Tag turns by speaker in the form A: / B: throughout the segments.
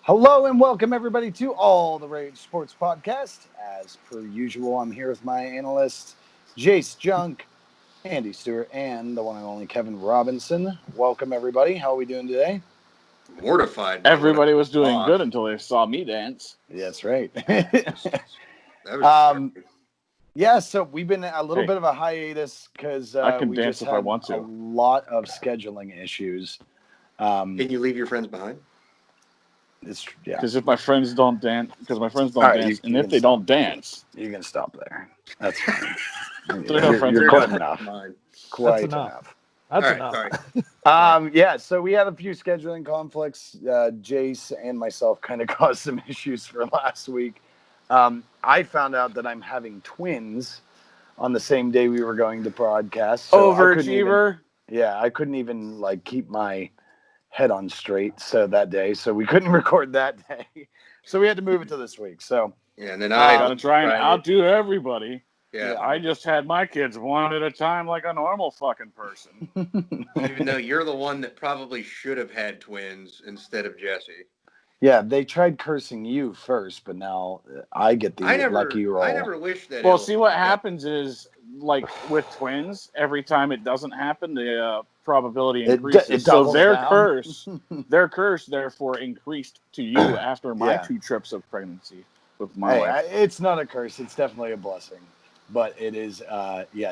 A: Hello and welcome everybody to All the Rage Sports Podcast. As per usual, I'm here with my analysts, Jace Junk, Andy Stewart, and the one and only Kevin Robinson. Welcome everybody. How are we doing today?
B: Mortified.
C: Everybody was doing good until they saw me dance.
A: That's right.
B: That was
A: Yeah, so we've been a little bit of a hiatus because
C: I can
A: we
C: dance
A: just
C: if
A: had
C: I want to.
A: a lot of scheduling issues.
B: Can you leave your friends behind?
A: Yeah.
C: Because if my friends don't dance,
A: right,
C: dance,
A: you
C: if
A: can
C: they
A: stop.
C: don't dance,
A: You can stop there. That's fine.
C: They're no friends
A: You're
C: of
A: quite
C: mine.
A: enough.
B: Mine.
A: Quite
D: enough.
A: enough.
D: That's
B: All right,
D: enough.
B: sorry.
A: Yeah, so we had a few scheduling conflicts. Jace and myself kind of caused some issues for last week. I found out that I'm having twins on the same day we were going to broadcast. So
C: Overachiever.
A: I couldn't even keep my head on straight that day. So we couldn't record that day. So we had to move it to this week. So
B: Yeah, and then
C: I
B: I
C: gotta try and
B: Friday.
C: outdo everybody.
B: Yeah.
C: I just had my kids one at a time like a normal fucking person.
B: Even though you're the one that probably should have had twins instead of Jesse.
A: yeah, they tried cursing you first, but now I get the lucky roll.
B: I never wish that.
C: Well, see what happens is, like with twins, every time it doesn't happen, the probability increases.
A: It
C: so
A: doubles down.
C: their curse, therefore, increased to you after my 2 trips of pregnancy with my wife.
A: It's not a curse; it's definitely a blessing. But it is,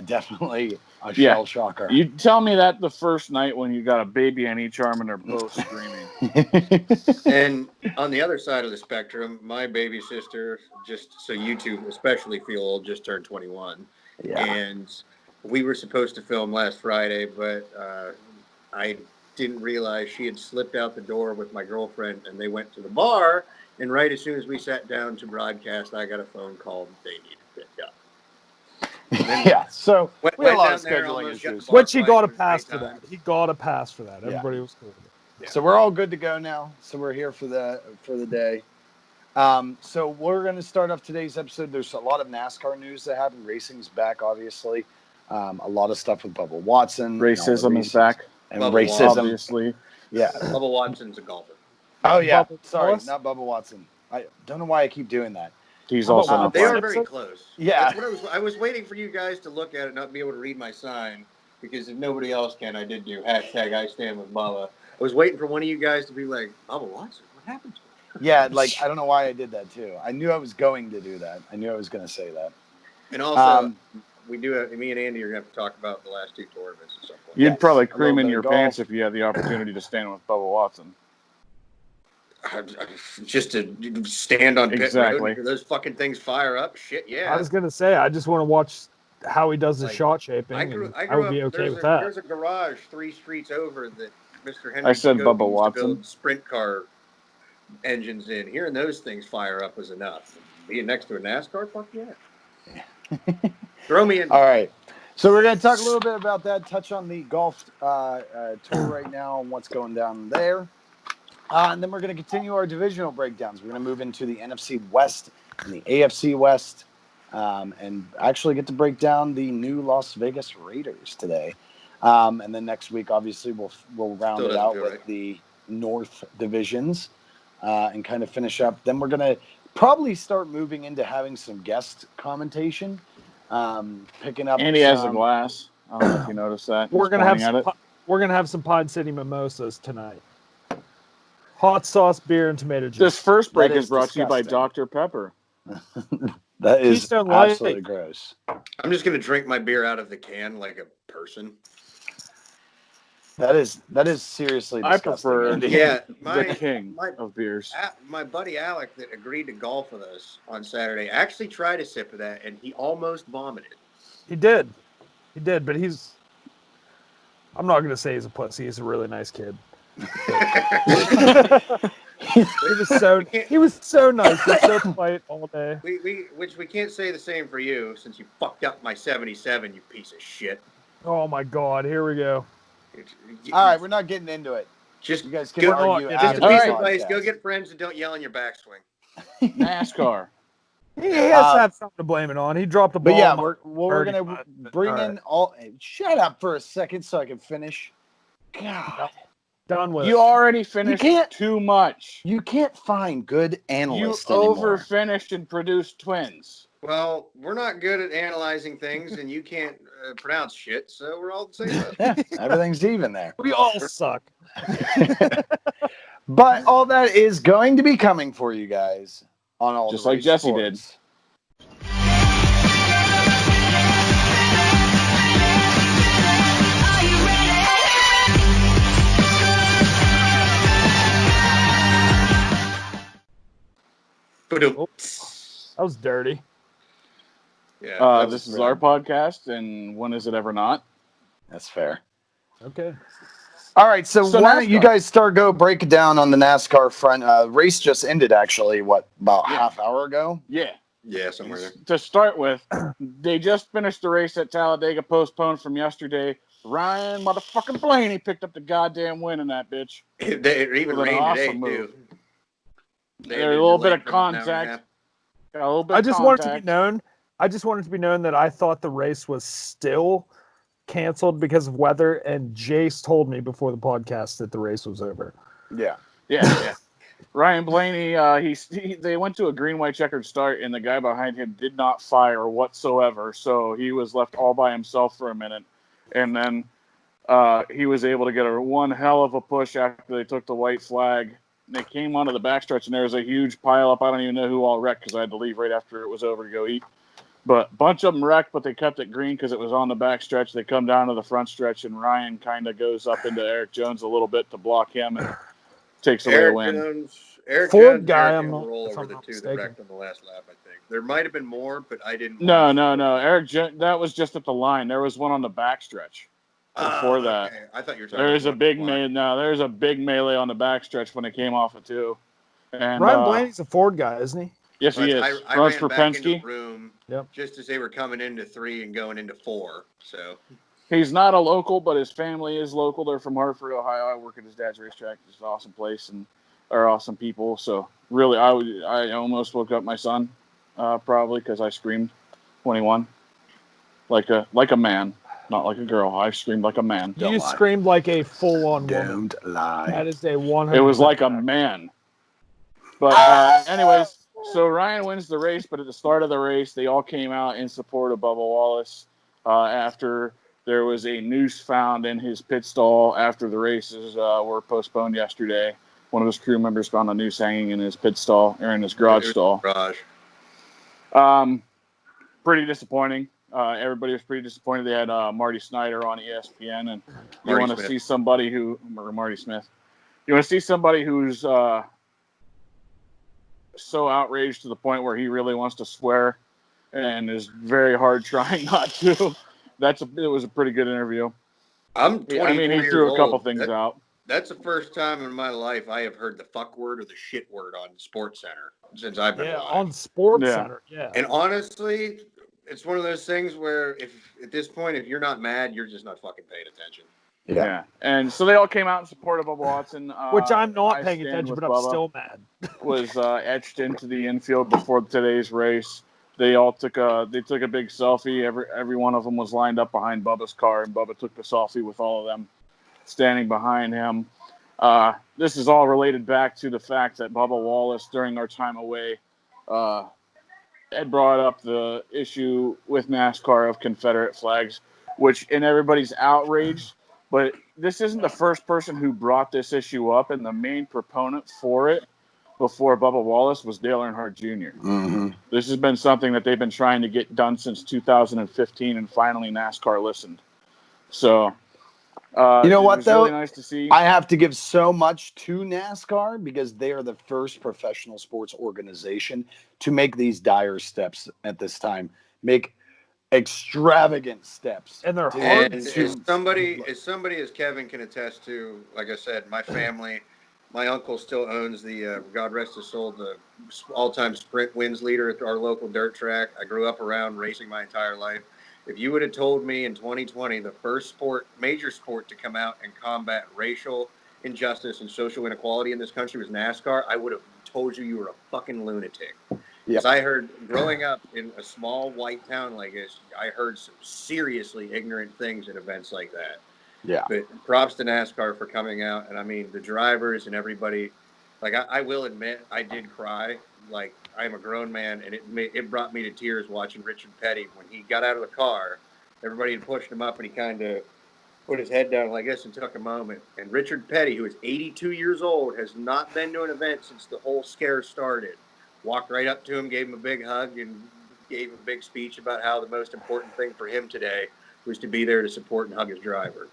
A: definitely a shell shocker.
C: You tell me that the first night when you got a baby on each arm and they're both screaming.
B: And on the other side of the spectrum, my baby sister, just so you two especially feel old, just turned 21.
A: Yeah.
B: And we were supposed to film last Friday, but I didn't realize she had slipped out the door with my girlfriend, and they went to the bar. And right as soon as we sat down to broadcast, I got a phone call that they needed picked up.
A: Yeah, so we had a lot of
B: down there,
A: scheduling
B: almost got
A: issues.
B: the bar
D: Which he
B: fight.
D: got a
B: It was
D: pass
B: great
D: for
B: time.
D: that. He got a pass for that.
A: Yeah.
D: Everybody was cool with it.
B: Yeah.
A: So we're all good to go now. So we're here for the day. So we're going to start off today's episode. There's a lot of NASCAR news that happened. Racing's back, obviously. A lot of stuff with Bubba Watson.
C: Racism is back.
A: And
B: Bubba
A: racism.
C: Obviously.
A: Yeah.
B: Bubba Watson's a golfer.
A: Oh, yeah.
D: Bubba
A: Sorry,
D: Wallace?
A: not Bubba Watson. I don't know why I keep doing that.
C: He's
D: How
C: also
D: about-
C: not
B: They
C: black.
B: are very close.
A: Yeah.
B: That's what I was waiting for you guys to look at it, not be able to read my sign, because if nobody else can, I did do hashtag I stand with Bubba. I was waiting for one of you guys to be like, Bubba Watson, what happened to him?
A: Yeah, I don't know why I did that, too. I knew I was going to do that. I knew I was going to say that.
B: And also, we do have, me and Andy are going to have to talk about the last 2 tournaments at some point.
C: You'd
A: Yes,
C: probably
A: a little
C: cream in
A: bit
C: your
A: of golf.
C: pants if you had the opportunity to stand with Bubba Watson.
B: Just to stand on pit
C: Exactly.
B: road, those fucking things fire up. Shit, yeah.
D: I was going to say, I just want to watch how he does the
B: Like,
D: shot shaping.
B: I grew
D: I would be
B: up,
D: okay with that.
B: There's a garage 3 streets over that Mr. Henry
C: I said
B: Jacoby
C: Bubba
B: used
C: Watson.
B: to build sprint car engines in. Hearing those things fire up was enough. Being next to a NASCAR, fuck yeah. Throw me in.
A: All right. So we're going to talk a little bit about that, touch on the golf tour right now and what's going down there. And then we're going to continue our divisional breakdowns. We're going to move into the NFC West and the AFC West and actually get to break down the new Las Vegas Raiders today. And then next week, obviously, we'll round
B: Still
A: it
B: doesn't
A: out
B: feel
A: with
B: right.
A: the North divisions and kind of finish up. Then we're going to probably start moving into having some guest commentation, picking up.
C: Andy has a glass. I don't know if you noticed that.
D: We're
C: He's
D: gonna
C: pointing at it.
D: have some Pod City mimosas tonight. Hot sauce, beer, and tomato juice.
C: This first break
A: That
C: is
A: is
C: brought to you by
A: disgusting.
C: Dr. Pepper.
A: That is
D: Keystone Light.
A: absolutely gross.
B: I'm just going to drink my beer out of the can like a person.
A: That is seriously
C: I
A: disgusting.
C: prefer
A: Andy.
B: Yeah,
C: the king
B: my-
C: of beers.
B: My buddy Alec that agreed to golf with us on Saturday actually tried a sip of that, and he almost vomited.
D: He did, but I'm not going to say he's a pussy. He's a really nice kid. He was so nice. He was so polite all day.
B: Which we can't say the same for you, since you fucked up my 77, you piece of shit.
D: Oh my God! Here we go.
A: All right, we're not getting into it.
B: Just
A: You guys can
B: go,
A: argue
D: just
A: after
B: just a piece
A: the
B: of advice:
A: podcast.
B: go get friends and don't yell in your backswing.
C: NASCAR.
D: He has to have something to blame it on. He dropped a ball.
A: But yeah,
D: on my
A: we're gonna
D: 35,
A: bring
D: all
A: in all. Shut up for a second so I can finish. God,
D: Done with
C: You
D: it.
C: already finished
A: can't-
C: too much.
A: You can't find good
C: You
A: analysts anymore.
C: overfinished and produced twins.
B: Well, we're not good at analyzing things, and you can't pronounce shit, so we're all the same boat.
A: Yeah, everything's even there.
D: We all suck.
A: But all that is going to be coming for you guys on all
C: Just
A: the
C: like
A: race
C: Jesse
A: sports.
E: Are you ready?
B: Ba-doom.
D: Oh, that was dirty.
B: Yeah, that was
C: This is our podcast, and when is it ever not?
A: That's fair.
D: Okay.
A: All right, so why don't you
C: NASCAR.
A: guys break it down on the NASCAR front? Race just ended, actually, about half hour ago?
C: Yeah.
B: Yeah, somewhere there.
C: To start with, they just finished the race at Talladega, postponed from yesterday. Ryan motherfucking Blaney picked up the goddamn win in that bitch.
B: It even
C: With an
B: rained
C: awesome
B: today,
C: move.
B: too.
C: There's a little bit of contact. A little bit
D: I
C: of
D: just want it to
C: contact.
D: be known. I just want it to be known that I thought the race was still canceled because of weather, and Jace told me before the podcast that the race was over.
A: Yeah.
C: Yeah. Ryan Blaney, they went to a green, white, checkered start, and the guy behind him did not fire whatsoever. So he was left all by himself for a minute, and then he was able to get one hell of a push after they took the white flag. They came onto the backstretch, and there was a huge pileup. I don't even know who all wrecked because I had to leave right after it was over to go eat. But a bunch of them wrecked, but they kept it green because it was on the backstretch. They come down to the front stretch, and Ryan kind of goes up into Eric Jones a little bit to block him and takes away a win.
B: Eric
D: Ford
B: Jones,
D: guy,
B: Eric
D: I'm
B: and
D: not-
B: roll
D: if
B: over
D: I'm
B: the
D: not
B: two that
D: mistaken.
B: wrecked on the last lap, I think. There might have been more, but I didn't
C: No.
B: watch.
C: That was just at the line. There was one on the backstretch. Before that.
B: Okay. I thought you were talking
C: There's a
B: about
C: big
B: the line.
C: there's a big melee on the backstretch when it came off of two. And
D: Ryan Blaney's a Ford guy, isn't he?
C: yes, he
B: But
C: is.
B: I
C: Runs
B: ran
C: for
B: back into the
C: Penske.
B: room
D: Yep.
B: just as they were coming into 3 and going into 4. So
C: He's not a local, but his family is local. They're from Hartford, Ohio. I work at his dad's racetrack. It's an awesome place and are awesome people. So really, I almost woke up my son, probably because I screamed 21 like a man, not like a girl. I screamed like a man.
A: Don't
D: You
A: lie.
D: screamed like a full-on woman.
A: Don't lie.
D: That is a 100%.
C: It was like a
D: fact.
C: man. But anyways, so Ryan wins the race, but at the start of the race, they all came out in support of Bubba Wallace after there was a noose found in his pit stall after the races were postponed yesterday. One of his crew members found a noose hanging in his pit stall or in his garage stall. Pretty disappointing. Everybody was pretty disappointed. They had Marty Snyder on ESPN, and you want to see somebody Marty Smith. You want to see somebody who's so outraged to the point where he really wants to swear and is very hard trying not to. It was a pretty good interview.
B: I'm 24
C: I mean, he
B: years
C: threw a couple
B: old.
C: things out.
B: That's the first time in my life I have heard the fuck word or the shit word on Sports Center since I've been alive.
D: On Sports
C: Yeah.
D: Center, yeah.
B: And honestly, it's one of those things where if at this point, if you're not mad, you're just not fucking paying attention.
A: Yeah.
C: And so they all came out in support of Bubba Watson.
D: Which I'm not
C: I
D: paying
C: stand
D: attention,
C: with
D: but I'm
C: Bubba.
D: still mad.
C: Was etched into the infield before today's race. They all took a big selfie. Every one of them was lined up behind Bubba's car, and Bubba took the selfie with all of them standing behind him. This is all related back to the fact that Bubba Wallace, during our time away, had brought up the issue with NASCAR of Confederate flags, which and everybody's outraged. But this isn't the first person who brought this issue up, and the main proponent for it before Bubba Wallace was Dale Earnhardt Jr.
A: Mm-hmm.
C: This has been something that they've been trying to get done since 2015, and finally NASCAR listened. So,
A: You know what,
C: it was
A: though?
C: really nice to see.
A: I have to give so much to NASCAR because they are the first professional sports organization to make these dire steps at this time. Make extravagant steps.
D: And they're
A: Dude,
D: hard
B: And
D: to.
B: as somebody as Kevin can attest to, like I said, my family, my uncle still owns the God rest his soul, the all-time sprint wins leader at our local dirt track. I grew up around racing my entire life. If you would have told me in 2020 the first major sport to come out and combat racial injustice and social inequality in this country was NASCAR, I would have told you were a fucking lunatic. Because I heard, growing up in a small white town like this, I heard some seriously ignorant things at events like that.
A: Yeah.
B: But props to NASCAR for coming out, and I mean the drivers and everybody. Like I will admit, I did cry. Like I'm a grown man, and it brought me to tears watching Richard Petty when he got out of the car. Everybody had pushed him up, and he kind of put his head down, I guess, and took a moment. And Richard Petty, who is 82 years old, has not been to an event since the whole scare started. Walked right up to him, gave him a big hug, and gave him a big speech about how the most important thing for him today was to be there to support and hug his driver.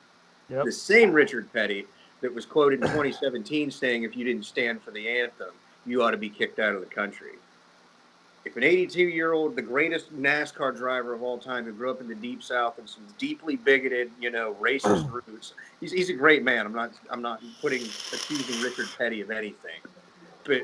D: Yep.
B: The same Richard Petty that was quoted in 2017 saying, if you didn't stand for the anthem, you ought to be kicked out of the country. If an 82-year-old, the greatest NASCAR driver of all time, who grew up in the Deep South and some deeply bigoted, racist roots, he's a great man. I'm not accusing Richard Petty of anything, but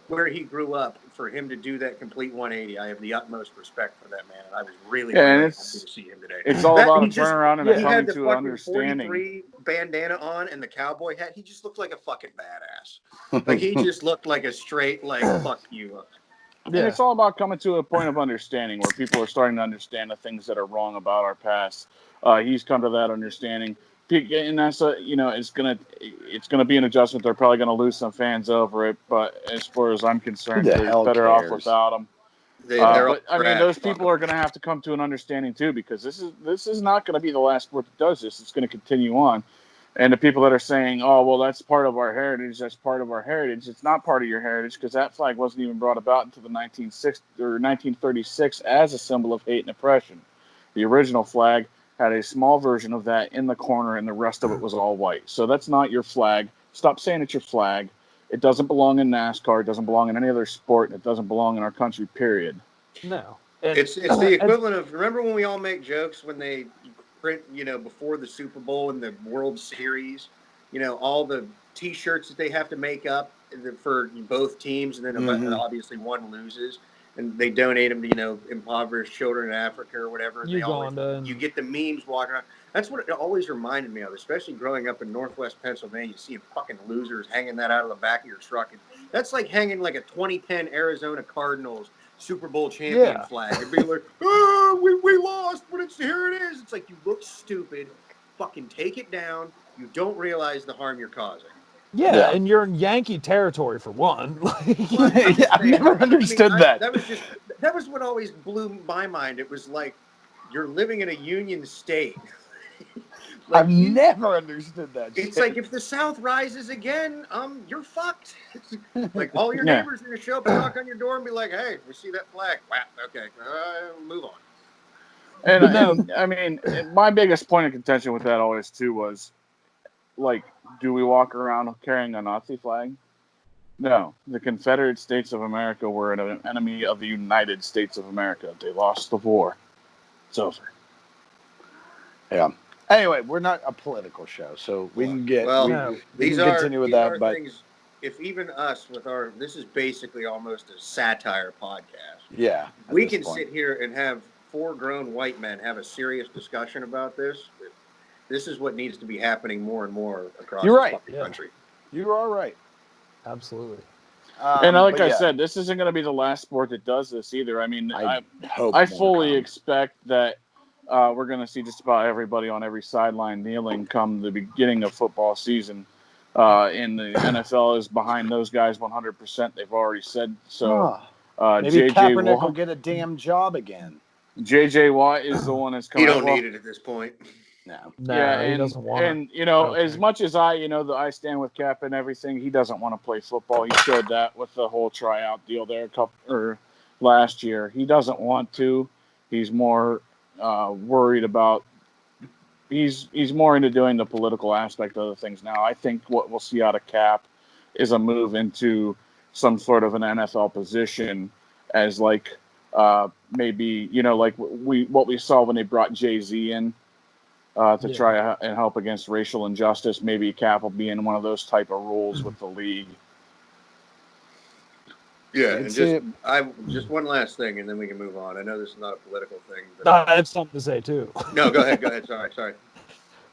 B: where he grew up, for him to do that complete 180, I have the utmost respect for that man, and I was really happy to see him today.
C: It's all about a turnaround and a coming to an understanding.
B: He had the fucking 43 bandana on and the cowboy hat. He just looked like a fucking badass. Like he just looked like a straight, like, fuck you.
C: And it's all about coming to a point of understanding where people are starting to understand the things that are wrong about our past. He's come to that understanding, and that's it's gonna be an adjustment. They're probably gonna lose some fans over it, but as far as I'm concerned, they're better off without them. But I mean, those people are gonna have to come to an understanding too, because this is not gonna be the last sport that does this. It's gonna continue on. And the people that are saying, oh, well, that's part of our heritage, it's not part of your heritage, because that flag wasn't even brought about until the 1936 as a symbol of hate and oppression. The original flag had a small version of that in the corner, and the rest of it was all white. So that's not your flag. Stop saying it's your flag. It doesn't belong in NASCAR. It doesn't belong in any other sport. It doesn't belong in our country, period.
D: No.
B: It's the equivalent of, remember when we all make jokes when they print, before the Super Bowl and the World Series, all the T-shirts that they have to make up for both teams, and then obviously one loses, and they donate them to impoverished children in Africa or whatever. You get the memes walking around. That's what it always reminded me of, especially growing up in Northwest Pennsylvania. Seeing fucking losers hanging that out of the back of your truck. That's like hanging like a 2010 Arizona Cardinals Super Bowl champion flag and being like, oh, we lost, but here it is. It's like, you look stupid. Fucking take it down. You don't realize the harm you're causing.
D: Yeah, and you're in Yankee territory for one.
A: I've never understood that.
B: That was what always blew my mind. It was like, you're living in a union state.
A: I've never understood that.
B: It's like, if the South rises again, you're fucked. Like, all your neighbors are going to show up and knock on your door and be like, hey, we see that flag. Wow, okay, move on.
C: And I mean, my biggest point of contention with that always, too, was, like, do we walk around carrying a Nazi flag? No. The Confederate States of America were an enemy of the United States of America. They lost the war. It's over.
A: Yeah. Anyway, we're not a political show, so we can get continue with that. But
B: things, if even us with this is basically almost a satire podcast.
A: Yeah,
B: we can sit here and have 4 grown white men have a serious discussion about this. This is what needs to be happening more and more across the country.
A: You are right.
D: Absolutely.
C: And like I said, this isn't going to be the last sport that does this either. I mean, I fully expect that we're going to see just about everybody on every sideline kneeling come the beginning of football season. And the NFL is behind those guys 100%. They've already said so.
A: Maybe Kaepernick will get a damn job again.
C: J.J. Watt is the one that's coming.
B: He don't need it at this point.
A: No.
D: He doesn't want
C: it. And, as much as I stand with Cap and everything, he doesn't want to play football. He showed that with the whole tryout deal there last year. He doesn't want to. He's more worried about he's more into doing the political aspect of the things now. I think what we'll see out of Cap is a move into some sort of an NFL position as maybe like what we saw when they brought Jay-Z in to try and help against racial injustice. Maybe Cap will be in one of those type of roles with the league.
B: Yeah, and just one last thing, and then we can move on. I know this is not a political thing. But
D: I have something to say, too.
B: No, go ahead. Sorry.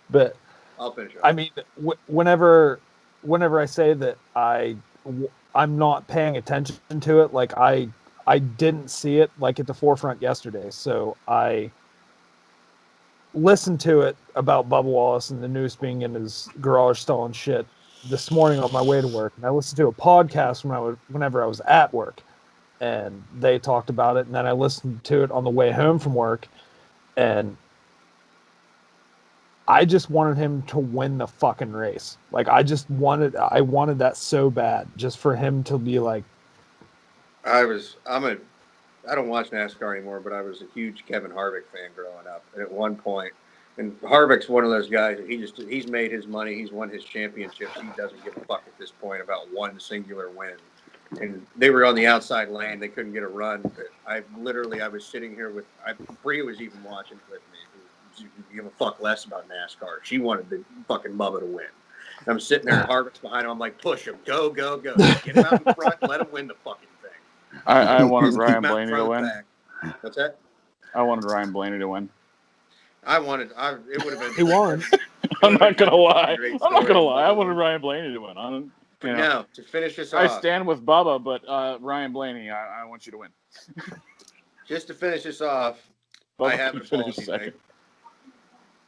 D: But
B: I'll finish up.
D: I mean, whenever I say that I'm not paying attention to it, like I didn't see it like at the forefront yesterday. So I listened to it about Bubba Wallace and the noose being in his garage stalling shit this morning on my way to work, and I listened to a podcast whenever I was at work, and they talked about it, and then I listened to it on the way home from work, and I just wanted him to win the fucking race. Like I wanted that so bad, just for him to be like,
B: I don't watch NASCAR anymore, but I was a huge Kevin Harvick fan growing up. And at one point, and Harvick's one of those guys that he's made his money, he's won his championships. He doesn't give a fuck at this point about one singular win. And they were on the outside lane; they couldn't get a run. But I was sitting here with Bria was even watching with me. Who give a fuck less about NASCAR. She wanted the fucking Bubba to win. And I'm sitting there, and Harvick's behind him. I'm like, push him, go, go, go, get him out in front, let him win the fucking thing.
C: I wanted
B: Keep
C: Ryan
B: him out in
C: Blaney
B: front
C: to
B: of the
C: win.
B: pack. What's that?
C: I wanted Ryan Blaney to win.
B: It would have been.
D: he won.
C: I'm not gonna lie.
B: Great
C: I'm not gonna
B: story.
C: lie. I wanted Ryan Blaney to win.
B: Now, to finish this
C: I
B: off,
C: stand with Bubba, but Ryan Blaney, I want you to win.
B: just to finish this off,
C: Bubba
B: I have an
C: can finish
B: apology to
C: second.
B: make.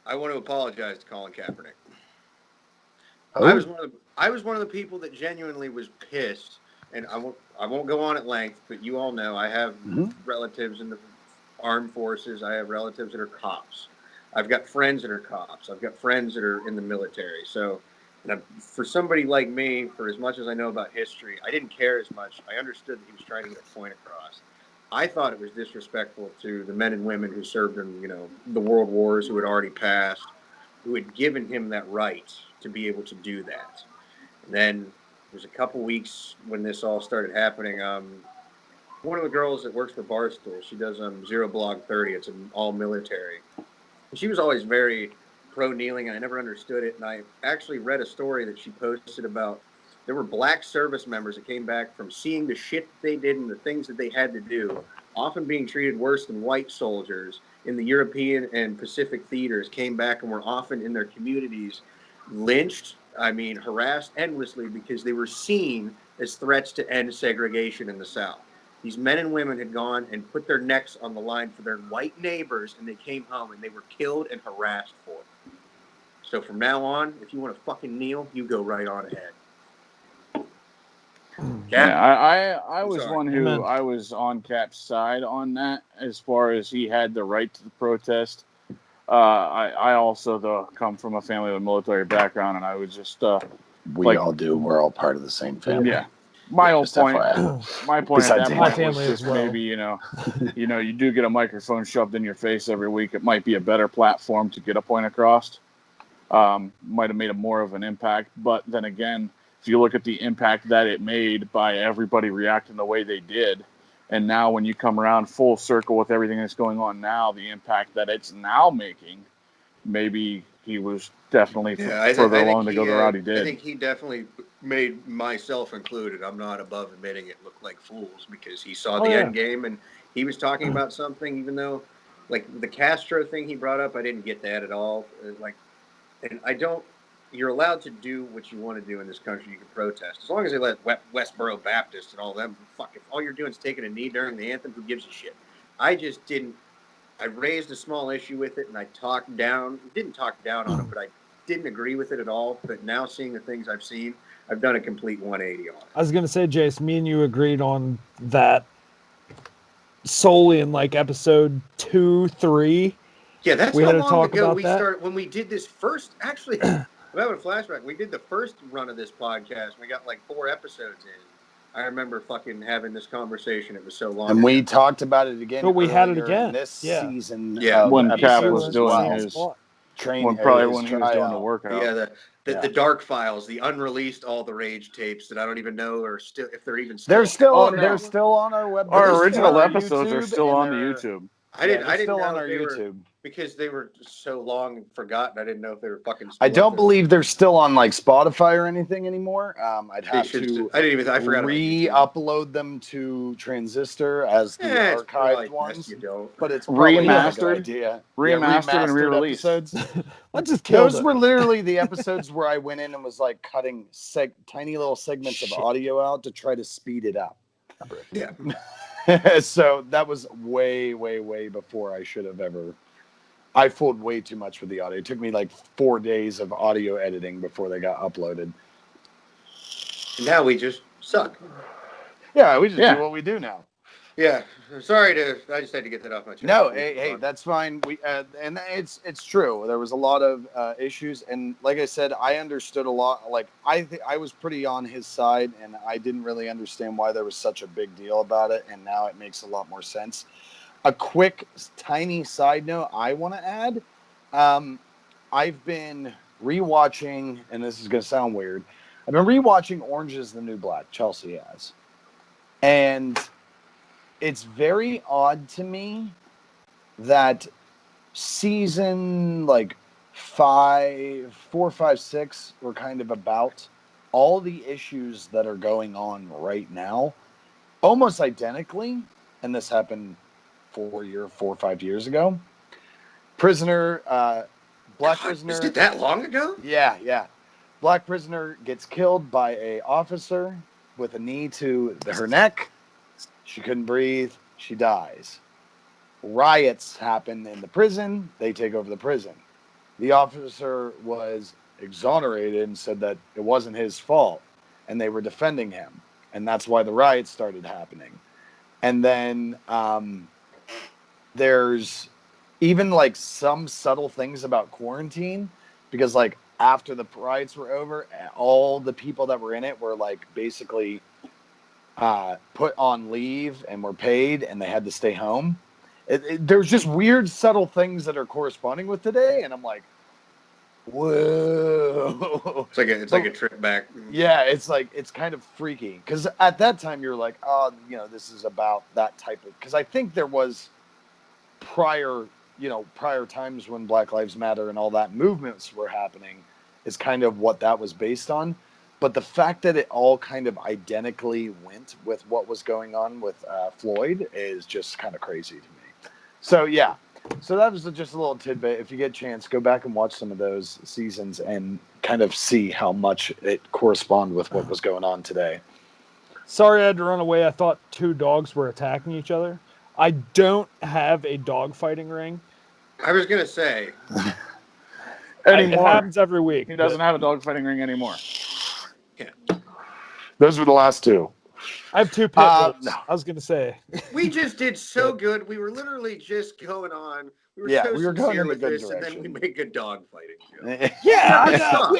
B: I want to apologize to Colin Kaepernick.
A: Oh.
B: I was one of the people that genuinely was pissed, and I won't go on at length, but you all know I have relatives in the armed forces. I have relatives that are cops. I've got friends that are cops. I've got friends that are in the military. So, for somebody like me, for as much as I know about history, I didn't care as much. I understood that he was trying to get a point across. I thought it was disrespectful to the men and women who served in, the world wars, who had already passed, who had given him that right to be able to do that. And then there was a couple weeks when this all started happening. One of the girls that works for Barstool, she does Zero Blog 30. It's an all military. And she was always very pro kneeling, and I never understood it. And I actually read a story that she posted about there were black service members that came back from seeing the shit that they did and the things that they had to do, often being treated worse than white soldiers in the European and Pacific theaters, came back and were often in their communities lynched, harassed endlessly because they were seen as threats to end segregation in the South. These men and women had gone and put their necks on the line for their white neighbors, and they came home and they were killed and harassed for it. So from now on, if you want to fucking kneel, you go right on ahead.
C: Yeah, I was
B: sorry.
C: one who
D: Amen.
C: I was on Cap's side on that as far as he had the right to the protest. I also, though, come from a family with a military background, and I was just
A: We all do. We're all part of the same family.
C: yeah. My whole
A: Just
C: point.
A: FYI.
C: My point at
A: Besides
C: that
D: my
C: point was
D: family
C: just
D: as well.
C: maybe you do get a microphone shoved in your face every week. It might be a better platform to get a point across. Might have made more of an impact, but then again, if you look at the impact that it made by everybody reacting the way they did, and now when you come around full circle with everything that's going on now, the impact that it's now making, maybe he was definitely further along to go the route he did.
B: I think he definitely made, myself included, I'm not above admitting it, look like fools, because he saw the end game and he was talking about something, even though, like, the Castro thing he brought up, I didn't get that at all. You're allowed to do what you want to do in this country. You can protest. As long as they let Westboro Baptist and all them, if all you're doing is taking a knee during the anthem, who gives a shit? I raised a small issue with it, and I didn't talk down on it, but I didn't agree with it at all. But now seeing the things I've seen, I've done a complete 180 on it.
D: I was going to say, Jace, me and you agreed on that solely in like episode 2, 3.
B: Yeah, that's
D: We
B: how
D: had to
B: long
D: talk
B: ago
D: about
B: we
D: that.
B: started, when we did this first, actually, I'm having a flashback. We did the first run of this podcast. We got like 4 episodes in. I remember fucking having this conversation. It was so long
A: And
B: ago.
A: we talked about it again.
D: But we had it
A: earlier
D: again.
A: in this season.
B: Yeah.
C: When Cap
A: episodes
C: was
A: as
C: doing
A: well.
C: his
A: training,
C: probably
A: his
C: when he was doing the
A: tryout.
C: workout.
B: Yeah, the dark files, the unreleased, all the rage tapes that I don't even know are still, if they're even still.
A: They're still
C: Oh, no.
A: they're still on our website.
C: Our original
A: our
C: episodes are
A: YouTube,
C: still
A: and
C: on the
A: they're-
C: YouTube.
B: I didn't
A: still
B: know
A: on
B: if
A: our
B: they were,
A: YouTube.
B: because they were so long and forgotten. I didn't know if they were fucking.
A: I don't believe they're still on like Spotify or anything anymore. I'd have to
B: I forgot
A: re-upload them to Transistor as the archived ones.
B: You don't.
A: But it's probably not a good
C: Remastered?
A: idea.
C: Remastered and re-released.
A: episodes.
D: Let's just kill
A: Those were literally the episodes where I went in and was like cutting tiny little segments of audio out to try to speed it up.
B: Yeah.
A: So that was way, way, way before I should have ever I fooled way too much with the audio. It took me like 4 days of audio editing before they got uploaded.
B: And now we just suck.
A: Yeah, we just
C: Yeah.
A: do what we do now.
B: Yeah. Sorry I just had to get that off my chest.
A: No, hey, that's fine. We and it's true. There was a lot of issues, and like I said, I understood a lot. Like I was pretty on his side, and I didn't really understand why there was such a big deal about it. And now it makes a lot more sense. A quick, tiny side note I want to add: I've been rewatching, and this is going to sound weird. I've been rewatching Orange Is the New Black. Chelsea has, and it's very odd to me that season like 4, 5, 6 were kind of about all the issues that are going on right now, almost identically. And this happened 4 or 5 years ago. Black prisoner.
B: Is it that long ago?
A: Yeah. Black prisoner gets killed by a officer with a knee to her neck. She couldn't breathe. She dies. Riots happen in the prison. They take over the prison. The officer was exonerated and said that it wasn't his fault, and they were defending him. And that's why the riots started happening. And then there's even like some subtle things about quarantine, because like after the riots were over, all the people that were in it were like basically put on leave and were paid, and they had to stay home. There's just weird, subtle things that are corresponding with today, and I'm like, whoa!
B: It's like a trip back.
A: Yeah, it's kind of freaky, because at that time you're like, oh, this is about that type of. Because I think there was prior times when Black Lives Matter and all that movements were happening, is kind of what that was based on. But the fact that it all kind of identically went with what was going on with Floyd is just kind of crazy to me. So, yeah. So that was just a little tidbit. If you get a chance, go back and watch some of those seasons and kind of see how much it corresponded with what was going on today.
D: Sorry I had to run away. I thought 2 dogs were attacking each other. I don't have a dog fighting ring.
B: I was going to say.
D: It happens every week.
C: He doesn't have a dog fighting ring anymore.
B: Yeah.
A: Those were the last 2.
D: I have 2 pit bulls.
A: No.
D: I was going to say.
B: We just did so good. We were literally just going on. We were
A: we were going in the good direction.
B: And then we make a dog fighting joke.
D: Yeah,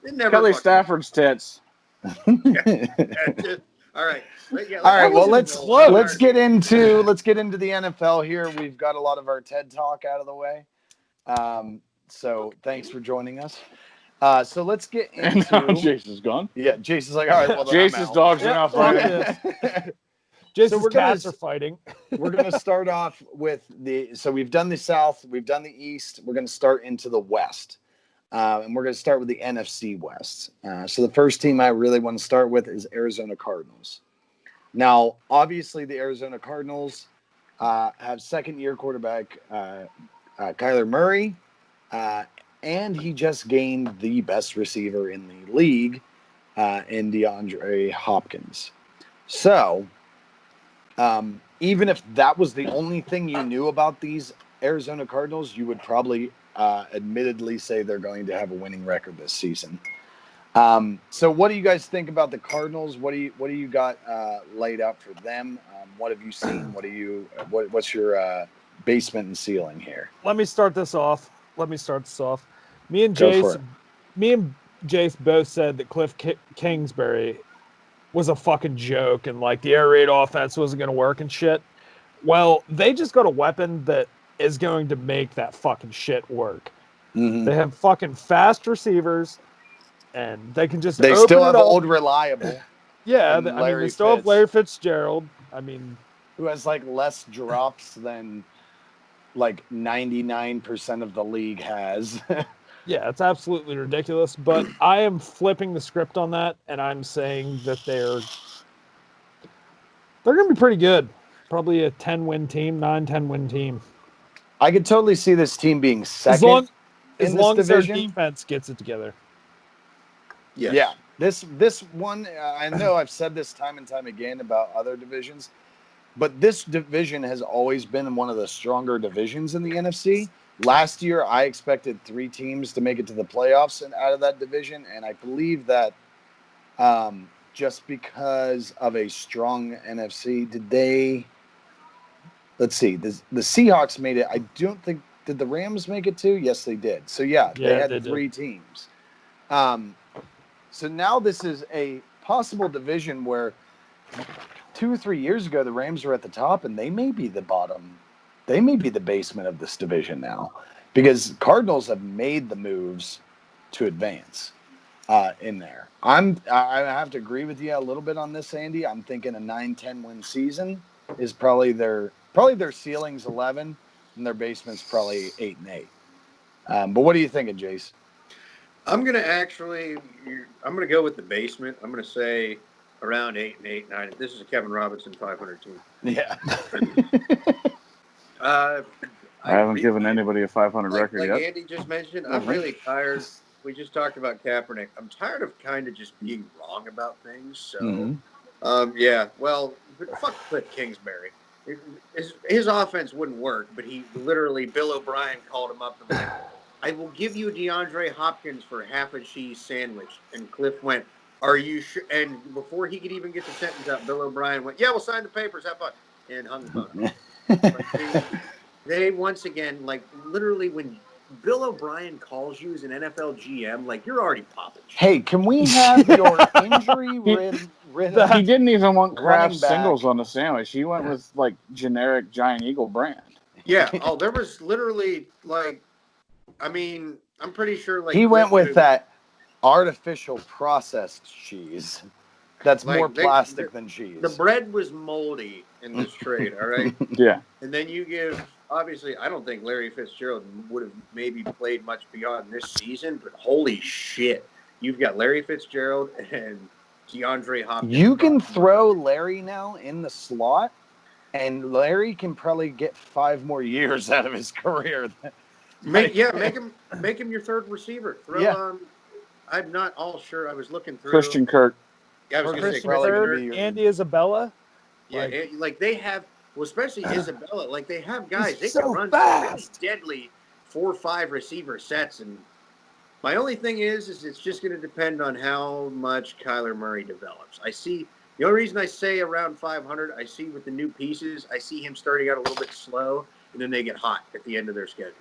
B: It never
C: Kelly
B: fucking
C: Stafford's tits.
B: All right.
A: All right. Well, let's get into the NFL here. We've got a lot of our TED Talk out of the way. So thanks for joining us. So let's get into.
C: And now Jace is gone.
A: Yeah, Jason's like, all right. Well,
C: Jace's dogs are now fighting.
D: Jason's cats are fighting.
A: We're going to start off with so we've done the South, we've done the East. We're going to start into the West. And we're going to start with the NFC West. So the first team I really want to start with is Arizona Cardinals. Now, obviously, the Arizona Cardinals have second-year quarterback Kyler Murray, and he just gained the best receiver in the league in DeAndre Hopkins. So, even if that was the only thing you knew about these Arizona Cardinals, you would probably admittedly say they're going to have a winning record this season. So what do you guys think about the Cardinals? What do you got laid out for them? What have you seen? What's your basement and ceiling here?
D: Let me start this off. Me and Jace both said that Cliff Kingsbury was a fucking joke, and like the air raid offense wasn't going to work and shit. Well, they just got a weapon that is going to make that fucking shit work. Mm-hmm. They have fucking fast receivers, and they can just.
A: They still have old reliable.
D: Yeah, they still have Larry Fitzgerald. I mean,
A: who has like less drops than like 99% of the league has.
D: Yeah, it's absolutely ridiculous. But I am flipping the script on that, and I'm saying that they're going to be pretty good. Probably a 10-win team, 9-10-win team.
A: I could totally see this team being second
D: as long as their defense gets it together.
A: Yes. Yeah. This one, I know I've said this time and time again about other divisions, but this division has always been one of the stronger divisions in the NFC Last year, I expected 3 teams to make it to the playoffs and out of that division, and I believe that just because of a strong NFC, did they? Let's see. The Seahawks made it. I don't think did the Rams make it too? Yes, they did. So yeah, they
D: Yeah,
A: had
D: they did.
A: 3 teams. So now this is a possible division where 2 or 3 years ago the Rams were at the top, and they may be the bottom. They may be the basement of this division now, because Cardinals have made the moves to advance in there. I have to agree with you a little bit on this, Andy. I'm thinking a 9-10 win season is probably their ceiling's 11, and their basement's probably 8-8. But what are you thinking, Jace?
B: I'm gonna go with the basement. I'm gonna say around 8-8, 9. This is a Kevin Robinson 500 team.
A: Yeah.
C: I haven't given anybody a 500 record
B: like
C: yet.
B: Andy just mentioned, I'm really tired. We just talked about Kaepernick. I'm tired of kind of just being wrong about things. So, yeah. Well, but fuck Cliff Kingsbury. His offense wouldn't work, but he literally, Bill O'Brien called him up and went, "I will give you DeAndre Hopkins for half a cheese sandwich." And Cliff went, "Are you sure?" And before he could even get the sentence out, Bill O'Brien went, "Yeah, we'll sign the papers. Have fun," and hung the phone. They once again, like literally, when Bill O'Brien calls you as an NFL GM, like you're already popping shit.
A: Hey, can we have your injury-ridden
C: He didn't even want Kraft
A: running back
C: singles on the sandwich. He went with like generic Giant Eagle brand.
B: Yeah. Oh, there was literally like, I mean, I'm pretty sure like
A: he went with that artificial processed cheese that's
B: like,
A: more plastic than cheese.
B: The bread was moldy in this trade, all right?
C: Yeah.
B: And then you give, obviously, I don't think Larry Fitzgerald would have maybe played much beyond this season, but holy shit. You've got Larry Fitzgerald and DeAndre Hopkins.
A: You can throw Larry now in the slot, and Larry can probably get 5 more years out of his career.
B: Make him your third receiver. I'm not all sure. I was looking through
C: Christian Kirk.
B: Yeah, I was going to say
D: Christian
B: Christian
D: Kirk,
B: Kirk.
D: Andy Isabella.
B: Yeah, like they have, well, especially Isabella. Like they have guys they
D: so
B: can run
D: fast.
B: really deadly 4 or 5 receiver sets. And my only thing is it's just going to depend on how much Kyler Murray develops. The only reason I say around 500, I see with the new pieces, I see him starting out a little bit slow, and then they get hot at the end of their schedule.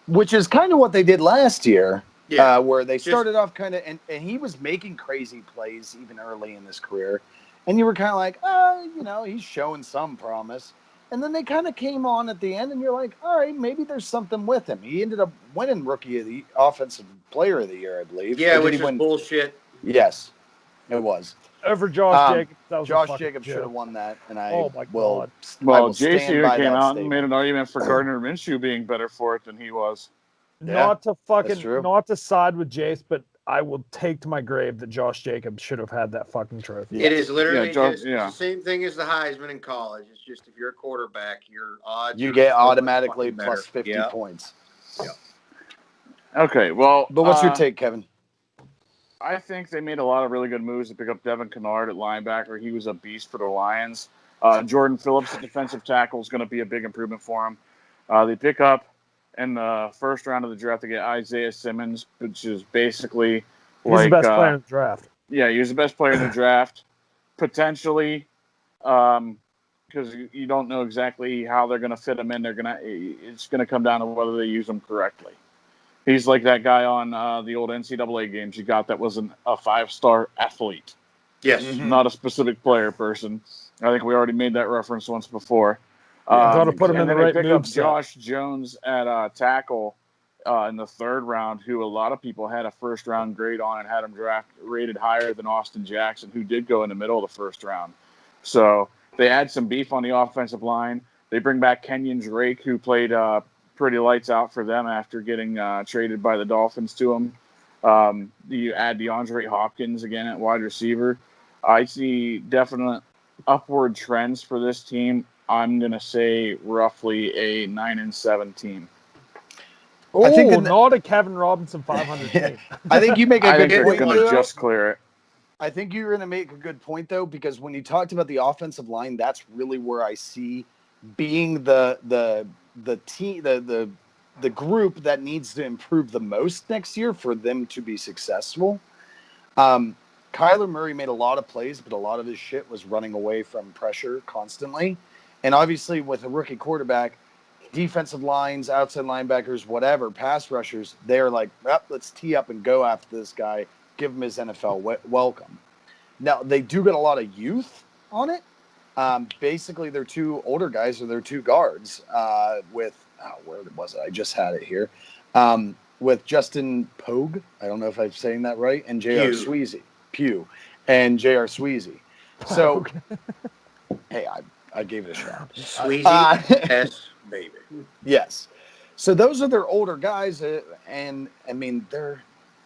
A: Which is kind of what they did last year.
B: Yeah.
A: Where they started off kind of, and he was making crazy plays even early in his career. And you were kind of like, he's showing some promise. And then they kind of came on at the end, and you're like, all right, maybe there's something with him. He ended up winning Rookie of the Offensive Player of the Year, I believe.
B: Yeah, which was bullshit.
A: Yes, it was.
D: Over Josh Jacobs. That was
A: Josh Jacobs should have won that, and I
D: Oh my
A: will.
D: God.
C: Well,
A: JC
C: JC came out and made an argument for Gardner Minshew being better for it than he was.
D: Not to side with Jace, but I will take to my grave that Josh Jacobs should have had that fucking trophy.
B: It is literally it's the same thing as the Heisman in college. It's just if you're a quarterback, your odds
A: you get automatically plus 50 points.
B: Yeah.
C: Okay, well,
A: but what's your take, Kevin?
C: I think they made a lot of really good moves to pick up Devin Kennard at linebacker. He was a beast for the Lions. Jordan Phillips, the defensive tackle, is going to be a big improvement for him. They pick up in the first round of the draft to get Isaiah Simmons, which is basically
D: he's the best player in the draft.
C: Yeah, he was the best player in the draft, potentially, because you don't know exactly how they're going to fit him in. It's going to come down to whether they use him correctly. He's like that guy on the old NCAA games you got that wasn't a 5-star athlete.
B: Yes.
C: Not a specific player person. I think we already made that reference once before.
D: Got to put him in the right
C: pick
D: move
C: up Josh Jones at tackle in the 3rd round, who a lot of people had a 1st-round grade on and had him rated higher than Austin Jackson, who did go in the middle of the 1st round. So they add some beef on the offensive line. They bring back Kenyon Drake, who played pretty lights out for them after getting traded by the Dolphins to him. You add DeAndre Hopkins again at wide receiver. I see definite upward trends for this team. I'm going to say roughly a 9-7 team.
D: Oh, I think not a Kevin Robinson 500 team.
A: I think you make a good point.
C: They're going to just clear it.
A: I think you're going to make a good point, though, because when you talked about the offensive line, that's really where I see being the team, the the group that needs to improve the most next year for them to be successful. Kyler Murray made a lot of plays, but a lot of his shit was running away from pressure constantly. And obviously, with a rookie quarterback, defensive lines, outside linebackers, whatever, pass rushers, they're like, let's tee up and go after this guy, give him his NFL welcome. Now, they do get a lot of youth on it. Basically, they're two older guys or they're two guards with, where was it? I just had it here. With Justin Pogue, I don't know if I'm saying that right, and J.R. Sweezy. Pugh and J.R. Sweezy. So, hey, I gave it a shot.
B: Sweezy, yes, baby.
A: Yes. So those are their older guys, and I mean they're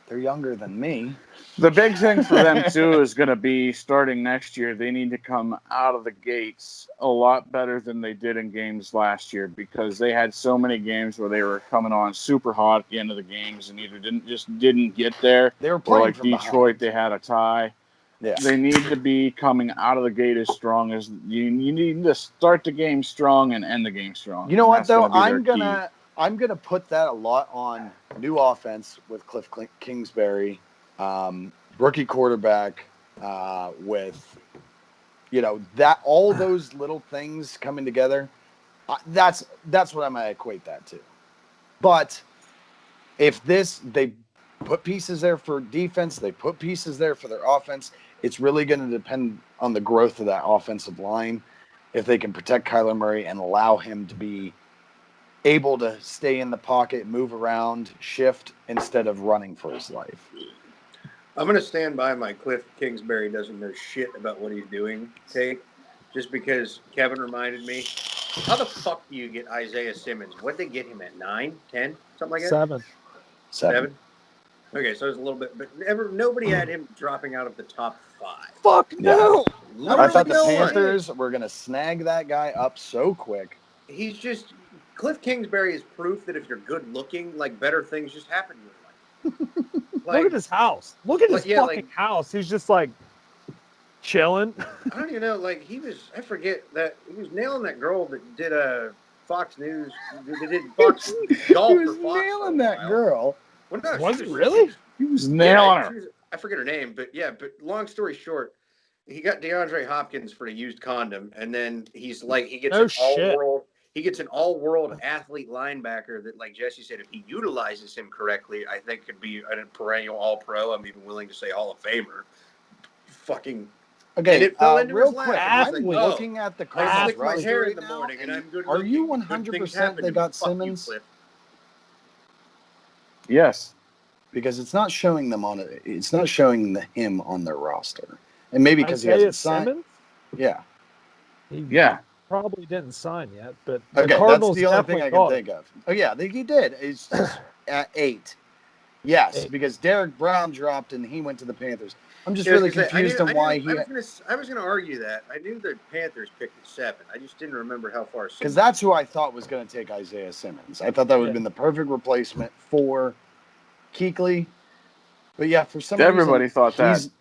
A: younger than me.
C: The big thing for them too is going to be starting next year. They need to come out of the gates a lot better than they did in games last year, because they had so many games where they were coming on super hot at the end of the games and either didn't get there.
A: They were playing
C: or like
A: from
C: Detroit,
A: behind.
C: they had a tie.
A: Yeah.
C: They need to be coming out of the gate as strong as you need to start the game strong and end the game strong.
A: You know what though?
C: I'm
A: gonna put that a lot on new offense with Cliff Kingsbury, rookie quarterback, with that all those little things coming together. That's what I'm gonna equate that to. But if they put pieces there for defense, they put pieces there for their offense. It's really going to depend on the growth of that offensive line. If they can protect Kyler Murray and allow him to be able to stay in the pocket, move around, shift instead of running for his life.
B: I'm going to stand by my Cliff Kingsbury doesn't know shit about what he's doing take, just because Kevin reminded me. How the fuck do you get Isaiah Simmons? What'd they get him at? 9, 10, something like that?
A: 7.
B: Okay, so it's a little bit, but nobody had him dropping out of the top 5.
D: Fuck no.
A: I thought the
B: no one.
A: Panthers were going to snag that guy up so quick.
B: He's just Cliff Kingsbury is proof that if you're good looking, like better things just happen in your life.
D: Look at his house. Look at his fucking
B: like,
D: house. He's just like chilling.
B: I don't even know. Like I forget that he was nailing that girl that did a Fox News. They did Fox golf.
A: He was
B: for Fox
A: nailing that girl.
B: Well, no,
D: was it really?
C: He was nailing her.
B: I forget her name, but yeah. But long story short, he got DeAndre Hopkins for a used condom, and then he's like, he gets an all-world athlete linebacker that, like Jesse said, if he utilizes him correctly, I think could be a perennial All-Pro. I'm even willing to say Hall of Famer. Fucking.
A: Okay, real quick,
B: I'm
A: looking at the
B: I
A: Cardinals
B: flick my hair in the
A: now,
B: morning, and I'm good.
A: Are you
B: looking.
A: 100% they got Simmons?
C: Yes,
A: because it's not showing them on it. It's not showing him on their roster, and maybe because he hasn't signed. Yeah,
D: He probably didn't sign yet, but
A: okay,
D: Cardinals
A: that's the only thing I can think of. Oh yeah, he did. It's at 8. Yes, because Derek Brown dropped and he went to the Panthers. I'm just really confused on why he.
B: I was going to argue that. I knew the Panthers picked at 7. I just didn't remember how far.
A: Because that's who I thought was going to take Isaiah Simmons. I thought that would have been the perfect replacement for Kuechly. But yeah, for some reason,
C: everybody thought that.
A: He's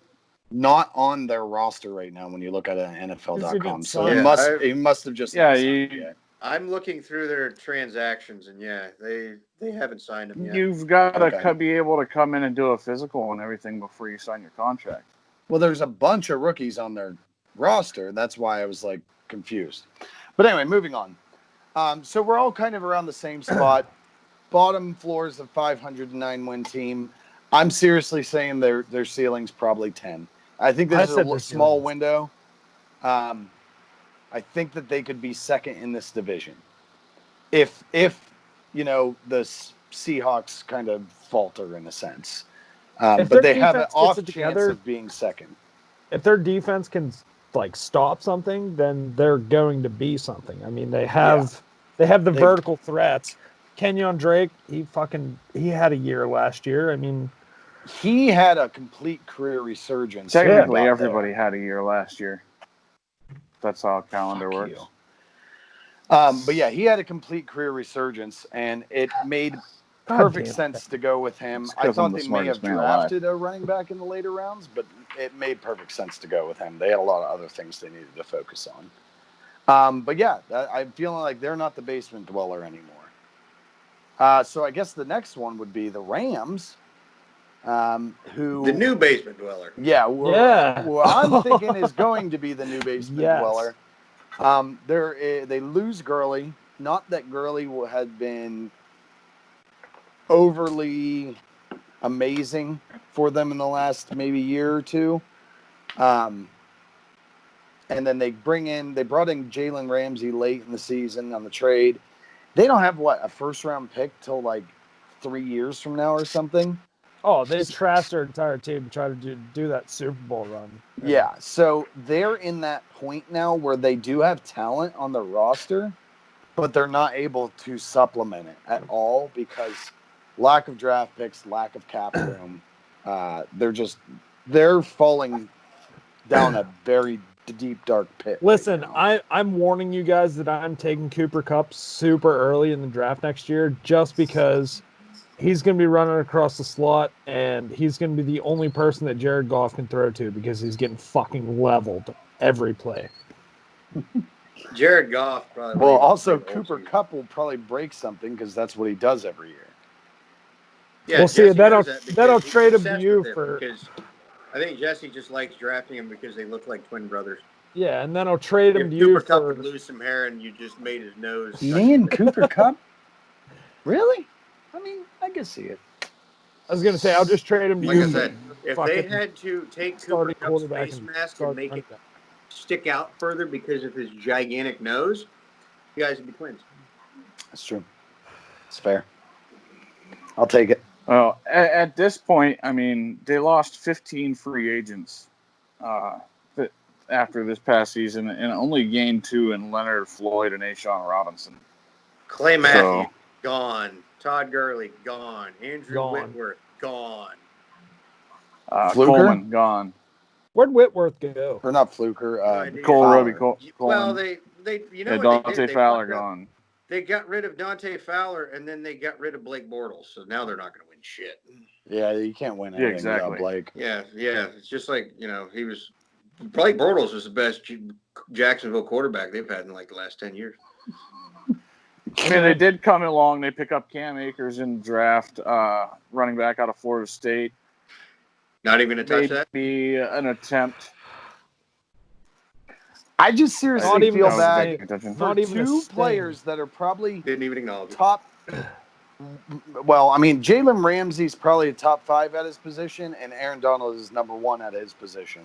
A: not on their roster right now when you look at it on NFL.com. So he must have just.
B: I'm looking through their transactions, and they haven't signed him yet.
C: You've got to be able to come in and do a physical and everything before you sign your contract.
A: Well, there's a bunch of rookies on their roster. That's why I was like confused. But anyway, moving on. So we're all kind of around the same spot. Bottom floor is a 509 win team. I'm seriously saying their ceiling's probably 10. I think this is a small window. I think that they could be second in this division. If the Seahawks kind of falter in a sense. But they have an off chance of being second.
D: If their defense can stop something, then they're going to be something. I mean, they have the vertical threats. Kenyon Drake, he had a year last year. I mean,
A: he had a complete career resurgence.
C: Technically, everybody had a year last year. That's how a calendar works.
A: But yeah, he had a complete career resurgence, and it made perfect sense to go with him. I thought they may have drafted a running back in the later rounds, but it made perfect sense to go with him. They had a lot of other things they needed to focus on. But yeah, I'm feeling like they're not the basement dweller anymore. So I guess the next one would be the Rams, who
B: The new basement dweller.
A: yeah,
D: Yeah.
A: I'm thinking is going to be the new basement
D: Yes.
A: dweller. They lose Gurley. Not that Gurley had been overly amazing for them in the last maybe year or two. And then they brought in Jalen Ramsey late in the season on the trade. They don't have a first round pick till like 3 years from now or something.
D: Oh, they trashed their entire team to try to do that Super Bowl run.
A: Yeah, so they're in that point now where they do have talent on the roster, but they're not able to supplement it at all because lack of draft picks, lack of cap room. They're falling down a very deep, dark pit.
D: Listen,
A: right now.
D: I'm warning you guys that I'm taking Cooper Kupp super early in the draft next year just because he's going to be running across the slot and he's going to be the only person that Jared Goff can throw to because he's getting fucking leveled every play.
B: Jared Goff probably.
A: Well, also Cooper Kupp will probably break something because that's what he does every year.
B: Yeah,
D: We'll see.
B: Jesse
D: Then
B: knows
D: I'll
B: that because
D: then I'll
B: he's
D: trade him to
B: obsessed
D: you
B: with it
D: for.
B: Because I think Jesse just likes drafting him because they look like twin brothers.
D: Yeah, and then I'll trade him
B: If
D: to
B: Cooper
D: you
B: Kupp
D: for.
B: would lose some hair and you just made his nose.
A: Me and Cooper Kupp? Really? I mean, I can see it.
D: I was gonna say I'll just trade him to
B: Like
D: you.
B: I said,
D: for
B: if they
D: fucking
B: had to take Cooper
D: starting
B: Kupp's
D: quarterback
B: face
D: and
B: mask and
D: start
B: make
D: running
B: it
D: back.
B: stick out further because of his gigantic nose, you guys would be twins.
A: That's true. It's fair. I'll take it.
C: Well, at this point, I mean, they lost 15 free agents after this past season and only gained 2 in Leonard Floyd and Ashawn Robinson.
B: Clay Matthews, gone. Todd Gurley, gone. Andrew
D: Gone.
B: Whitworth, gone.
C: Coleman, gone.
D: Where'd Whitworth go?
A: Or not Fluker.
C: Cole Roby,
A: Fowler.
B: Well,
C: Coleman.
B: they you know what
C: Dante
B: they did? They
C: Fowler
B: fucked up.
C: gone.
B: They got rid of Dante Fowler, and then they got rid of Blake Bortles. So now they're not going to win shit.
A: Yeah, you can't win anything without Blake.
B: Yeah. It's just like, Blake Bortles was the best Jacksonville quarterback they've had in like the last 10 years.
C: I mean, they did come along. They pick up Cam Akers in the draft, running back out of Florida State.
B: Not even going to touch that?
C: Maybe an attempt.
A: I just seriously feel bad for
D: not even
A: 2 players that are probably
B: didn't even acknowledge
A: top. Well, I mean, Jalen Ramsey's probably a top 5 at his position, and Aaron Donald is number 1 at his position.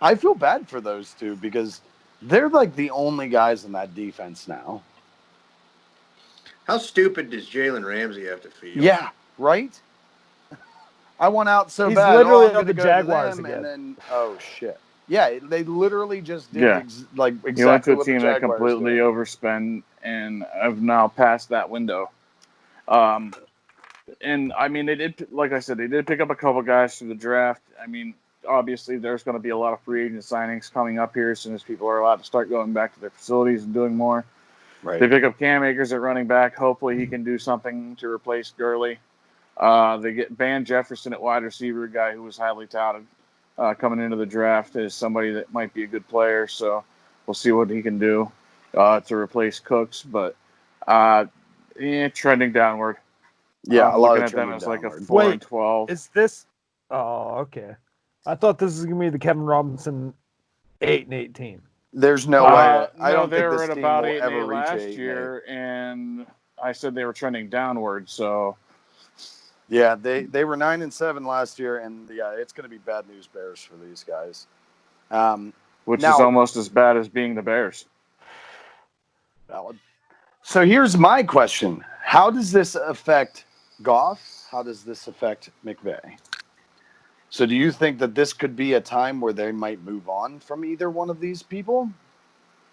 A: I feel bad for those 2 because they're like the only guys in that defense now.
B: How stupid does Jalen Ramsey have to feel?
A: Yeah, right? I want out so
D: He's
A: bad.
D: literally
A: I'm going to
D: the
A: go
D: Jaguars
A: to them,
D: again.
A: and then, oh, shit. Yeah, they literally just did exactly
C: he went to a
A: what
C: team
A: the
C: that
A: Jaguars
C: completely
A: did.
C: overspent and have now passed that window. And I mean, they did, like I said, they did pick up a couple guys through the draft. I mean, obviously, there's going to be a lot of free agent signings coming up here as soon as people are allowed to start going back to their facilities and doing more.
A: Right.
C: They pick up Cam Akers at running back. Hopefully, he can do something to replace Gurley. They get Van Jefferson at wide receiver, a guy who was highly touted coming into the draft as somebody that might be a good player. So we'll see what he can do to replace Cooks. But trending downward.
A: Yeah,
C: I'm looking at them as like a 4-12.
D: Is this? Oh, okay. I thought this was gonna be the Kevin Robinson 8-18.
A: There's no way. I don't
C: they
A: think
C: were
A: this
C: at
A: team
C: about
A: will
C: 8
A: ever reach
C: last
A: 8
C: year, and I said they were trending downward. So
A: yeah, they were 9-7 last year, and yeah, it's going to be bad news bears for these guys.
C: Which is almost as bad as being the Bears.
A: Valid. So here's my question: how does this affect Goff? How does this affect McVay? So do you think that this could be a time where they might move on from either one of these people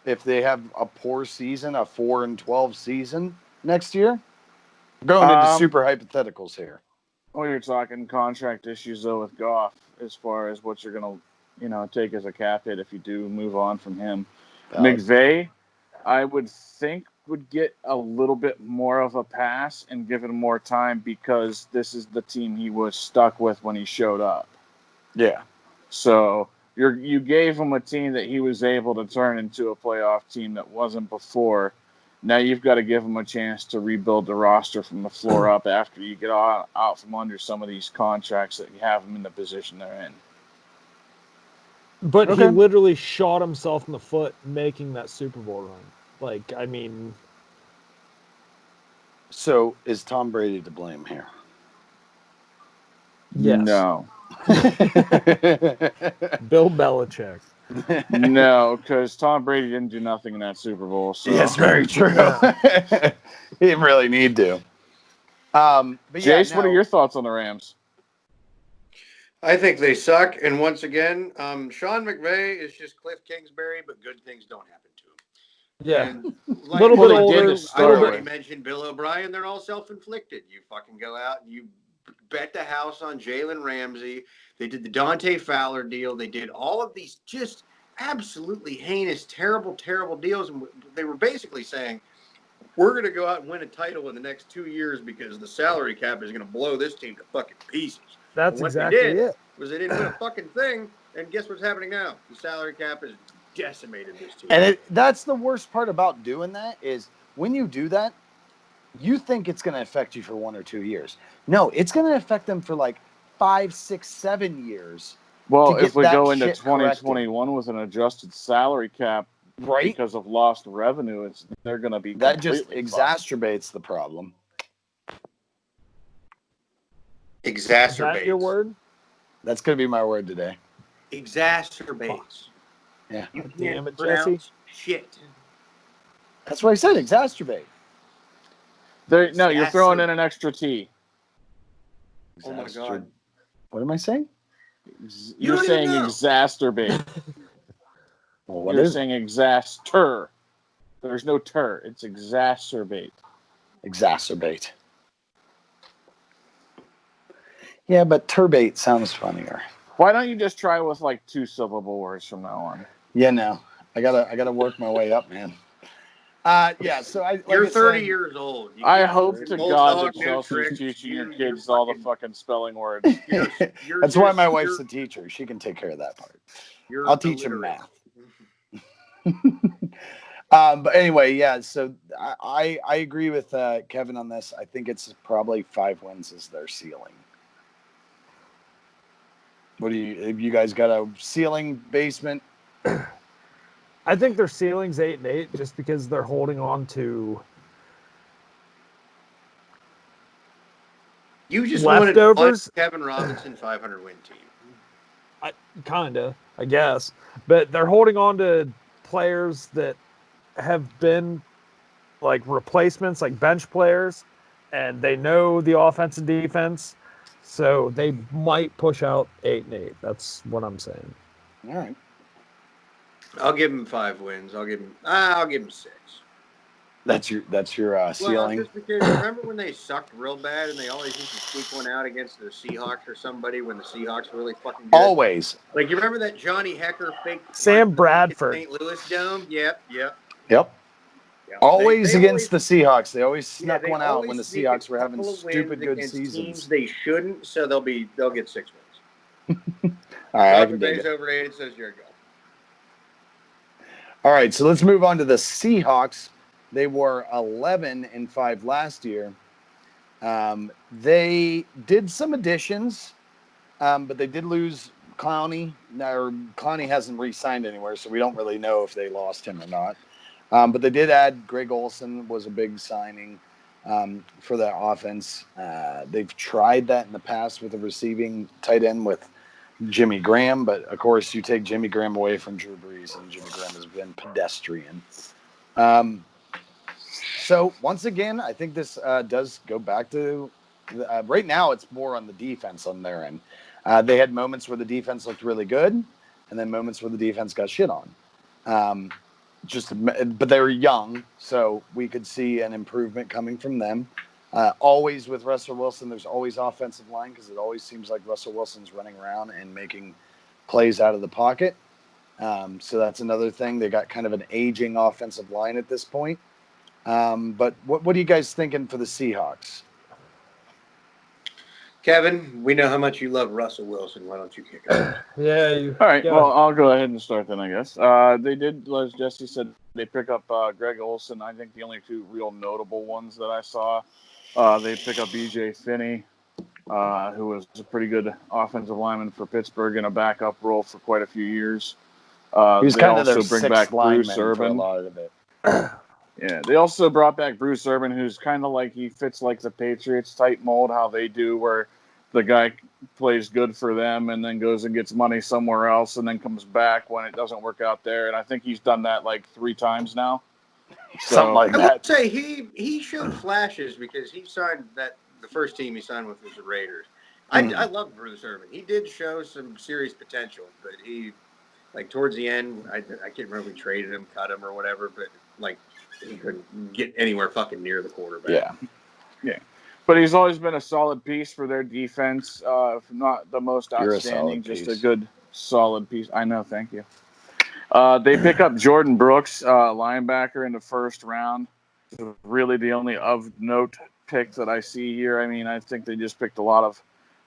A: if they have a poor season, a 4-12 season next year? Going into super hypotheticals here.
C: Well, you're talking contract issues though with Goff as far as what you're gonna, take as a cap hit if you do move on from him. McVay, I would think would get a little bit more of a pass and give him more time because this is the team he was stuck with when he showed up.
A: Yeah.
C: So you gave him a team that he was able to turn into a playoff team that wasn't before. Now you've got to give them a chance to rebuild the roster from the floor up after you get out from under some of these contracts that you have them in the position they're in.
D: But he
A: Okay.
D: literally shot himself in the foot making that Super Bowl run. Like, I mean,
A: So is Tom Brady to blame here?
D: yes.
C: No.
A: Bill
D: Bill Belichick.
C: No, because Tom Brady didn't do nothing in that Super Bowl. So.
A: Yes, very true.
D: Yeah.
A: He didn't really need to. But yeah,
C: Jace, what are your thoughts on the Rams?
B: I think they suck. And once again, Sean McVay is just Cliff Kingsbury, but good things don't happen to him.
D: Yeah.
B: And
D: Little
C: Well,
D: bit
C: they did
D: older.
C: to
B: I
C: start
B: already
C: with.
B: mentioned Bill O'Brien. They're all self-inflicted. You fucking go out and you bet the house on Jalen Ramsey. They did the Dante Fowler deal. They did all of these just absolutely heinous, terrible, terrible deals. And they were basically saying, we're going to go out and win a title in the next 2 years because the salary cap is going to blow this team to fucking pieces.
D: That's
B: And what
D: exactly
B: they did
D: it.
B: was they didn't win a fucking thing. And guess what's happening now? The salary cap is decimated this team.
A: And that's the worst part about doing that is when you do that, you think it's going to affect you for 1 or 2 years. No, it's going to affect them for like 5, 6, 7 years.
C: Well,
A: to
C: if
A: get
C: we
A: that
C: go into
A: shit
C: 2021 with an adjusted salary cap
A: right?
C: because of lost revenue, they're going to be
A: That just
C: completely fucked.
A: exacerbates the problem.
D: Is
B: Exacerbates.
D: that your word?
A: That's going to be my word today.
B: Exacerbates.
A: Yeah.
B: You
D: God
B: can't
D: damn it,
B: pronounce
D: Jesse.
B: shit.
A: That's what I said, exacerbate.
C: No, you're throwing in an extra T.
B: Oh my God.
A: What am I saying?
C: You're
B: don't
C: saying
B: even know.
C: exacerbate.
A: Well, what
C: You're
A: is
C: saying exaster. There's no ter. It's exacerbate.
A: exacerbate? Yeah, but turbate sounds funnier.
C: Why don't you just try with like 2-syllable words from now on?
A: Yeah, no. I gotta work my way up, man. Yeah, so
B: You're 30 years old. You
C: I
B: can't
C: hope
B: use
C: to
B: old
C: God
B: dog
C: that
B: new
C: Chelsea's
B: tricks.
C: teaching your
B: You're
C: kids all the fucking spelling words.
A: That's why my wife's a teacher. She can take care of that part. I'll teach them
B: illiterate.
A: math. But anyway, yeah. So I agree with Kevin on this. I think it's probably 5 wins is their ceiling. What do you guys got a ceiling basement?
D: I think their ceiling's 8-8 just because they're holding on to
B: You just
D: leftovers.
B: wanted Kevin Robinson 500 win team.
D: Kinda, I guess. But they're holding on to players that have been like replacements, like bench players, and they know the offense and defense. So they might push out 8-8. That's what I'm saying.
A: All right.
B: I'll give him 5 wins. I'll give him 6.
A: That's your ceiling.
B: Just because remember when they sucked real bad and they always used to squeak one out against the Seahawks or somebody when the Seahawks were really fucking good?
A: Always.
B: Like you remember that Johnny Hecker fake
D: Sam Bradford.
B: St. Louis Dome? Yep.
A: Always against the Seahawks. They always snuck one out
B: always
A: when the
B: sneak
A: Seahawks
B: a
A: were having
B: couple of
A: stupid
B: wins
A: good
B: against
A: seasons.
B: Teams they shouldn't, so they'll get 6 wins.
A: All right, I can dig it.
B: Overrated, says Jared Goff.
A: All right, so let's move on to the Seahawks. They were 11-5 last year. They did some additions, but they did lose Clowney. Now, Clowney hasn't re-signed anywhere, so we don't really know if they lost him or not. But they did add Greg Olsen, was a big signing for that offense. They've tried that in the past with a receiving tight end with Jimmy Graham, but of course you take Jimmy Graham away from Drew Brees, and Jimmy Graham has been pedestrian. So once again, I think this does go back to right now. It's more on the defense on their end. They had moments where the defense looked really good, and then moments where the defense got shit on. But they were young, so we could see an improvement coming from them. Always with Russell Wilson, there's always offensive line because it always seems like Russell Wilson's running around and making plays out of the pocket. So that's another thing. They got kind of an aging offensive line at this point. But what are you guys thinking for the Seahawks?
B: Kevin, we know how much you love Russell Wilson. Why don't you kick it?
D: Yeah. You,
C: All right,
D: yeah.
C: well, I'll go ahead and start then, I guess. They did, as Jesse said, they pick up Greg Olson. I think the only two real notable ones that I saw. They pick up E.J. Finney, who was a pretty good offensive lineman for Pittsburgh in a backup role for quite a few years.
A: He was
C: They
A: kind of their
C: also bring back
A: sixth
C: Bruce
A: lineman for a
C: Urban.
A: lot of it.
C: Yeah, they also brought back Bruce Urban, who's kind of like he fits like the Patriots type mold, how they do, where the guy plays good for them and then goes and gets money somewhere else and then comes back when it doesn't work out there. And I think he's done that like 3 times now.
A: Something like
B: I
A: that.
B: would say he showed flashes because he signed the first team he signed with was the Raiders. I love Bruce Irvin. He did show some serious potential, but he, like towards the end, I can't remember if we traded him, cut him, or whatever, but like he couldn't get anywhere fucking near the quarterback.
C: Yeah. But he's always been a solid piece for their defense. If not the most
A: You're a
C: outstanding,
A: solid
C: just
A: piece.
C: a good, solid piece. I know, thank you. They pick up Jordan Brooks, linebacker, in the first round. Really the only of note pick that I see here. I mean, I think they just picked a lot of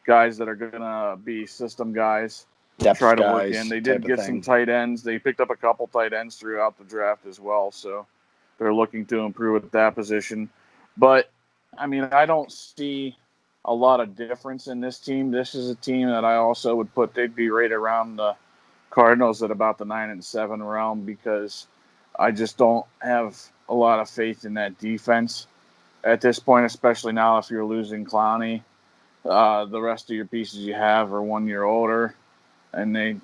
C: guys that are going to be system guys.
A: Depth
C: Try to
A: guys,
C: work in. They
A: type
C: did
A: of
C: get
A: thing.
C: some tight ends. They picked up a couple tight ends throughout the draft as well. So they're looking to improve at that position. But, I mean, I don't see a lot of difference in this team. This is a team that I also would put, they'd be right around the Cardinals at about the 9-7 realm because I just don't have a lot of faith in that defense at this point, especially now if you're losing Clowney. The rest of your pieces you have are 1 year older, and they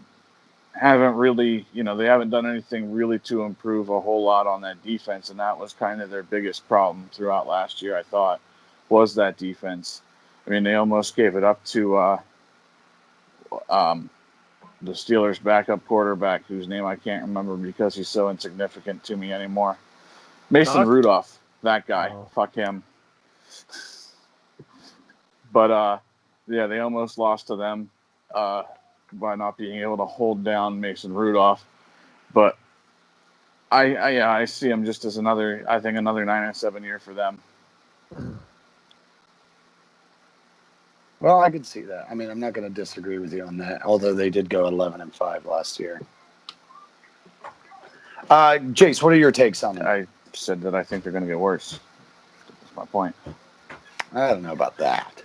C: haven't really, they haven't done anything really to improve a whole lot on that defense, and that was kind of their biggest problem throughout last year, I thought, was that defense. I mean, they almost gave it up to the Steelers' backup quarterback, whose name I can't remember because he's so insignificant to me anymore. Mason
B: Doc?
C: Rudolph, that guy.
D: Oh.
C: Fuck him. But, yeah, they almost lost to them by not being able to hold down Mason Rudolph. But I see him just as another 9-7 year for them.
A: Well, I could see that. I mean, I'm not going to disagree with you on that, although they did go 11-5 last year. Jace, what are your takes on it?
C: I said that I think they're going to get worse. That's my point.
A: I don't know about that.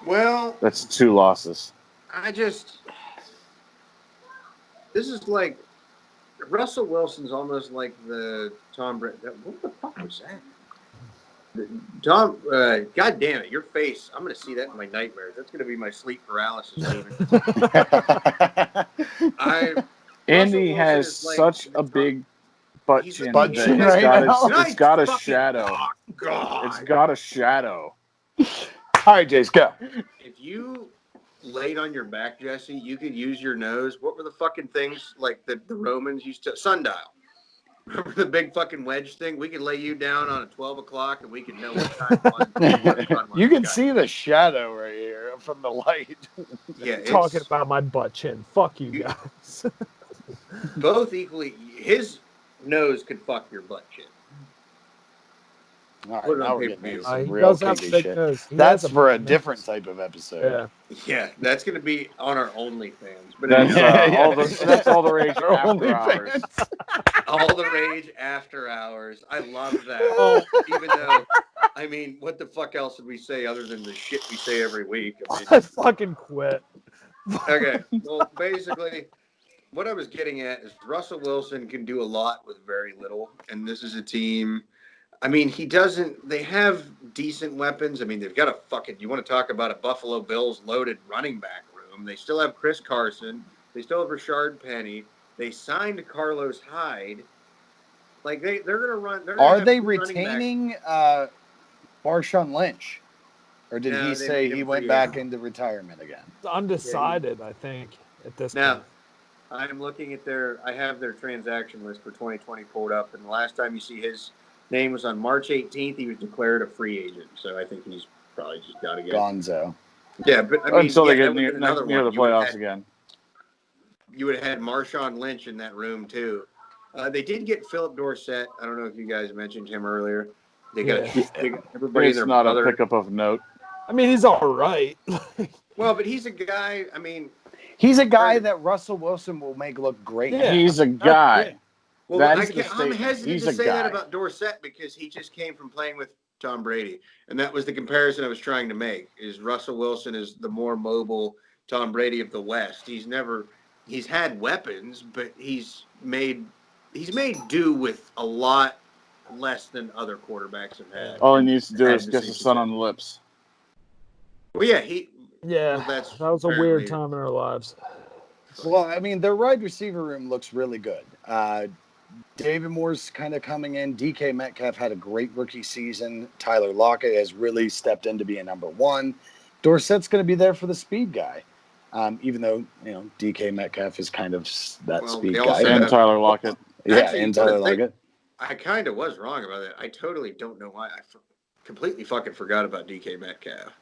B: Well,
C: That's 2 losses.
B: this is like Russell Wilson's almost like the Tom Brady. What the fuck was that? Tom, God damn it, your face. I'm going to see that in my nightmares. That's going to be my sleep paralysis.
C: Andy has such a big butt chin
A: butt
C: that
A: chin right now.
C: it's got a shadow.
B: Oh, God.
C: It's got a shadow.
A: All right, Jace, go.
B: If you laid on your back, Jesse, you could use your nose. What were the fucking things like the Romans used to? Sundial. Remember the big fucking wedge thing? We could lay you down on at 12 o'clock and we could know what time it was.
A: You can see the shadow right here from the light.
B: Yeah,
D: Talking about my butt chin. Fuck you guys.
B: both equally. His nose could fuck your butt chin.
A: All right,
B: Put it
A: now
B: on
A: we're getting
B: pay-per-view.
A: into some
D: He
A: real
D: does have a
A: kinky
D: big
A: shit.
D: nose. He
A: That's
D: has
A: for a
D: big
A: different
D: nose.
A: type of episode.
D: Yeah.
B: Yeah, that's going to be on our OnlyFans. But
C: That's
B: anyway,
C: that's all the rage
A: Our
C: after
A: OnlyFans.
C: hours.
B: all the rage after hours. I love that. Even though, I mean, what the fuck else would we say other than the shit we say every week? I mean,
D: I fucking quit.
B: okay, well, basically, what I was getting at is Russell Wilson can do a lot with very little, and this is a team. I mean, they have decent weapons. I mean, they've got you want to talk about a Buffalo Bills loaded running back room. They still have Chris Carson. They still have Rashard Penny. They signed Carlos Hyde. Like, they're going to run.
A: Are they retaining Marshawn Lynch? Or did
B: No,
A: he
B: they
A: say
B: made him
A: he went
B: free
A: back
B: agent.
A: into retirement again?
D: It's undecided, I think, at this
B: Now,
D: point.
B: I'm looking at I have their transaction list for 2020 pulled up, and the last time you see his name was on March 18th. He was declared a free agent, so I think he's probably just got to get
A: Gonzo.
B: Yeah, but I mean,
C: Until they
B: that
C: get
B: would have been another
C: near
B: one.
C: the playoffs again.
B: You would have had Marshawn Lynch in that room too. They did get Philip Dorsett. I don't know if you guys mentioned him earlier. They got everybody and
C: It's
B: their
C: not
B: brother.
C: a pickup of note.
D: I mean, he's all right.
B: Well, but he's a guy. I mean,
A: He's a guy that Russell Wilson will make look great.
D: Yeah.
C: He's a guy.
B: well,
C: That
B: I
C: is the
B: can't, I'm
C: statement.
B: hesitant
C: He's
B: to
C: a
B: say that
C: guy.
B: about Dorsett because he just came from playing with Tom Brady, and that was the comparison I was trying to make. Is Russell Wilson is the more mobile Tom Brady of the West? He's had weapons, but he's made do with a lot less than other quarterbacks have had.
C: All he needs to do
B: Had
C: is
B: the
C: kiss
B: same
C: the sun
B: success.
C: on the lips.
B: Well, yeah,
D: Yeah,
B: that's
D: that was a
B: apparently-
D: weird time in our lives.
A: Well, I mean, their wide receiver room looks really good. David Moore's kind of coming in. DK Metcalf had a great rookie season. Tyler Lockett has really stepped in to be a number one. Dorsett's going to be there for the speed guy, even though DK Metcalf is kind of that
B: Well,
A: speed
B: they
A: guy.
B: also
C: And
B: have-
C: Tyler Lockett.
A: Yeah,
B: Actually,
A: and
B: you gotta
A: Tyler
B: think-
A: Lockett.
B: I kind of was wrong about that. I totally don't know why. Completely fucking forgot about DK Metcalf.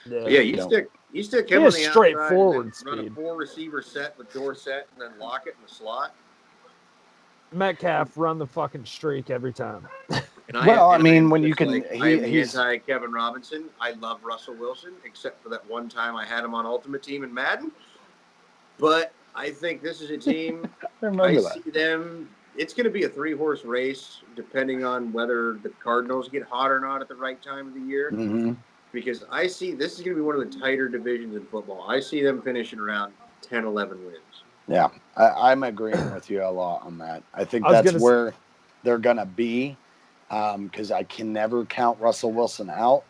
B: But yeah, you
A: No.
B: stick
D: He
B: him on
D: has
B: the
D: straightforward
B: outside, and then run a
D: speed.
B: 4-receiver set with Dorsett, and then Lockett in the slot.
D: Metcalf run the fucking streak every time.
B: And
A: Well, I
B: and
A: mean,
B: am
A: when you
B: just
A: can-
B: like,
A: he-
B: I am the
A: he's-
B: anti Kevin Robinson. I love Russell Wilson, except for that one time I had him on Ultimate Team in Madden. But I think this is a team.
A: I remember
B: I
A: that.
B: see them. It's going to be a 3-horse race, depending on whether the Cardinals get hot or not at the right time of the year.
A: Mm-hmm.
B: Because I see this is going to be one of the tighter divisions in football. I see them finishing around 10, 11 wins.
A: Yeah, I'm agreeing with you a lot on that. I think
D: I was
A: that's
D: gonna
A: where they're going to be because I can never count Russell Wilson out.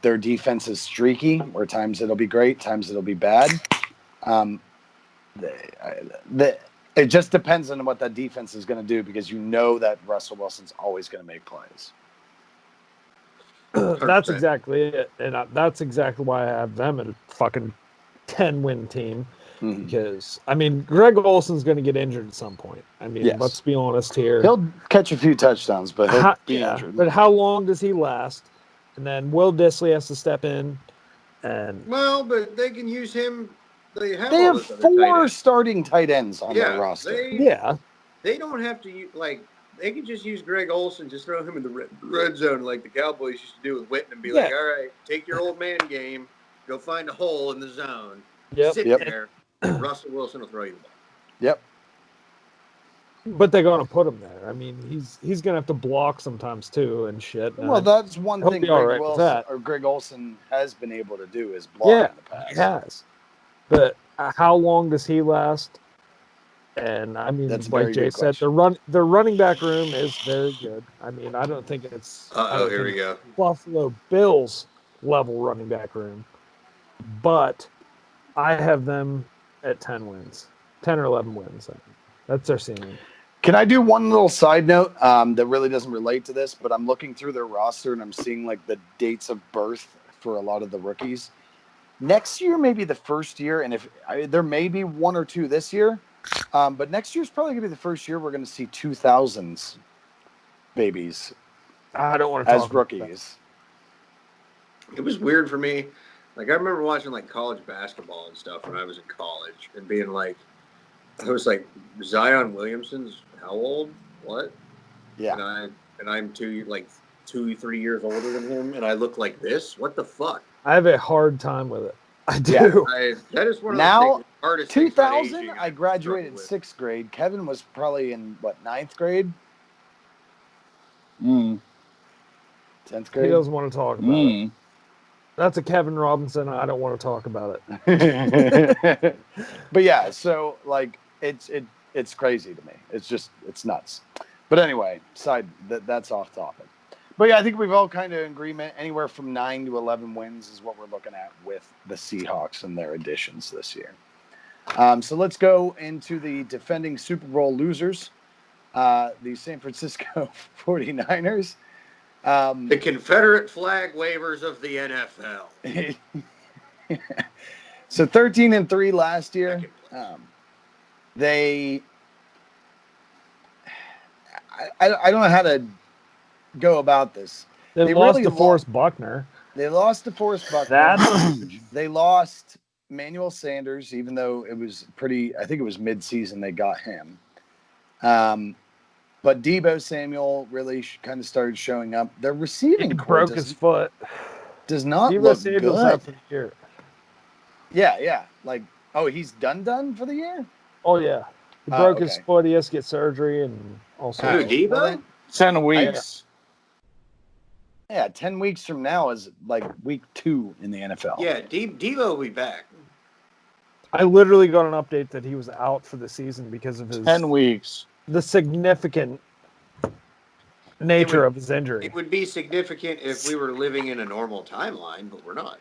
A: Their defense is streaky, where times it'll be great, times it'll be bad. It just depends on what that defense is going to do because you know that Russell Wilson's always going to make plays.
D: That's
B: 100%.
D: exactly it, and that's exactly why I have them at a fucking 10-win team.
A: Mhm.
D: Because I mean, Greg Olson's going to get injured at some point. I mean,
A: Yes.
D: let's be honest here.
A: He'll catch a few touchdowns, but he'll be
D: Yeah,
A: injured.
D: but how long does he last? And then Will Disley has to step in, and
B: Well, but they can use him. They have
A: They
B: all
A: have
B: those other tight
A: 4
B: ends.
A: starting tight ends on
B: Yeah,
A: their roster.
D: yeah,
B: They don't have to use, they can just use Greg Olson, just throw him in the red zone like the Cowboys used to do with Witten and be like,
D: Yeah.
B: all right, take your old man game, go find a hole in the zone,
D: yep.
B: sit
A: Yep.
B: there, and Russell Wilson will throw you the ball.
A: Yep.
D: But they're going to put him there. I mean, he's going to have to block sometimes too and shit. And
A: Well, that's one
D: he'll
A: thing
D: be all right with that.
A: Greg Olson has been able to do is block
D: Yeah,
A: in the past.
D: he has. But how long does he last? And I mean,
A: That's a
D: like
A: very
D: Jay
A: good
D: said, their running back room is very good. I mean, I don't think it's
B: Here we go.
D: Buffalo Bills level running back room, but I have them at 10 wins, 10 or 11 wins. I think. That's their ceiling.
A: Can I do one little side note that really doesn't relate to this, but I'm looking through their roster and I'm seeing like the dates of birth for a lot of the rookies. Next year may be the first year, and there may be 1 or 2 this year, but next year's probably going to be the first year we're going to see 2000s babies
D: I don't want to
A: as
D: talk about that.
A: rookies.
B: It was weird for me. Like, I remember watching, college basketball and stuff when I was in college and being like, I was like, Zion Williamson's how old? What?
A: Yeah.
B: And I'm 2-3 years older than him, and I look like this? What the fuck?
D: I have a hard time with it. I do.
A: Yeah.
B: That is one of
A: Now,
B: the hardest things about
A: 2000,
B: aging
A: I graduated
B: struggle
A: 6th grade. Kevin was probably in, 9th grade?
C: Mm.
A: 10th
D: He
A: grade?
D: doesn't want to talk about it.
C: Mm.
D: That's a Kevin Robinson. I don't want to talk about it.
A: But yeah, so it's crazy to me. It's nuts. But anyway, that's off topic. But yeah, I think we've all kind of in agreement. Anywhere from 9 to 11 wins is what we're looking at with the Seahawks and their additions this year. So let's go into the defending Super Bowl losers, the San Francisco 49ers.
B: The Confederate flag wavers of the NFL.
A: So 13-3 last year.
B: Second
A: They, I don't know how to go about this.
D: They
A: They
D: lost
A: really
D: to Forrest Buckner.
A: They lost to Forrest Buckner.
D: That's
A: They lost Manuel Sanders, even though it was I think it was mid-season they got him. But Deebo Samuel really kind of started showing up. Their receiving
D: he
A: core
D: broke his foot.
A: does not
D: Deebo
A: look
D: Samuel's
A: good.
D: out for the year.
A: Does not
D: Deebo
A: look
D: Samuel's
A: good.
D: out for the year.
A: Yeah. Like, oh, he's done for the year?
D: Oh yeah, he
A: Oh,
D: broke his
A: okay.
D: foot. He has to get surgery and all sorts.
B: Who,
D: of
B: Deebo?
A: Well, then,
C: 10 weeks.
A: yeah, 10 weeks from now is like week 2 in the NFL.
B: Yeah, Deebo will be back.
D: I literally got an update that he was out for the season because of
C: 10 weeks.
D: the significant nature of his injury.
B: It would be significant if we were living in a normal timeline, but we're not.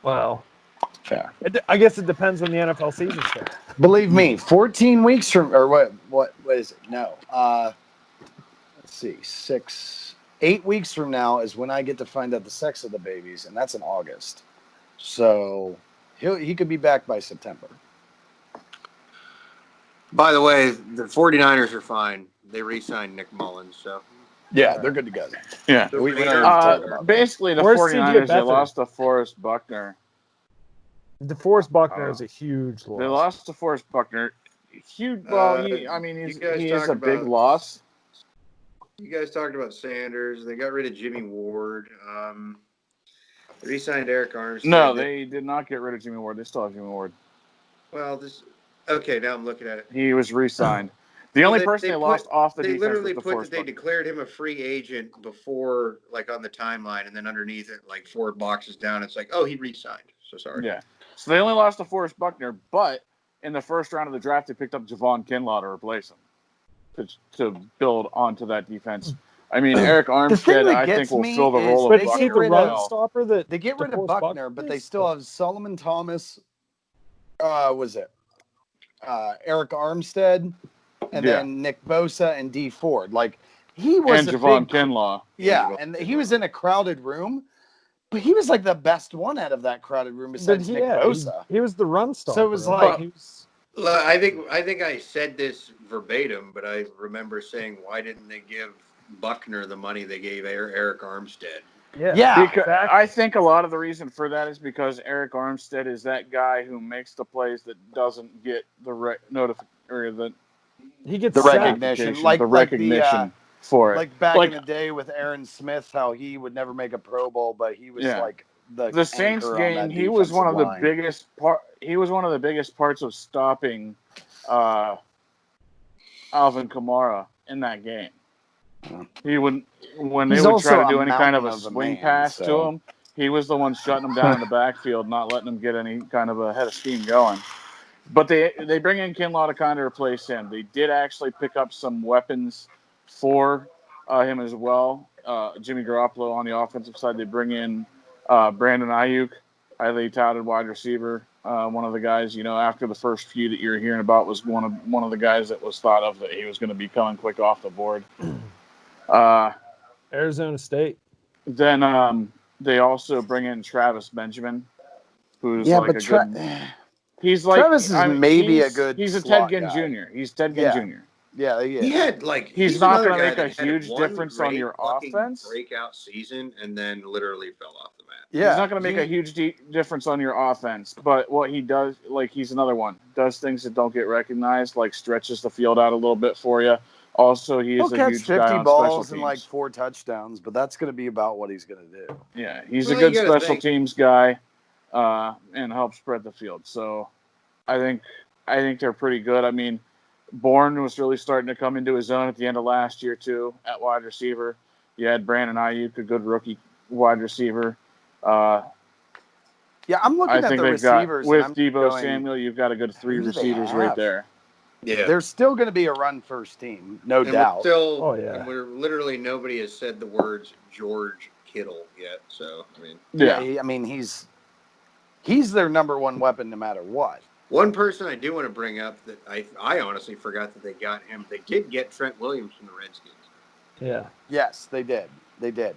D: Well,
A: Fair.
D: I guess it depends when the NFL season starts.
A: Believe me, 14 weeks from, or what is it? No. Let's see, 8 weeks from now is when I get to find out the sex of the babies, and that's in August. So he could be back by September.
B: By the way, the 49ers are fine. They re-signed Nick Mullins, so.
A: Yeah, they're good to go.
C: Yeah.
A: We don't
B: Raiders-
A: even talk about that.
C: Basically, the
D: Where's CJ
C: 49ers, they
D: Beathard?
C: lost to Forrest Buckner.
D: DeForest Buckner is a huge loss.
C: They lost to Forrest Buckner. Huge. Well, he is a big loss.
B: You guys talked about Sanders. They got rid of Jimmy Ward. They re-signed Eric Armstead.
C: No, they did not get rid of Jimmy Ward. They still have Jimmy Ward.
B: Well, okay, now I'm looking at it.
C: He was re-signed. The only person they lost off the
B: They
C: defense
B: literally
C: was
B: put
C: DeForest
B: that they
C: Buckner.
B: declared him a free agent before, like, on the timeline, and then underneath it, like 4 boxes down, it's like, oh, he re-signed. So sorry.
C: Yeah. So they only lost to Forrest Buckner, but in the first round of the draft, they picked up Javon Kinlaw to replace him to build onto that defense. I mean, Eric Armstead, I think, will fill the role
D: but
C: of
D: is he
C: Buckner
D: the run
C: well.
D: stopper that
A: They get rid of
D: DeForest
A: Buckner, but they still have Solomon Thomas. Was it Eric Armstead, and then Nick Bosa and D Ford? Like, he was
C: and
A: a
C: Javon
A: big,
C: Kinlaw.
A: yeah, and he was in a crowded room, but he was like the best one out of that crowded room besides Nick Bosa.
D: He was the run stopper.
A: So it was
D: right?
A: like,
D: He was,
B: I think I said this verbatim, but I remember saying, why didn't they give Buckner the money they gave Eric Armstead?
A: yeah.
C: Because I think a lot of the reason for that is because Eric Armstead is that guy who makes the plays that doesn't get the
D: he gets
A: the
D: sacked.
A: recognition,
C: the recognition for it.
A: Like back in the day with Aaron Smith, how he would never make a Pro Bowl, but he was like the
C: Saints
A: anchor
C: game.
A: on that
C: He was one of the
A: line.
C: biggest He was one of the biggest parts of stopping Alvin Kamara in that game. He would when
A: He's
C: they would
A: also
C: try to
A: a
C: do any kind of a
A: mountain of a
C: swing
A: man,
C: pass
A: so.
C: to him. He was the one shutting him down in the backfield, not letting him get any kind of a head of steam going. But they bring in Kinlaw to kind of replace him. They did actually pick up some weapons for him as well. Jimmy Garoppolo on the offensive side. They bring in Brandon Ayuk, highly touted wide receiver. One of the guys, after the first few that you're hearing about was one of the guys that was thought of that he was going to be coming quick off the board.
D: Arizona State.
C: Then they also bring in Travis Benjamin, who's he's like
A: Travis is maybe a good.
C: He's a
A: slot
C: Ted Ginn
A: guy.
C: Jr. He's Ted Ginn Jr.
A: Yeah, he is.
B: He had
C: he's not
B: going to
C: make a huge difference on your offense.
B: Breakout season, and then literally fell off the map.
A: Yeah,
C: he's not going to make a huge difference on your offense, but what he does, he's another one, does things that don't get recognized, like stretches the field out a little bit for you. Also, he'll
A: catch
C: huge
A: 50
C: guy on
A: balls
C: special
A: and
C: teams.
A: 4 touchdowns, but that's going to be about what he's going to do.
C: Yeah, he's a good special teams guy, and helps spread the field. So, I think they're pretty good. I mean, Bourne was really starting to come into his own at the end of last year too at wide receiver. You had Brandon Ayuk, a good rookie wide receiver.
A: Yeah, I'm looking at the receivers.
C: With Deebo Samuel, you've got a good 3 receivers right there.
B: Yeah,
A: they're still going to be a run-first team, no doubt.
B: And we're literally nobody has said the words George Kittle yet. So
A: I mean, he's their number one weapon no matter what.
B: One person I do want to bring up that I honestly forgot that they got him. They did get Trent Williams from the Redskins.
D: Yeah.
A: Yes, they did. They did.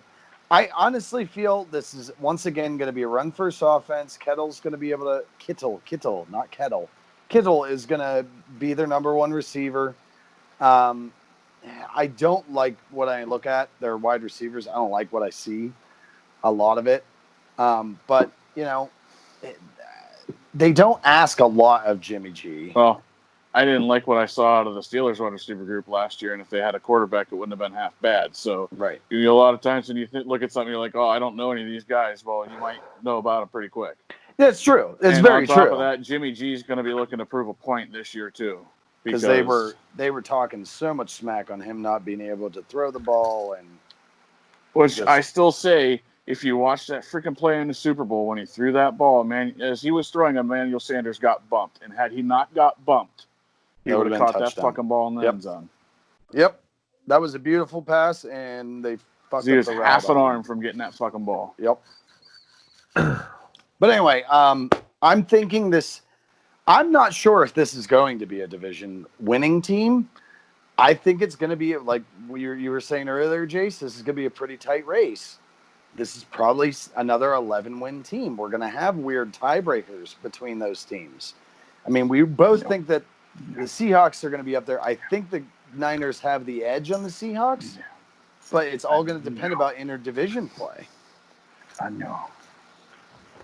A: I honestly feel this is once again going to be a run-first offense. Kittle's going to be able to Kittle, not Kettle. Kittle is going to be their number one receiver. I don't like what I look at. Their wide receivers. I don't like what I see. A lot of it. But, they don't ask a lot of Jimmy G.
C: Well, I didn't like what I saw out of the Steelers wide receiver group last year, and if they had a quarterback, it wouldn't have been half bad. So,
A: Right.
C: a lot of times when you look at something, you're like, oh, I don't know any of these guys. Well, you might know about them pretty quick.
A: That's true. It's
C: and
A: very
C: on top
A: true.
C: of that, Jimmy G's going to be looking to prove a point this year too,
A: because they were talking so much smack on him not being able to throw the ball, and
C: which I still say, if you watch that freaking play in the Super Bowl when he threw that ball, man, as he was throwing, Emmanuel Sanders got bumped, and had he not got bumped, he would have caught that fucking ball in the end zone.
A: Yep, that was a beautiful pass, and they fucked
C: he
A: up
C: was
A: the
C: half an
A: route
C: arm from getting that fucking ball.
A: Yep. But anyway, I'm thinking this. I'm not sure if this is going to be a division winning team. I think it's going to be like you were saying earlier, Jace. This is going to be a pretty tight race. This is probably another 11-win team. We're going to have weird tiebreakers between those teams. I mean, we both think that the Seahawks are going to be up there. I think the Niners have the edge on the Seahawks, but it's all going to depend about interdivision play.
C: I know.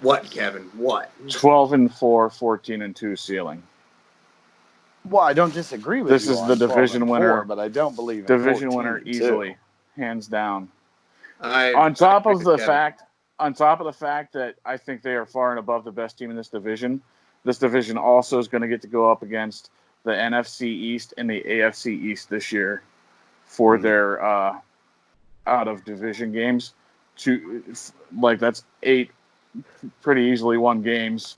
B: What, Kevin? What?
C: 12-4, 14-2 ceiling.
A: Well, I don't disagree with
C: this
A: you.
C: This is
A: on
C: the division winner,
A: but I don't believe in
C: division winner easily, hands down. On top of the fact that I think they are far and above the best team in this division also is going to get to go up against the NFC East and the AFC East this year for their out of division games. That's 8 pretty easily won games,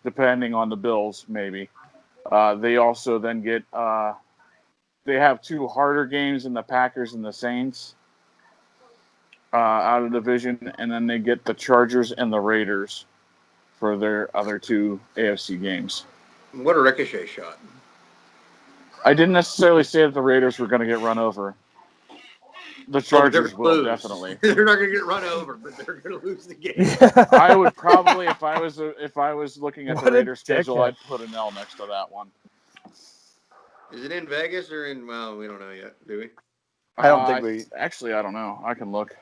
C: depending on the Bills, maybe. They also then get they have 2 harder games in the Packers and the Saints out of division, and then they get the Chargers and the Raiders for their other 2 AFC games.
B: What a ricochet shot.
C: I didn't necessarily say that the Raiders were going to get run over. The Chargers will definitely.
B: They're not going to get run over, but they're going to lose the game.
C: I would probably, if I was looking at the Raiders schedule, I'd put an L next to that one.
B: Is it in Vegas or in? Well, we don't know yet, do we?
A: I don't think we.
C: Actually, I don't know. I can look.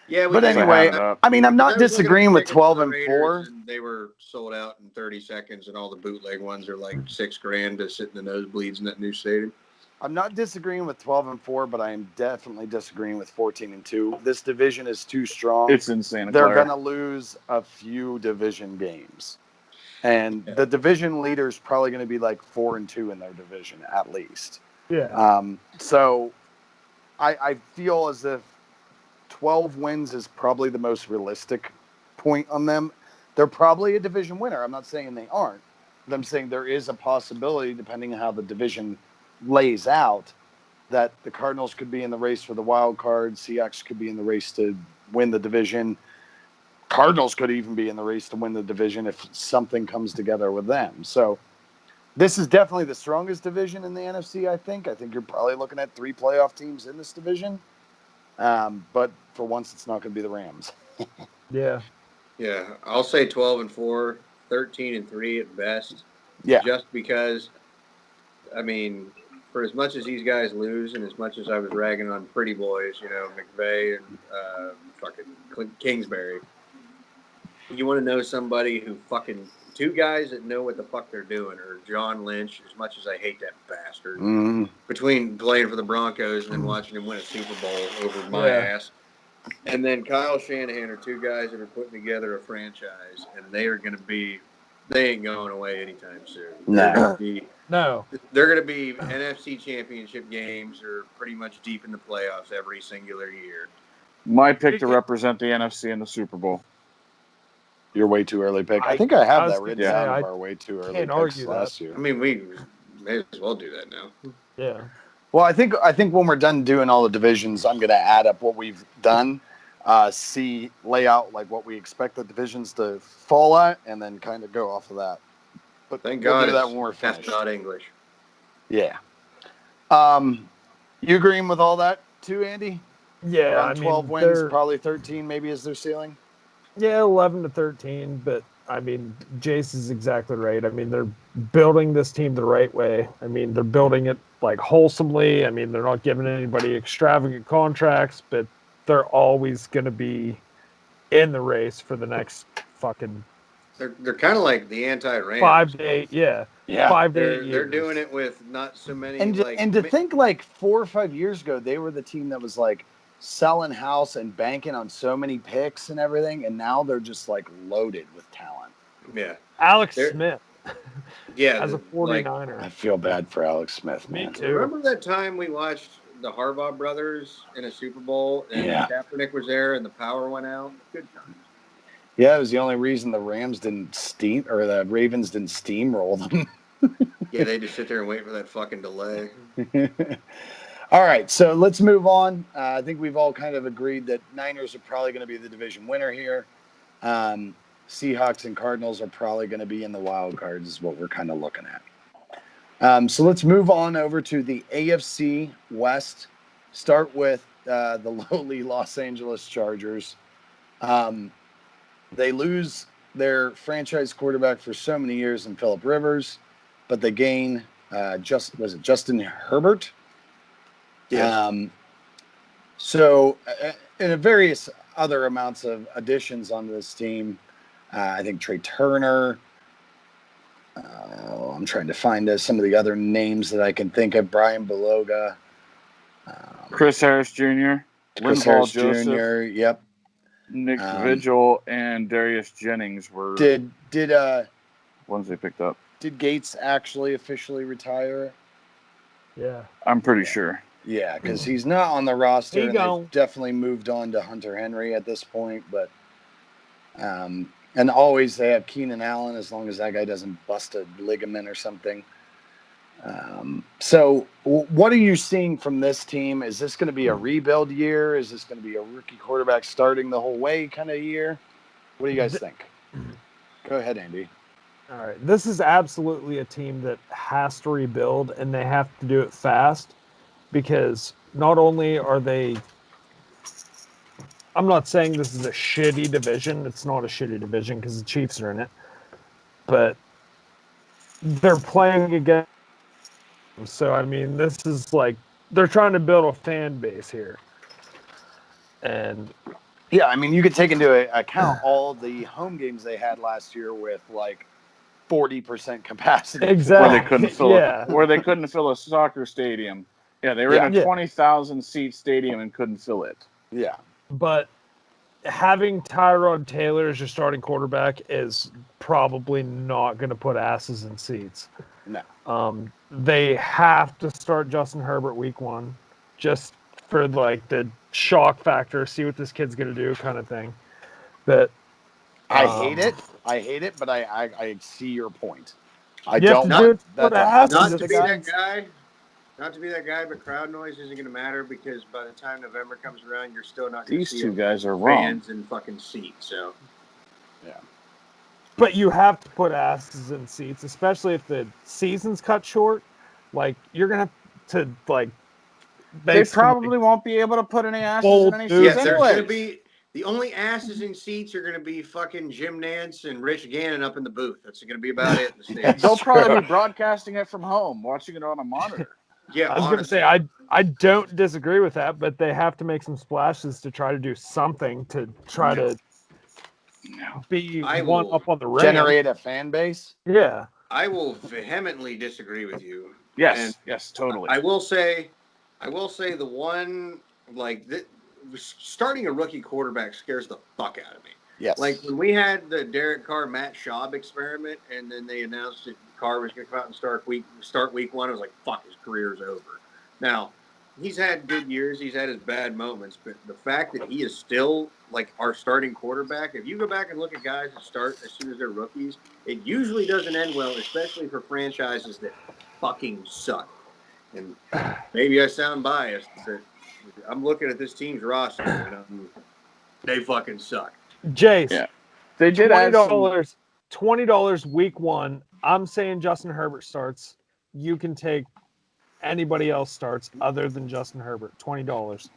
B: Yeah,
A: but anyway, I mean, I'm not disagreeing with 12-4.
B: They were sold out in 30 seconds, and all the bootleg ones are like $6,000 to sit in the nosebleeds in that new stadium.
A: I'm not disagreeing with 12-4, but I am definitely disagreeing with 14-2. This division is too strong.
C: It's insane.
A: They're going to lose a few division games, and the division leader is probably going to be like 4-2 in their division at least.
D: Yeah.
A: So I feel as if 12 wins is probably the most realistic point on them. They're probably a division winner. I'm not saying they aren't. I'm saying there is a possibility, depending on how the division lays out, that the Cardinals could be in the race for the wild card. Seahawks could be in the race to win the division. Cardinals could even be in the race to win the division if something comes together with them. So this is definitely the strongest division in the NFC, I think. I think you're probably looking at 3 playoff teams in this division. But for once, it's not going to be the Rams.
D: Yeah.
B: Yeah, I'll say 12-4, 13-3 at best.
A: Yeah.
B: Just because, I mean, for as much as these guys lose and as much as I was ragging on pretty boys, McVay and fucking Kingsbury, you want to know somebody who fucking 2 guys that know what the fuck they're doing, or John Lynch, as much as I hate that bastard, between playing for the Broncos and then watching him win a Super Bowl over my ass. And then Kyle Shanahan are 2 guys that are putting together a franchise, and they ain't going away anytime soon.
A: No.
B: They're going to be NFC championship games or pretty much deep in the playoffs every singular year.
C: My pick to represent the NFC in the Super Bowl.
A: Your way too early pick. I think I have that written down
D: I
A: of our way too early
D: can't
B: argue
A: picks last year.
B: I mean, we may as well do that now.
D: Yeah.
A: Well, I think when we're done doing all the divisions, I'm going to add up what we've done, lay out like what we expect the divisions to fall at, and then kind of go off of that. But
B: thank
A: we'll
B: God
A: do that when we're
B: that's
A: finished.
B: not English.
A: Yeah. You agreeing with all that too, Andy?
D: Yeah.
A: Around 12 wins, probably 13 maybe is their ceiling.
D: Yeah, 11 to 13, but I mean, Jace is exactly right. I mean, they're building this team the right way. I mean, they're building it like wholesomely. I mean, they're not giving anybody extravagant contracts, but they're always going to be in the race for the next fucking
B: They're kind of like the anti-Rams.
D: 5 to 8, yeah.
A: Yeah.
D: 5 to 8
B: They're
D: years.
B: doing it with not so many
A: And to think like 4 or 5 years ago, they were the team that was like selling house and banking on so many picks and everything, and now they're just like loaded with talent.
B: Yeah.
D: Alex
B: They're-
D: Smith
B: Yeah.
D: as a 49er.
A: I feel bad for Alex Smith,
D: Me
A: man.
D: too.
B: Remember that time we watched the Harbaugh brothers in a Super Bowl and
A: Yeah.
B: Kaepernick was there and the power went out? Good times.
A: Yeah, it was the only reason the Ravens didn't steamroll them.
B: Yeah, they just sit there and wait for that fucking delay.
A: All right, so let's move on. I think we've all kind of agreed that Niners are probably going to be the division winner here. Seahawks and Cardinals are probably going to be in the wild cards is what we're kind of looking at. So let's move on over to the AFC West. Start with the lowly Los Angeles Chargers. They lose their franchise quarterback for so many years in Phillip Rivers, but they gain Justin Herbert?
B: Yes.
A: So, and various other amounts of additions on this team. I think Trey Turner. I'm trying to find some of the other names that I can think of. Brian Beloga.
C: Chris Harris Jr.,
A: Chris
C: Linval
A: Harris
C: Joseph,
A: Jr. Yep.
C: Nick Vigil, and Darius Jennings were
A: Did
C: ones they picked up.
A: Did Gates actually officially retire?
D: Yeah.
C: I'm pretty sure.
A: Yeah, because he's not on the roster.
D: He
A: And
D: gone.
A: they've definitely moved on to Hunter Henry at this point. But and always they have Keenan Allen as long as that guy doesn't bust a ligament or something. So what are you seeing from this team? Is this going to be a rebuild year? Is this going to be a rookie quarterback starting the whole way kind of year? What do you guys think? Go ahead, Andy.
D: All right. This is absolutely a team that has to rebuild, and they have to do it fast because not only are they. I'm not saying this is a shitty division. It's not a shitty division because the Chiefs are in it. But they're playing against. So, I mean, this is like they're trying to build a fan base here. And
A: yeah, I mean, you could take into account all the home games they had last year with like 40% capacity.
D: Exactly.
C: Where they couldn't fill where they couldn't fill a soccer stadium. Yeah, they were in a 20,000 seat stadium and couldn't fill it.
A: Yeah.
D: But having Tyrod Taylor as your starting quarterback is probably not going to put asses in seats.
A: No.
D: They have to start Justin Herbert week 1 just for like the shock factor, see what this kid's going to do kind of thing. But
A: I hate it, but I see your point. I
D: you
A: don't
D: have to
A: want
D: do it
A: that.
B: Not to be that guy. Not to be that guy, but crowd noise isn't going to matter because by the time November comes around, you're still not going to see
C: these two guys are
B: fans
C: wrong.
B: in fucking seats. So,
A: yeah.
D: But you have to put asses in seats, especially if the season's cut short. Like you're gonna have to like.
C: They probably won't be able to put any asses in any seats.
B: Yeah, there's going to be the only asses in seats are going to be fucking Jim Nance and Rich Gannon up in the booth. That's going to be about it. In the States.
C: They'll probably be broadcasting it from home, watching it on a monitor.
B: Yeah,
D: I was going to say I don't disagree with that, but they have to make some splashes to try to do something to try to be one up on the rim.
A: Generate a fan base.
D: Yeah,
B: I will vehemently disagree with you.
C: Yes,
B: and
C: yes, totally.
B: I will say the one starting a rookie quarterback scares the fuck out of me.
A: Yes.
B: Like when we had the Derek Carr, Matt Schaub experiment, and then they announced that Carr was going to come out and start week 1. I was like, fuck, his career's over. Now, he's had good years. He's had his bad moments. But the fact that he is still like our starting quarterback, if you go back and look at guys that start as soon as they're rookies, it usually doesn't end well, especially for franchises that fucking suck. And maybe I sound biased, but I'm looking at this team's roster and they fucking suck.
D: Jace,
C: Yeah. They did
D: $20 week 1. I'm saying Justin Herbert starts. You can take anybody else starts other than Justin Herbert. $20.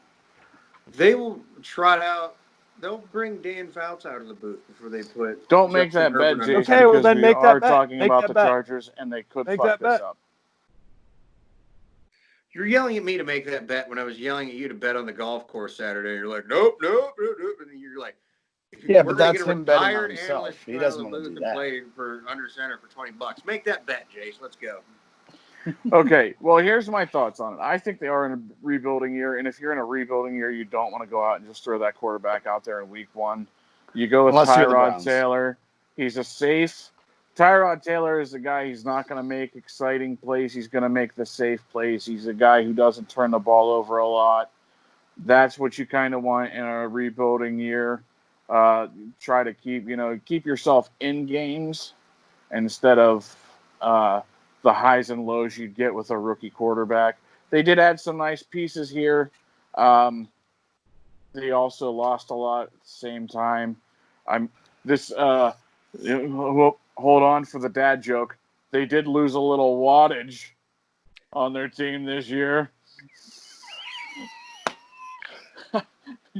B: They will trot out. They'll bring Dan Fouts out of the booth before they put.
C: Don't make that bet, Jason.
D: Okay, well then make that bet.
C: Talking
D: make
C: about
D: that
C: the
D: bet.
C: Chargers, and they could
D: make
C: fuck
D: that
C: this
D: bet.
C: up.
B: You're yelling at me to make that bet when I was yelling at you to bet on the golf course Saturday. You're like, nope. And then you're like,
A: Yeah,
B: We're
A: but
B: gonna
A: that's
B: get a
A: him betting on
B: retired
A: himself.
B: analyst
A: He
B: come out
A: doesn't
B: of the
A: want to
B: booth
A: do
B: and
A: that.
B: play for under center for $20. Make that bet, Jace. Let's go.
C: Okay, well, here's my thoughts on it. I think they are in a rebuilding year, and if you're in a rebuilding year, you don't want to go out and just throw that quarterback out there in week one. You go with
A: Unless you're the
C: Tyrod
A: Browns.
C: Taylor. He's a safe. Tyrod Taylor is a guy, he's not going to make exciting plays. He's going to make the safe plays. He's a guy who doesn't turn the ball over a lot. That's what you kind of want in a rebuilding year. Try to keep yourself in games instead of the highs and lows you'd get with a rookie quarterback. They did add some nice pieces here. They also lost a lot at the same time. Hold on for the dad joke. They did lose a little wattage on their team this year.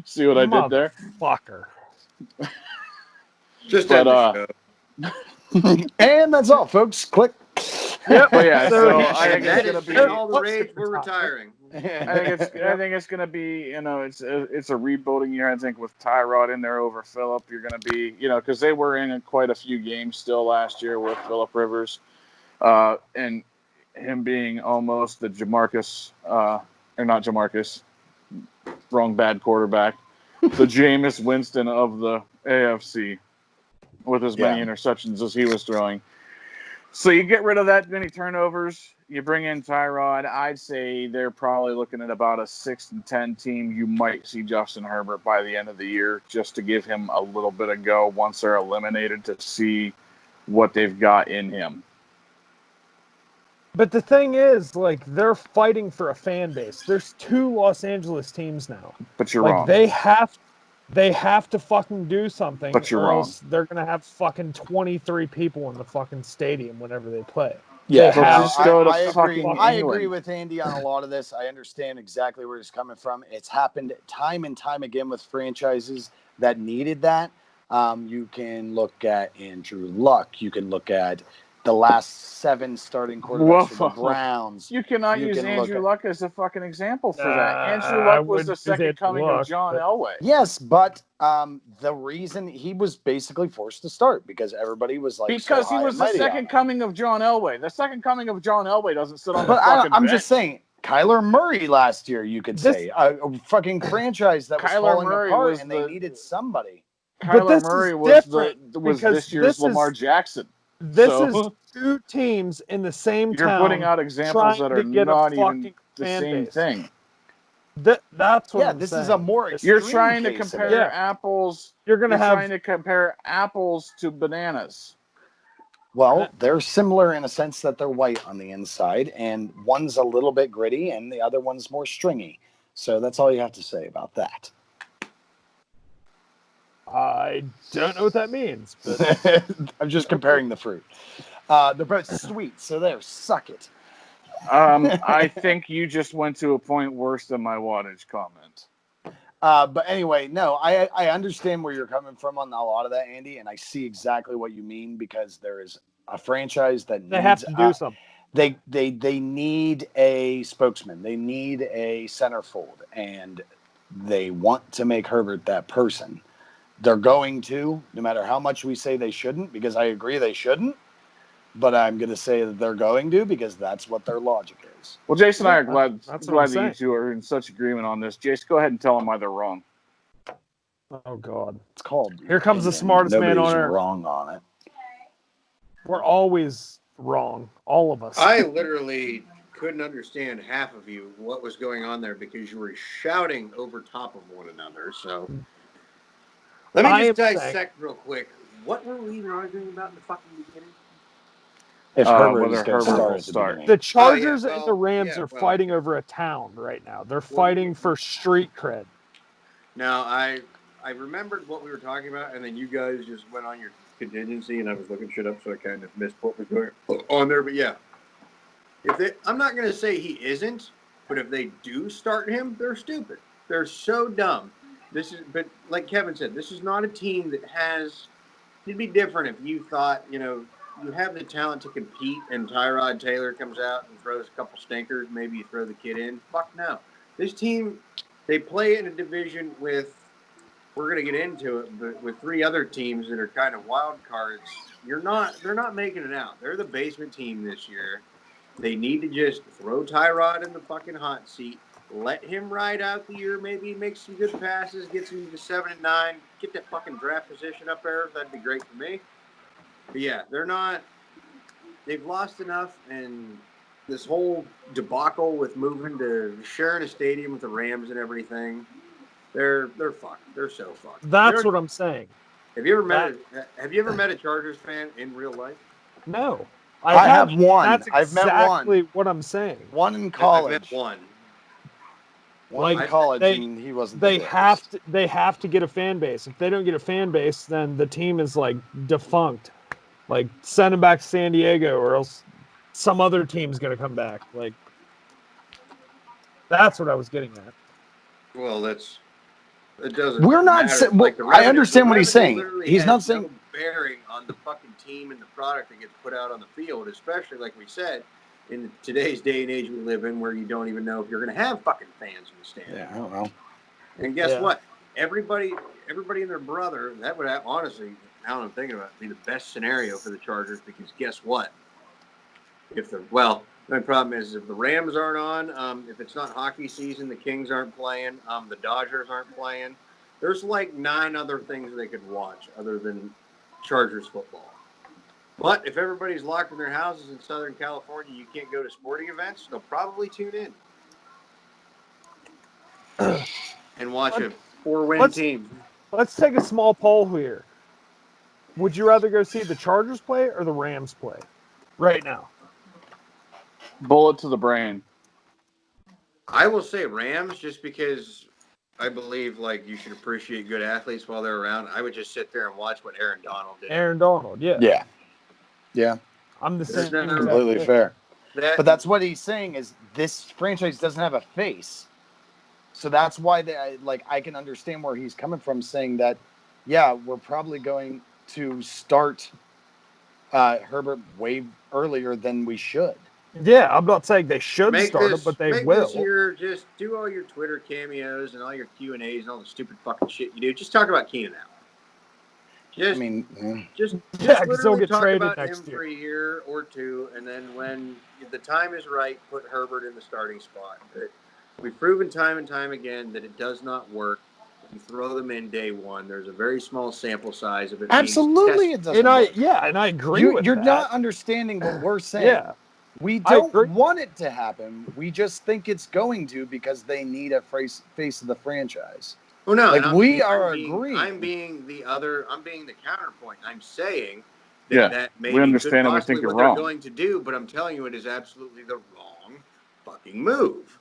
C: See what I did there?
D: Fucker.
B: Just
C: But,
B: end the show.
A: And that's all, folks. Click.
D: Yep.
C: But yeah, so I
B: And
C: think
B: that
C: it's
B: is
C: going to be.
B: all the rage. We're retiring.
C: I think it's going to be, it's a rebuilding year. I think with Tyrod in there over Phillip, you're going to be, because they were in quite a few games still last year with Phillip Rivers, and him being almost the wrong bad quarterback, the Jameis Winston of the AFC, with as many interceptions as he was throwing. So you get rid of that many turnovers. You bring in Tyrod. I'd say they're probably looking at about a 6-10 team. You might see Justin Herbert by the end of the year just to give him a little bit of go once they're eliminated to see what they've got in him.
D: But the thing is, like, they're fighting for a fan base. There's 2 Los Angeles teams now.
C: But you're
D: like,
C: wrong.
D: They have to fucking do something,
C: But you're
D: or
C: wrong.
D: else they're gonna have fucking 23 people in the fucking stadium whenever they play.
A: Yeah,
D: They have
C: just go to
A: I agree.
C: fucking
A: I
C: England.
A: agree with Andy on a lot of this. I understand exactly where he's coming from. It's happened time and time again with franchises that needed that. You can look at Andrew Luck. You can look at the last 7 starting quarterbacks for the Browns.
C: You cannot use Andrew Luck as a fucking example for that. Andrew
D: I
C: Luck was the
D: wouldn't
C: second
D: use
C: coming
D: Luck,
C: of John
D: but-
C: Elway.
A: Yes, but the reason he was basically forced to start because everybody was like,
C: Because
A: so
C: he was the second coming of John Elway. The second coming of John Elway doesn't sit on the fucking bench.
A: I'm just saying, Kyler Murray last year, you could say a fucking franchise that was falling apart, and they needed somebody.
C: Kyler Murray was this year's Lamar Jackson.
D: This is 2 teams in the same town.
C: You're putting out examples that are not even the same thing.
D: That's what I'm
A: this
D: saying.
A: is a more extreme
C: You're trying to
A: case of
C: compare
A: it.
C: apples.
D: You're
C: trying to compare apples to bananas.
A: Well, they're similar in a sense that they're white on the inside, and one's a little bit gritty, and the other one's more stringy. So that's all you have to say about that.
D: I don't know what that means, but
A: I'm just comparing the fruit. They're both sweet, so there, suck it.
C: I think you just went to a point worse than my wattage comment.
A: But anyway, no, I understand where you're coming from on a lot of that, Andy, and I see exactly what you mean because there is a franchise that
D: they have to do something.
A: They need a spokesman. They need a centerfold, and they want to make Herbert that person. They're going to, no matter how much we say they shouldn't, because I agree they shouldn't, but I'm going to say that they're going to because that's what their logic is.
C: Well, Jason and I are glad that
D: saying.
C: you two are in such agreement on this. Jason, go ahead and tell them why they're wrong.
D: Oh, God.
A: It's called
D: Here comes the
A: opinion.
D: smartest man
A: Nobody's
D: on earth.
A: wrong on it.
D: We're always wrong, all of us.
B: I literally couldn't understand half of you what was going on there because you were shouting over top of one another. So let me just dissect real quick. What were we even arguing about in the fucking beginning?
A: If Herbert is going to start.
D: The Chargers and the Rams are fighting over a town right now. They're fighting for street cred.
B: Now, I remembered what we were talking about, and then you guys just went on your contingency, and I was looking shit up, so I kind of missed what was going on there. But yeah, I'm not going to say he isn't, but if they do start him, they're stupid. They're so dumb. But like Kevin said, this is not a team that has. It'd be different if you thought, you have the talent to compete, and Tyrod Taylor comes out and throws a couple stinkers. Maybe you throw the kid in. Fuck no. This team, they play in a division with we're going to get into it, but with three other teams that are kind of wild cards, they're not making it out. They're the basement team this year. They need to just throw Tyrod in the fucking hot seat, let him ride out the year, maybe make some good passes, get some to 7-9, get that fucking draft position up there. That'd be great for me. But yeah, they've lost enough, and this whole debacle with moving to sharing a stadium with the Rams and everything, they're fucked. They're so fucked.
D: That's what I'm saying.
B: Have you ever met a Chargers fan in real life?
D: No.
A: I have one.
D: That's
A: I've met
D: exactly
A: one.
D: what I'm saying.
A: One in college.
B: I've met one.
A: One in college, and he wasn't.
D: They have to get a fan base. If they don't get a fan base, then the team is like defunct. Like send them back to San Diego, or else some other team's gonna come back. Like that's what I was getting at.
B: Well, it doesn't.
A: We're not.
B: matter.
A: I understand what he's saying.
B: literally
A: He's
B: has
A: not saying
B: no bearing on the fucking team and the product that gets put out on the field, especially like we said, in today's day and age we live in, where you don't even know if you're going to have fucking fans in the stands.
A: Yeah, I don't know.
B: And guess what? Everybody and their brother. That would honestly, now that I'm thinking about it, be the best scenario for the Chargers, because guess what? The problem is if the Rams aren't on, if it's not hockey season, the Kings aren't playing, the Dodgers aren't playing. There's like 9 other things they could watch other than Chargers football. But if everybody's locked in their houses in Southern California, you can't go to sporting events, they'll probably tune in and watch a 4-win team.
D: Let's take a small poll here. Would you rather go see the Chargers play or the Rams play right now?
C: Bullet to the brain.
B: I will say Rams, just because I believe like you should appreciate good athletes while they're around. I would just sit there and watch what Aaron Donald did.
D: Aaron Donald, yeah. I'm the same.
A: Completely fair. But that's what he's saying is this franchise doesn't have a face. So that's why I can understand where he's coming from, saying that, yeah, we're probably going to start Herbert way earlier than we should.
D: Yeah, I'm not saying they should start it, but they will.
B: This year, just do all your Twitter cameos and all your Q&As and all the stupid fucking shit you do. Just talk about Keenan Allen. Just
D: because he'll get
B: talk
D: traded
B: about
D: next
B: him
D: year
B: for a year or two, and then when the time is right, put Herbert in the starting spot. But we've proven time and time again that it does not work. You throw them in day one. There's a very small sample size of it.
A: Absolutely, it doesn't work.
D: And I agree with that.
A: You're not understanding what we're saying.
D: Yeah.
A: We don't want it to happen. We just think it's going to because they need a face of the franchise.
B: Oh no!
A: Like we are agreeing.
B: I'm being the counterpoint. I'm saying that maybe
C: we understand
B: could
C: and we think
B: possibly
C: you're
B: what
C: wrong.
B: they're going to do, but I'm telling you, it is absolutely the wrong fucking move.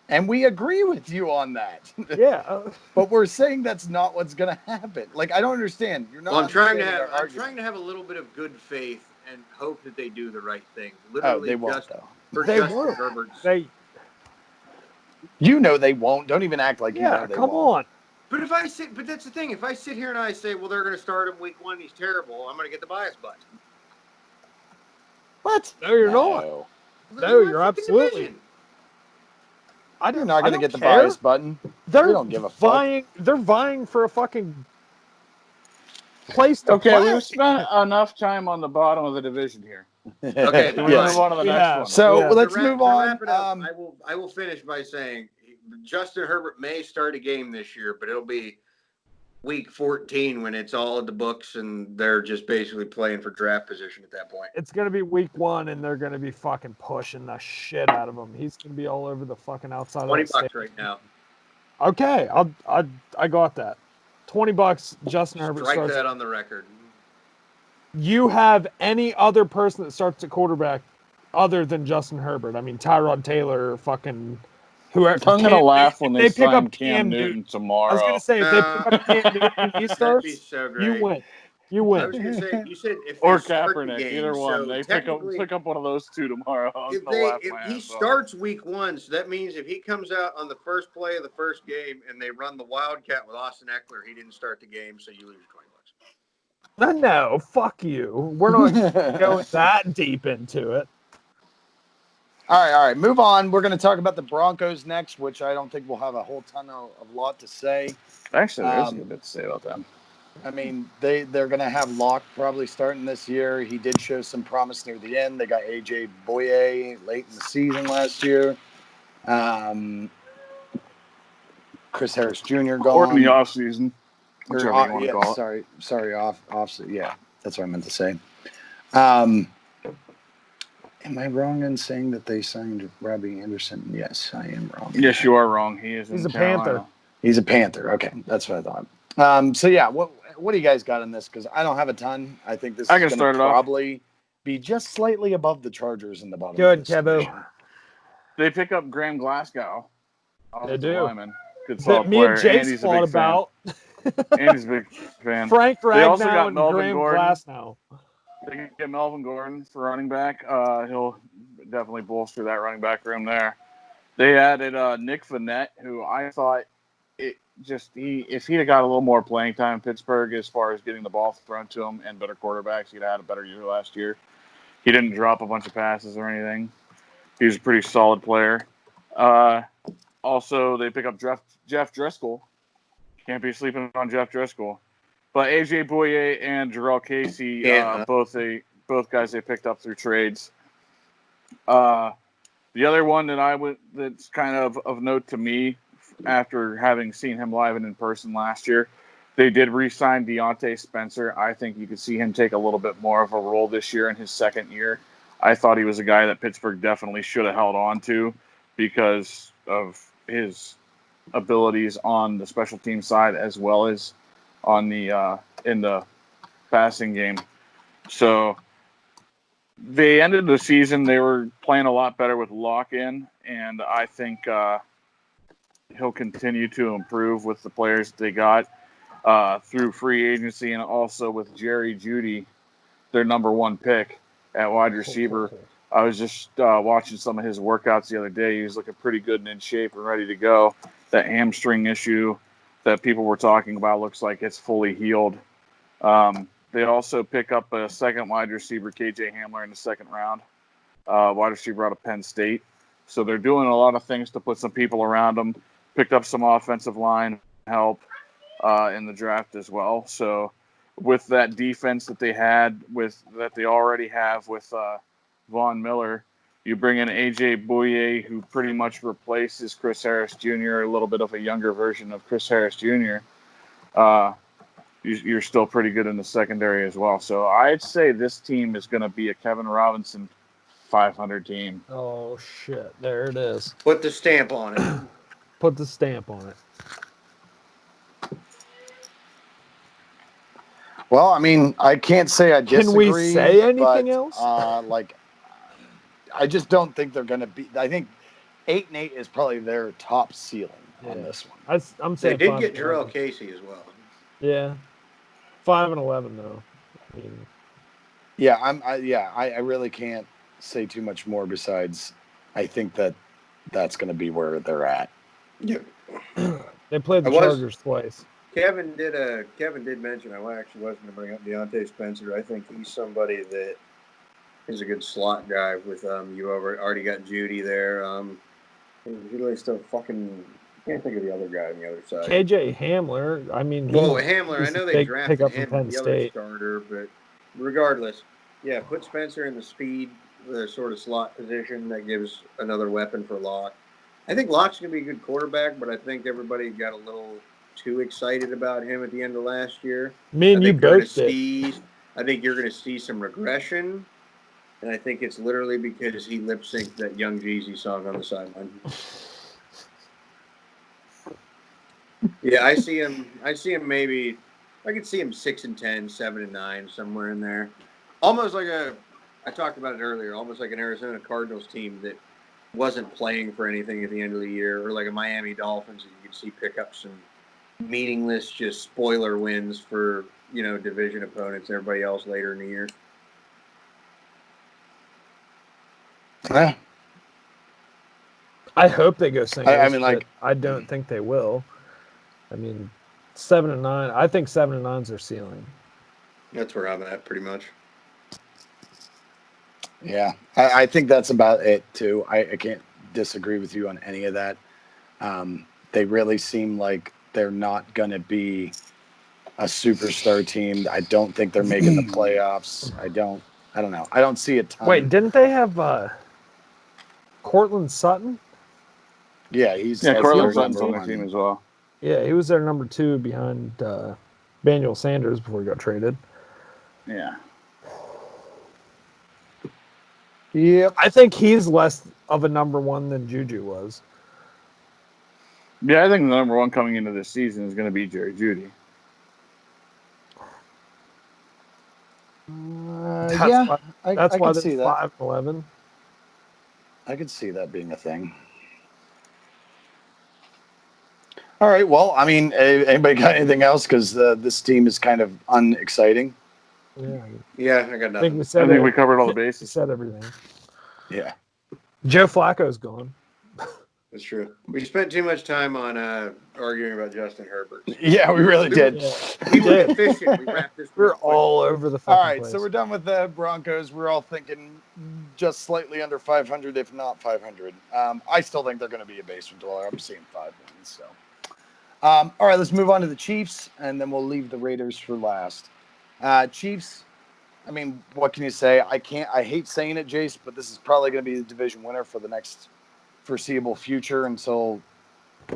A: And we agree with you on that.
D: Yeah.
A: But we're saying that's not what's going to happen. Like I don't understand. You're not.
B: Well, I'm trying to have a little bit of good faith and hope that they do the right thing. Literally,
A: they won't though.
B: They won't.
A: You know they won't. Don't even act like you know they
D: come
A: won't.
D: on.
B: But that's the thing. If I sit here and I say, well, they're going to start him week 1, he's terrible, I'm going to get the bias button.
A: What?
D: No, you're not. No, you're absolutely.
B: Division.
A: You're not going to get the bias button. They don't give a fuck.
D: They're vying for a fucking place to play.
C: We've spent enough time on the bottom of the division here.
B: Okay,
C: we move on to the next one.
A: So let's move on.
B: Wrap it up, I will finish by saying Justin Herbert may start a game this year, but it'll be week 14 when it's all in the books and they're just basically playing for draft position at that point.
D: It's going to be week 1 and they're going to be fucking pushing the shit out of him. He's going to be all over the fucking outside
B: $20
D: of the state.
B: right now.
D: Okay, I got that. $20 Justin Herbert
B: Strike
D: starts.
B: that on the record.
D: You have any other person that starts at quarterback other than Justin Herbert? I mean, Tyrod Taylor or fucking whoever.
C: I'm going to laugh when they
D: pick
C: sign
D: up
C: Cam Newton tomorrow.
D: I was going to say, if they pick up Cam Newton and he starts,
B: That'd be so great.
D: You win.
B: I was going to say, you said if
C: or
B: they start
C: Kaepernick,
B: the game,
C: either one.
B: So
C: They pick up one of those two tomorrow.
B: If he starts week 1, so that means if he comes out on the first play of the first game and they run the Wildcat with Austin Eckler, he didn't start the game, so you lose $20.
D: No, fuck you. We're not going that deep into it.
A: All right. Move on. We're going to talk about the Broncos next, which I don't think we'll have a whole ton of lot to say.
C: Actually, there's a good bit to say about them.
A: I mean, they're going to have Locke probably starting this year. He did show some promise near the end. They got AJ Boye late in the season last year. Chris Harris Jr. gone.
C: Or in the offseason, whichever you want to call
A: it. Sorry, off. Yeah, that's what I meant to say. Am I wrong in saying that they signed Robbie Anderson? Yes, I am wrong.
C: Yes, you are wrong. He's
D: a
C: Carolina.
D: Panther.
A: He's a Panther. Okay, that's what I thought. So yeah, what do you guys got in this? Because I don't have a ton. I think this is going to probably be just slightly above the Chargers in the bottom.
D: Good, Kevo.
C: They pick up Graham Glasgow.
D: They do.
C: Lineman. Good solid
D: Me
C: player.
D: and Jake
C: Andy's
D: fought about.
C: Andy's a big fan.
D: Frank
C: They also
D: Ragnow
C: got
D: and
C: Melvin
D: Graham
C: Gordon.
D: Glasgow.
C: They can get Melvin Gordon for running back. He'll definitely bolster that running back room there. They added Nick Vannett, who I thought if he'd have got a little more playing time in Pittsburgh as far as getting the ball thrown to him and better quarterbacks, he'd have had a better year last year. He didn't drop a bunch of passes or anything. He was a pretty solid player. Also, they pick up Jeff Driscoll. Can't be sleeping on Jeff Driscoll. But AJ Boye and Jarrell Casey, both guys they picked up through trades. The other one that's kind of note to me, after having seen him live and in person last year, they did re-sign Deontay Spencer. I think you could see him take a little bit more of a role this year in his second year. I thought he was a guy that Pittsburgh definitely should have held on to because of his abilities on the special team side as well as on the in the passing game. So they ended the season. They were playing a lot better with lock-in, and I think he'll continue to improve with the players that they got through free agency and also with Jerry Jeudy, their number one pick at wide receiver. I was just watching some of his workouts the other day. He was looking pretty good and in shape and ready to go. That hamstring issue that people were talking about looks like it's fully healed. They also pick up a second wide receiver, KJ Hamler, in the second round, wide receiver out of Penn State. So they're doing a lot of things to put some people around them. Picked up some offensive line help in the draft as well. So with that defense that they already have with Von Miller, you bring in AJ Boye, who pretty much replaces Chris Harris Jr., a little bit of a younger version of Chris Harris Jr. You're still pretty good in the secondary as well. So I'd say this team is going to be a Kevin Robinson 500 team.
D: Oh, shit. There it is.
B: Put the stamp on it.
D: Put the stamp on it.
A: Well, I mean, I can't say I disagree.
D: Can we say anything else?
A: I just don't think they're going to be. I think 8-8 is probably their top ceiling on this one.
D: I'm saying
B: they did get Jarrell Casey as well.
D: Yeah, 5-11 though. I mean,
A: I really can't say too much more besides I think that's going to be where they're at.
B: Yeah,
D: they played the Chargers twice.
B: Kevin did mention, I actually wasn't going to bring up Deontay Spencer. I think he's somebody that is a good slot guy with you already got Jeudy there. Really still fucking can't think of the other guy on the other side.
D: KJ Hamler. I mean,
B: Hamler. I know they drafted him
D: Penn
B: the other starter, but regardless, yeah, put Spencer in the speed, the sort of slot position that gives another weapon for Locke. I think Locke's going to be a good quarterback, but I think everybody got a little too excited about him at the end of last year.
D: Me and you both did.
B: I think you're going to see some regression, and I think it's literally because he lip-synced that Young Jeezy song on the sideline. Yeah, I see him maybe. I could see him 6-10, 7-9, somewhere in there. Almost like I talked about it earlier. Almost like an Arizona Cardinals team that wasn't playing for anything at the end of the year, or like a Miami Dolphins that you could see pick up some meaningless, just spoiler wins for division opponents. Everybody else later in the year.
A: Yeah.
D: I hope they go singles.
A: I mean, like,
D: I don't think they will. I mean, 7-9. I think 7-9's their ceiling.
B: That's where I'm at, pretty much.
A: Yeah, I think that's about it too. I can't disagree with you on any of that. They really seem like they're not going to be a superstar team. I don't think they're making the playoffs. I don't know. I don't see a ton.
D: Wait, didn't they have Cortland Sutton?
A: Yeah, he's
C: Yeah,
A: that's
C: Cortland
A: their
C: Sutton's
A: number
C: on the team
A: one.
C: as well.
D: Yeah, he was their number 2 behind Manuel Sanders before he got traded.
C: Yeah.
A: Yep.
D: I think he's less of a number 1 than Juju was.
C: Yeah, I think the number 1 coming into this season is going to be Jerry Jeudy.
A: Yeah,
D: why,
A: I
D: that's why
A: could
D: they're
A: see that.
D: 5-11.
A: I could see that being a thing. All right. Well, I mean, anybody got anything else? Because this team is kind of unexciting.
D: Yeah,
B: Yeah, I got
D: I think
B: nothing.
D: we
C: I think we
D: said
C: covered all the
D: we
C: bases.
D: said everything.
A: Yeah.
D: Joe Flacco's gone.
B: That's true. We spent too much time on arguing about Justin Herbert.
A: Yeah, we really did.
D: Yeah.
B: We were efficient. We wrapped this
D: We're
B: real quick.
D: all over the fucking
A: All right,
D: place.
A: so we're done with the Broncos. We're all thinking just slightly under 500, if not 500. I still think they're going to be a basement dweller. I'm seeing 5 wins. So, all right, let's move on to the Chiefs, and then we'll leave the Raiders for last. Chiefs. I mean, what can you say? I hate saying it, Jace, but this is probably going to be the division winner for the next foreseeable future until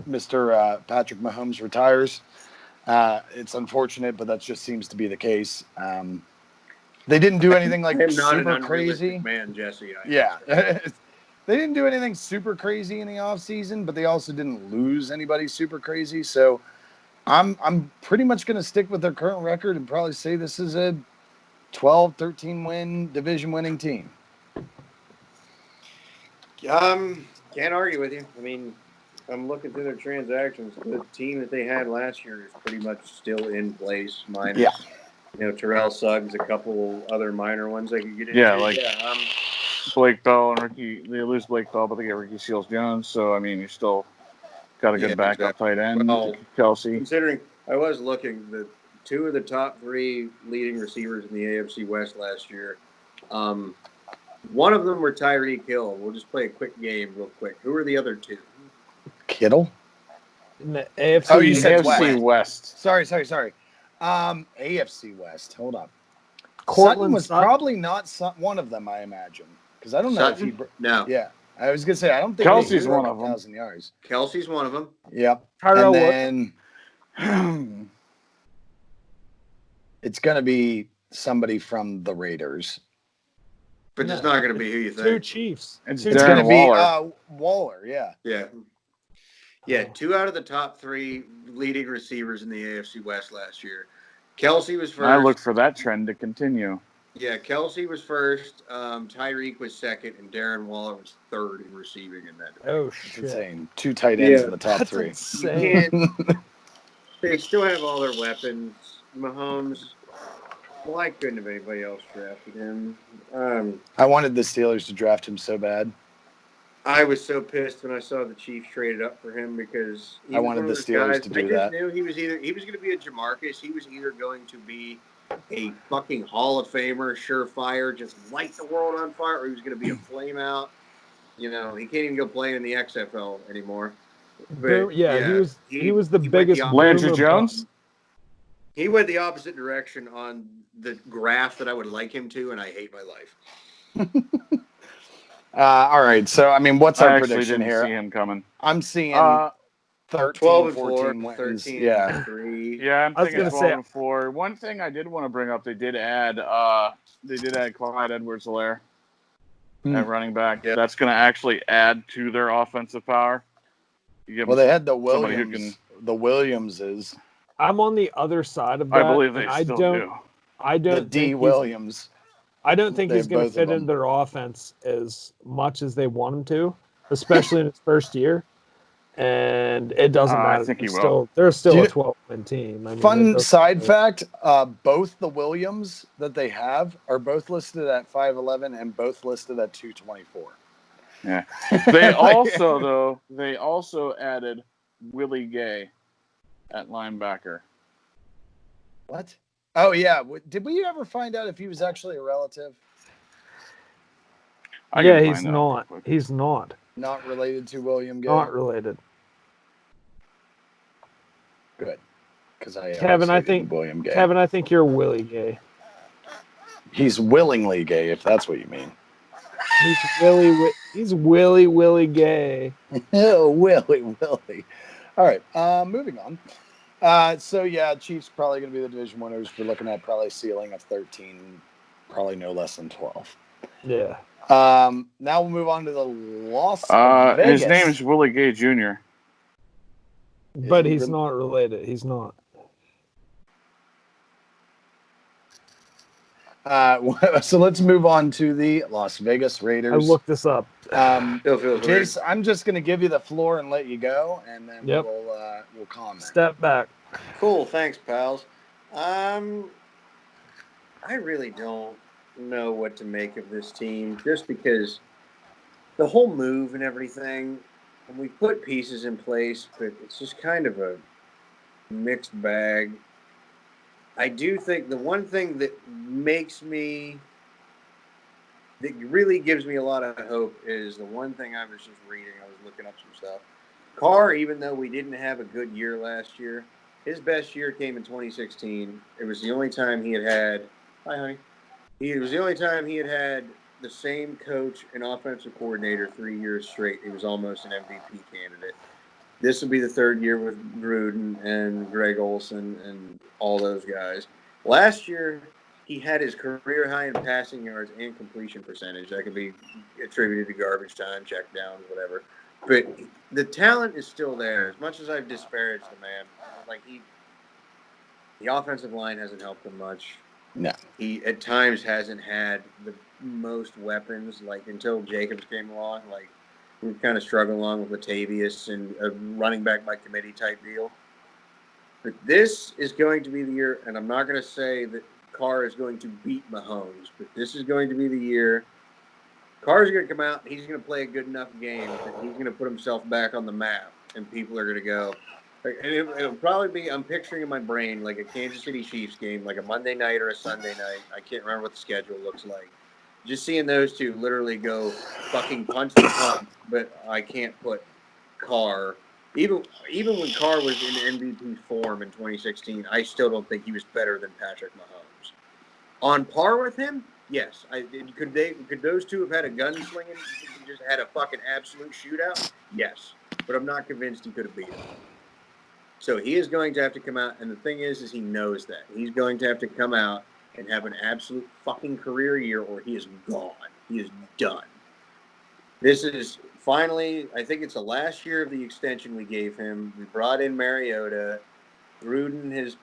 A: Mr. Patrick Mahomes retires. It's unfortunate, but that just seems to be the case. They didn't do anything like
B: I am not
A: super
B: an unrealistic
A: crazy.
B: man, Jesse.
A: Yeah. They didn't do anything super crazy in the offseason, but they also didn't lose anybody super crazy. So I'm pretty much going to stick with their current record and probably say this is a 12, 13 win division winning team.
B: Can't argue with you. I mean, I'm looking through their transactions. The team that they had last year is pretty much still in place, minus Terrell Suggs, a couple other minor ones they could get into.
C: Yeah, like Blake Bell and Ricky. They lose Blake Bell, but they get Ricky Seals-Jones. So I mean, you still got a good backup tight end,
B: Well,
C: Kelsey.
B: Considering I was looking, the 2 of the top 3 leading receivers in the AFC West last year. One of them were Tyreek Hill. We'll just play a quick game real quick. Who are the other 2?
A: Kittle?
D: In the AFC,
A: Oh, you said
C: AFC West.
A: Sorry. AFC West. Hold on.
D: Cortland
A: Sutton was
D: Sutton?
A: probably not one of them, I imagine. Because I don't know if he...
B: No.
A: Yeah. I was going to say, I don't think
C: Kelsey's one of them.
A: 1,000 yards.
B: Kelsey's one of them.
A: Yep.
D: Tyrell
A: And then it's going to be somebody from the Raiders.
B: But it's not going to be who you
D: 2
B: think.
D: Chiefs.
C: It's
A: It's going to
C: Darren
A: be
C: Waller.
A: Waller, yeah.
B: Yeah, 2 out of the top 3 leading receivers in the AFC West last year. Kelsey was first.
C: I look for that trend to continue.
B: Yeah, Kelsey was first. Tyreek was second, and Darren Waller was third in receiving in that.
D: Oh,
A: It's
D: shit.
A: insane. 2 tight ends in the top
D: That's
A: 3.
D: insane.
B: They still have all their weapons. Mahomes, why couldn't have anybody else drafted him?
A: I wanted the Steelers to draft him so bad.
B: I was so pissed when I saw the Chiefs traded up for him because
A: I wanted the Steelers to do that.
B: I just knew he was going to be a Jamarcus. He was either going to be a fucking Hall of Famer, surefire, just light the world on fire, or he was going to be a flame out. You know, he can't even go play in the XFL anymore. But,
D: he was the biggest.
C: Landry Jones?
B: He went the opposite direction on the graph that I would like him to, and I hate my life.
A: All right. So, I mean, what's our prediction
C: didn't
A: here?
C: see him coming.
A: I'm seeing 13,
B: 12 and
A: 14
B: 4,
A: wins.
B: 13
A: Yeah.
B: and 3.
C: Yeah, I'm thinking
D: gonna
C: 12
D: say-
C: and 4. One thing I did want to bring up, they did add Clyde Edwards-Helaire at running back.
B: Yeah.
C: That's going to actually add to their offensive power.
A: Well, they had the
C: somebody who
A: Williams. The Williamses.
D: I'm on the other side of that.
C: I believe they
D: and
C: still do.
D: I don't
A: The
D: think
A: D.
D: he's-
A: Williams.
D: I don't think
A: They
D: he's
A: have
D: going
A: both
D: to
A: of
D: fit into
A: them.
D: their offense as much as they want him to, especially in his first year. And it doesn't matter.
C: I think he will.
D: They're still
A: Do
D: a
A: you-
D: 12-win team. I mean, it
A: Fun
D: doesn't
A: side
D: matter.
A: fact, both the Williams that they have are both listed at 5'11" and both listed at 224.
C: Yeah. They also added Willie Gay at linebacker.
A: What? Oh, yeah. Did we ever find out if he was actually a relative?
C: I
D: Yeah,
C: can
D: he's
C: find that real
D: not.
C: quick.
D: He's not.
A: Not related to William Gay.
D: Not related.
A: Good, because I
D: Kevin, I
A: always hated
D: think
A: William Gay.
D: Kevin, I think you're Willie Gay.
A: He's willingly gay, if that's what you mean.
D: He's Willie Gay.
A: Oh, Willie. All right, moving on. So yeah, Chiefs probably going to be the division winners. We're looking at probably ceiling of 13, probably no less than 12.
D: Yeah.
A: Now we'll move on to the Las Vegas.
C: His name is Willie Gay Jr.
D: But
A: he
D: he's
A: really-
D: not related. He's not.
A: So let's move on to the Las Vegas Raiders.
D: I looked this up.
B: Still feels weird.
A: Jace, I'm just going to give you the floor and let you go, and then
D: Yep.
A: we'll comment.
D: Step back.
B: Cool, thanks, pals. I really don't know what to make of this team, just because the whole move and everything, and we put pieces in place, but it's just kind of a mixed bag. I do think the one thing that really gives me a lot of hope is the one thing I was just reading. I was looking up some stuff. Carr, even though we didn't have a good year last year, his best year came in 2016. It was the only time he had hi, honey. It was the only time he had the same coach and offensive coordinator 3 years straight. He was almost an MVP candidate. This will be the third year with Gruden and Greg Olson and all those guys. Last year, he had his career high in passing yards and completion percentage. That could be attributed to garbage time, check downs, whatever. But the talent is still there. As much as I've disparaged the man, the offensive line hasn't helped him much.
A: No.
B: He at times hasn't had the most weapons. Until Jacobs came along, we were kind of struggling along with Latavius and a running back by committee type deal. But this is going to be the year, and I'm not going to say that Carr is going to beat Mahomes, but this is going to be the year. Carr's going to come out, he's going to play a good enough game that he's going to put himself back on the map, and people are going to go. And it'll probably be, I'm picturing in my brain like a Kansas City Chiefs game, like a Monday night or a Sunday night. I can't remember what the schedule looks like. Just seeing those two literally go fucking punch to punch, but I can't put Carr. Even when Carr was in MVP form in 2016, I still don't think he was better than Patrick Mahomes. On par with him, yes. Could those two have had a gunslinging, just had a fucking absolute shootout? Yes, but I'm not convinced he could have beat him. So he is going to have to come out, and the thing is he knows that. He's going to have to come out and have an absolute fucking career year, or he is gone. He is done. This is finally, I think it's the last year of the extension we gave him. We brought in Mariota, Gruden his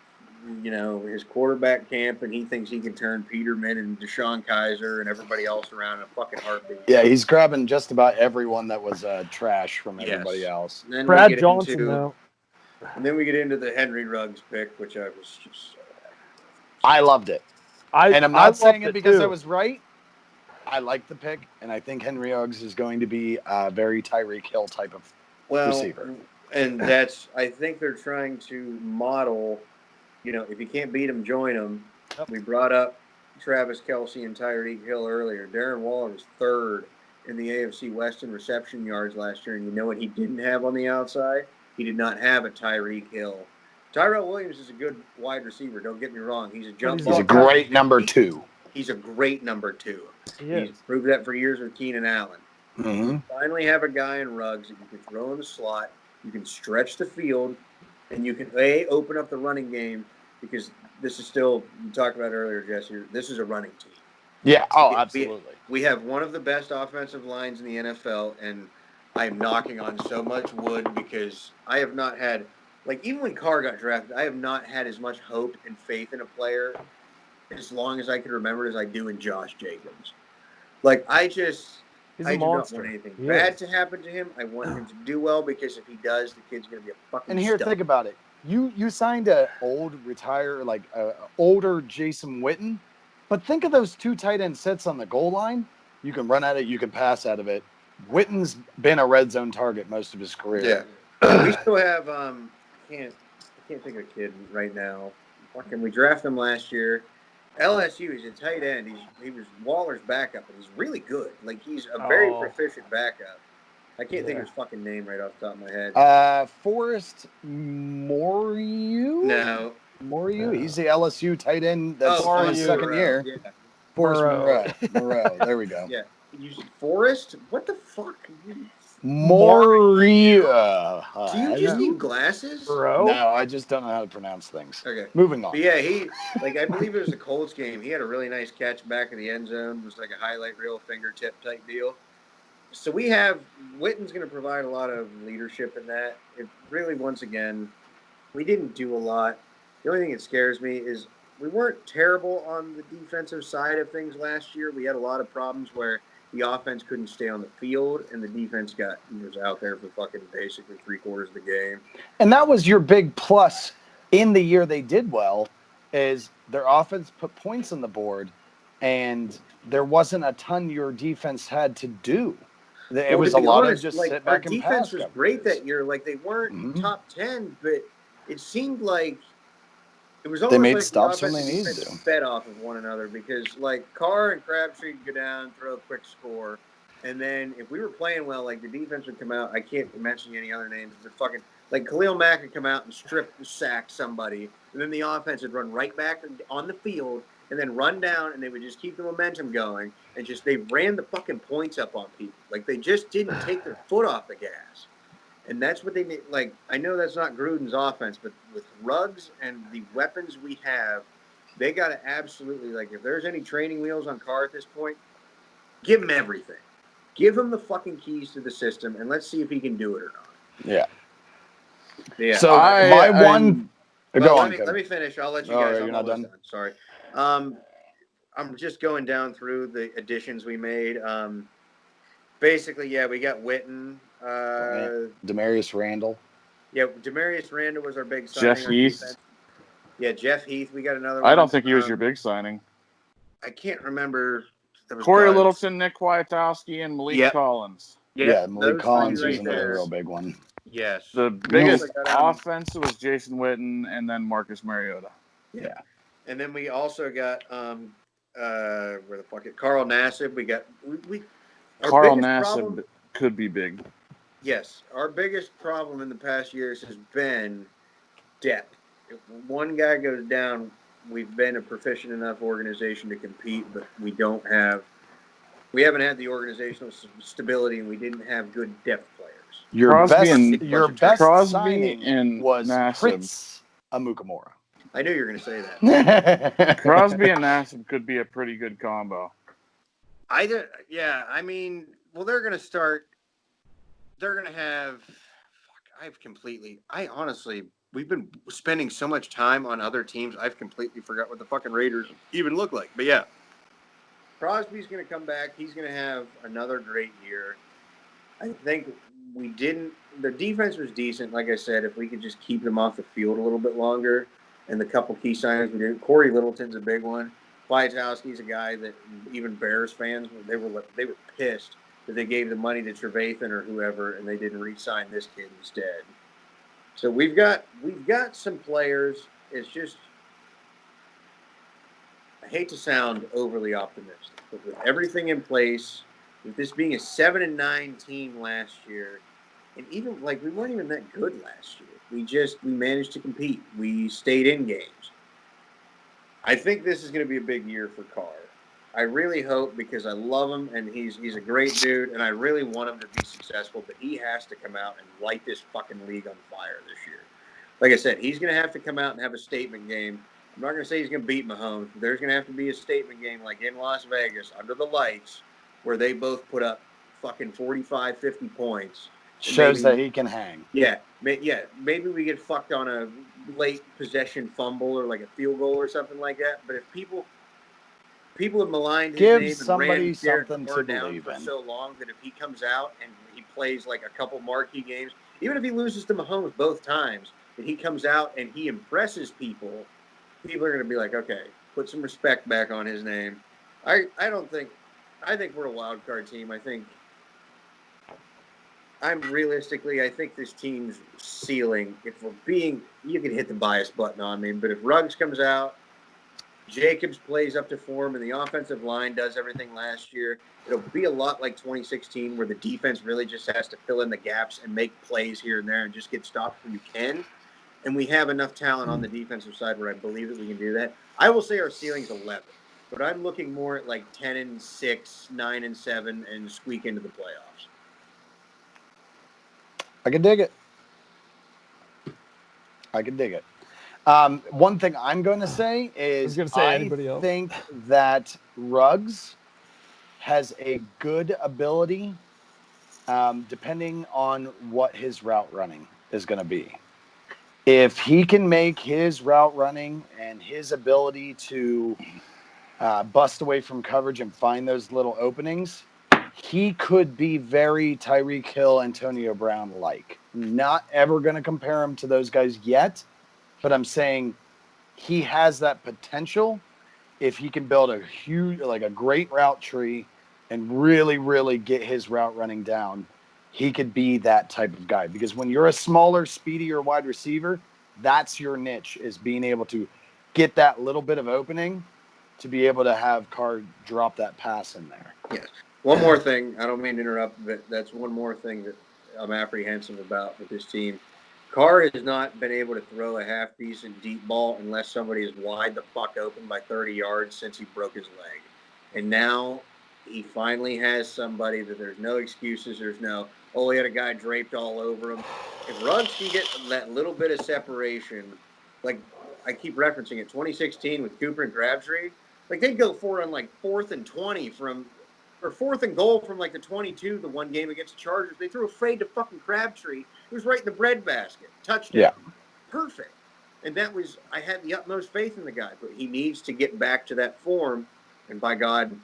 B: quarterback camp, and he thinks he can turn Peterman and Deshaun Kaiser and everybody else around in a fucking heartbeat.
A: Yeah, he's grabbing just about everyone that was trash from everybody else.
B: And then
D: Brad Johnson, though.
B: And then we get into the Henry Ruggs pick, which I was just so happy.
A: I loved it. And I'm not saying it because I was right. I like the pick, and I think Henry Ruggs is going to be a very Tyreek Hill type of receiver.
B: And I think they're trying to model, if you can't beat them, join them. Yep. We brought up Travis Kelce and Tyreek Hill earlier. Darren Waller was third in the AFC West in reception yards last year, and you know what he didn't have on the outside? He did not have a Tyreek Hill. Tyrell Williams is a good wide receiver. Don't get me wrong. He's a jump ball.
A: He's a great number two.
B: He's a great number two.
D: He's
B: proved that for years with Keenan Allen.
A: Mm-hmm.
B: Finally have a guy in Ruggs that you can throw in the slot. You can stretch the field, and you can, open up the running game, because this is still, you talked about earlier, Jesse, this is a running team.
A: Yeah, absolutely.
B: We have one of the best offensive lines in the NFL, and I'm knocking on so much wood because I have not had, even when Carr got drafted, I have not had as much hope and faith in a player as long as I can remember as I do in Josh Jacobs. I do not want anything bad to happen to him. I want him to do well, because if he does, the kid's going to be a fucking
A: And here,
B: stud.
A: think about it. You signed a older Jason Witten, but think of those two tight end sets on the goal line. You can run at it, you can pass out of it. Witten's been a red zone target most of his career.
B: Yeah. We still have I can't think of a kid right now. Fucking, we drafted him last year. LSU, he's a tight end. He was Waller's backup, and he's really good. Like, he's a very proficient backup. I can't think of his fucking name right off the top of my head.
A: Forrest Moriu?
B: No.
A: Moriu? He's the LSU tight end that's on his second
B: Moreau.
A: year.
B: Yeah.
A: Forrest Moreau. There we go.
B: Yeah. You Forrest? What the fuck?
A: Moriu.
B: Do you just need glasses?
D: Bro?
A: No, I just don't know how to pronounce things.
B: Okay.
A: Moving on.
B: But yeah, I believe it was the Colts game. He had a really nice catch back of the end zone. It was like a highlight reel fingertip type deal. So Witten's going to provide a lot of leadership in that. It really, once again, we didn't do a lot. The only thing that scares me is we weren't terrible on the defensive side of things last year. We had a lot of problems where the offense couldn't stay on the field, and the defense was out there for fucking basically 3/4 of the game.
A: And that was your big plus in the year they did well, is their offense put points on the board, and there wasn't a ton your defense had to do. It was a lot of just sit back and pass.
B: Our defense was great that year. Like, they weren't top 10, but it seemed like it was almost
A: they made
B: like
A: stops
B: the
A: when they
B: offense
A: needed to.
B: fed off of one another, because like Carr and Crabtree could go down, throw a quick score, and then if we were playing well, like the defense would come out. I can't mention any other names, but fucking like Khalil Mack would come out and sack somebody, and then the offense would run right back on the field and then run down, and they would just keep the momentum going, and just they ran the fucking points up on people. Like, they just didn't take their foot off the gas. And that's what they need. Like, I know that's not Gruden's offense, but with Ruggs and the weapons we have, they got to absolutely, like, if there's any training wheels on Carr at this point, give him everything. Give him the fucking keys to the system, and let's see if he can do it or not.
A: Yeah.
B: Yeah.
A: So
B: let me finish. I'll let you guys.
A: You're not done.
B: Sorry. I'm just going down through the additions we made. Basically, yeah, we got Witten.
A: Demarius Randall.
B: Yeah, Demarius Randall was our big signing.
C: Jeff Heath.
B: Yeah, Jeff Heath. We got another one.
C: I don't think he was your big signing.
B: I can't remember.
C: Corey Littleton, Nick Kwiatkowski, and Malik Collins.
A: Yeah, Malik Collins was another real big one.
B: Yes.
C: The biggest offense was Jason Witten and then Marcus Mariota.
B: Yeah. And then we also got Carl Nassib. We got
C: Carl Nassib could be big.
B: Yes. Our biggest problem in the past years has been depth. If one guy goes down, we've been a proficient enough organization to compete, but we haven't had the organizational stability, and we didn't have good depth players.
A: Your best signing was
C: Nassib.
A: Prince Amukamara.
B: I knew you were going to say that.
C: Crosby and Nassib could be a pretty good combo.
B: They're going to start. They're going to have. We've been spending so much time on other teams, I've completely forgot what the fucking Raiders even look like. But yeah, Crosby's going to come back. He's going to have another great year. I think the defense was decent. Like I said, if we could just keep them off the field a little bit longer, and the couple key signings we did. Corey Littleton's a big one. Kwiatkowski's a guy that even Bears fans, they were pissed that they gave the money to Trevathan or whoever, and they didn't re-sign this kid instead. So we've got some players. It's just, I hate to sound overly optimistic, but with everything in place, with this being a 7-9 team last year, and even we weren't even that good last year. We managed to compete. We stayed in games. I think this is going to be a big year for Carr. I really hope, because I love him and he's a great dude, and I really want him to be successful, but he has to come out and light this fucking league on fire this year. Like I said, he's going to have to come out and have a statement game. I'm not going to say he's going to beat Mahomes, but there's going to have to be a statement game like in Las Vegas under the lights where they both put up fucking 45, 50 points.
A: Shows that he can hang.
B: Yeah. Maybe we get fucked on a late possession fumble or like a field goal or something like that. But if people have maligned his name and ran something to believe in for so long that if he comes out and he plays like a couple marquee games, even if he loses to Mahomes both times, and he comes out and he impresses people are going to be like, okay, put some respect back on his name. I think we're a wild card team. I think this team's ceiling, you can hit the bias button on me, but if Ruggs comes out, Jacobs plays up to form and the offensive line does everything last year, it'll be a lot like 2016 where the defense really just has to fill in the gaps and make plays here and there and just get stopped when you can. And we have enough talent on the defensive side where I believe that we can do that. I will say our ceiling's 11, but I'm looking more at like 10-6, 9-7, and squeak into the playoffs.
A: I can dig it. One thing I'm going to say is I think that Ruggs has a good ability, depending on what his route running is going to be. If he can make his route running and his ability to bust away from coverage and find those little openings, he could be very Tyreek Hill, Antonio Brown-like. Not ever going to compare him to those guys yet, but I'm saying he has that potential if he can build a huge, like a great route tree and really, really get his route running down. He could be that type of guy, because when you're a smaller, speedier wide receiver, that's your niche, is being able to get that little bit of opening to be able to have Carr drop that pass in there.
B: Yes. One more thing. I don't mean to interrupt, but that's one more thing that I'm apprehensive about with this team. Carr has not been able to throw a half-decent deep ball unless somebody is wide the fuck open by 30 yards since he broke his leg. And now he finally has somebody that there's no excuses. There's no, oh, he had a guy draped all over him. If Ruggs can get that little bit of separation, like I keep referencing it, 2016 with Cooper and Crabtree, like they'd go for it on like 4th and 20 from, or 4th and goal from like the 22, the one game against the Chargers. They threw a fade to fucking Crabtree. It was right in the breadbasket. Touchdown.
A: Yeah.
B: Perfect. And that was, I had the utmost faith in the guy, but he needs to get back to that form. And by God,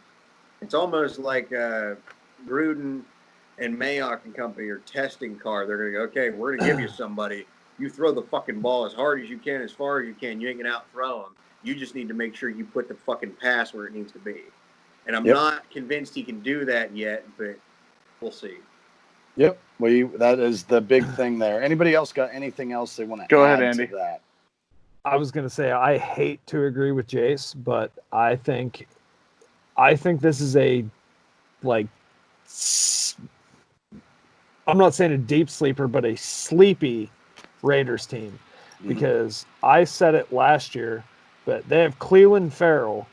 B: it's almost like Gruden and Mayock and company are testing Carr. They're going to go, okay, we're going to give you somebody. You throw the fucking ball as hard as you can, as far as you can. You ain't going to out-throw him. You just need to make sure you put the fucking pass where it needs to be. And I'm not convinced he can do that yet, but we'll see.
A: Yep. That is the big thing there. Anybody else got anything else they want to
C: Go
A: add
C: ahead, Andy.
A: to that?
D: I was going to say, I hate to agree with Jace, but I think this is a, like, I'm not saying a deep sleeper, but a sleepy Raiders team. Because I said it last year, but they have Cleveland Farrell.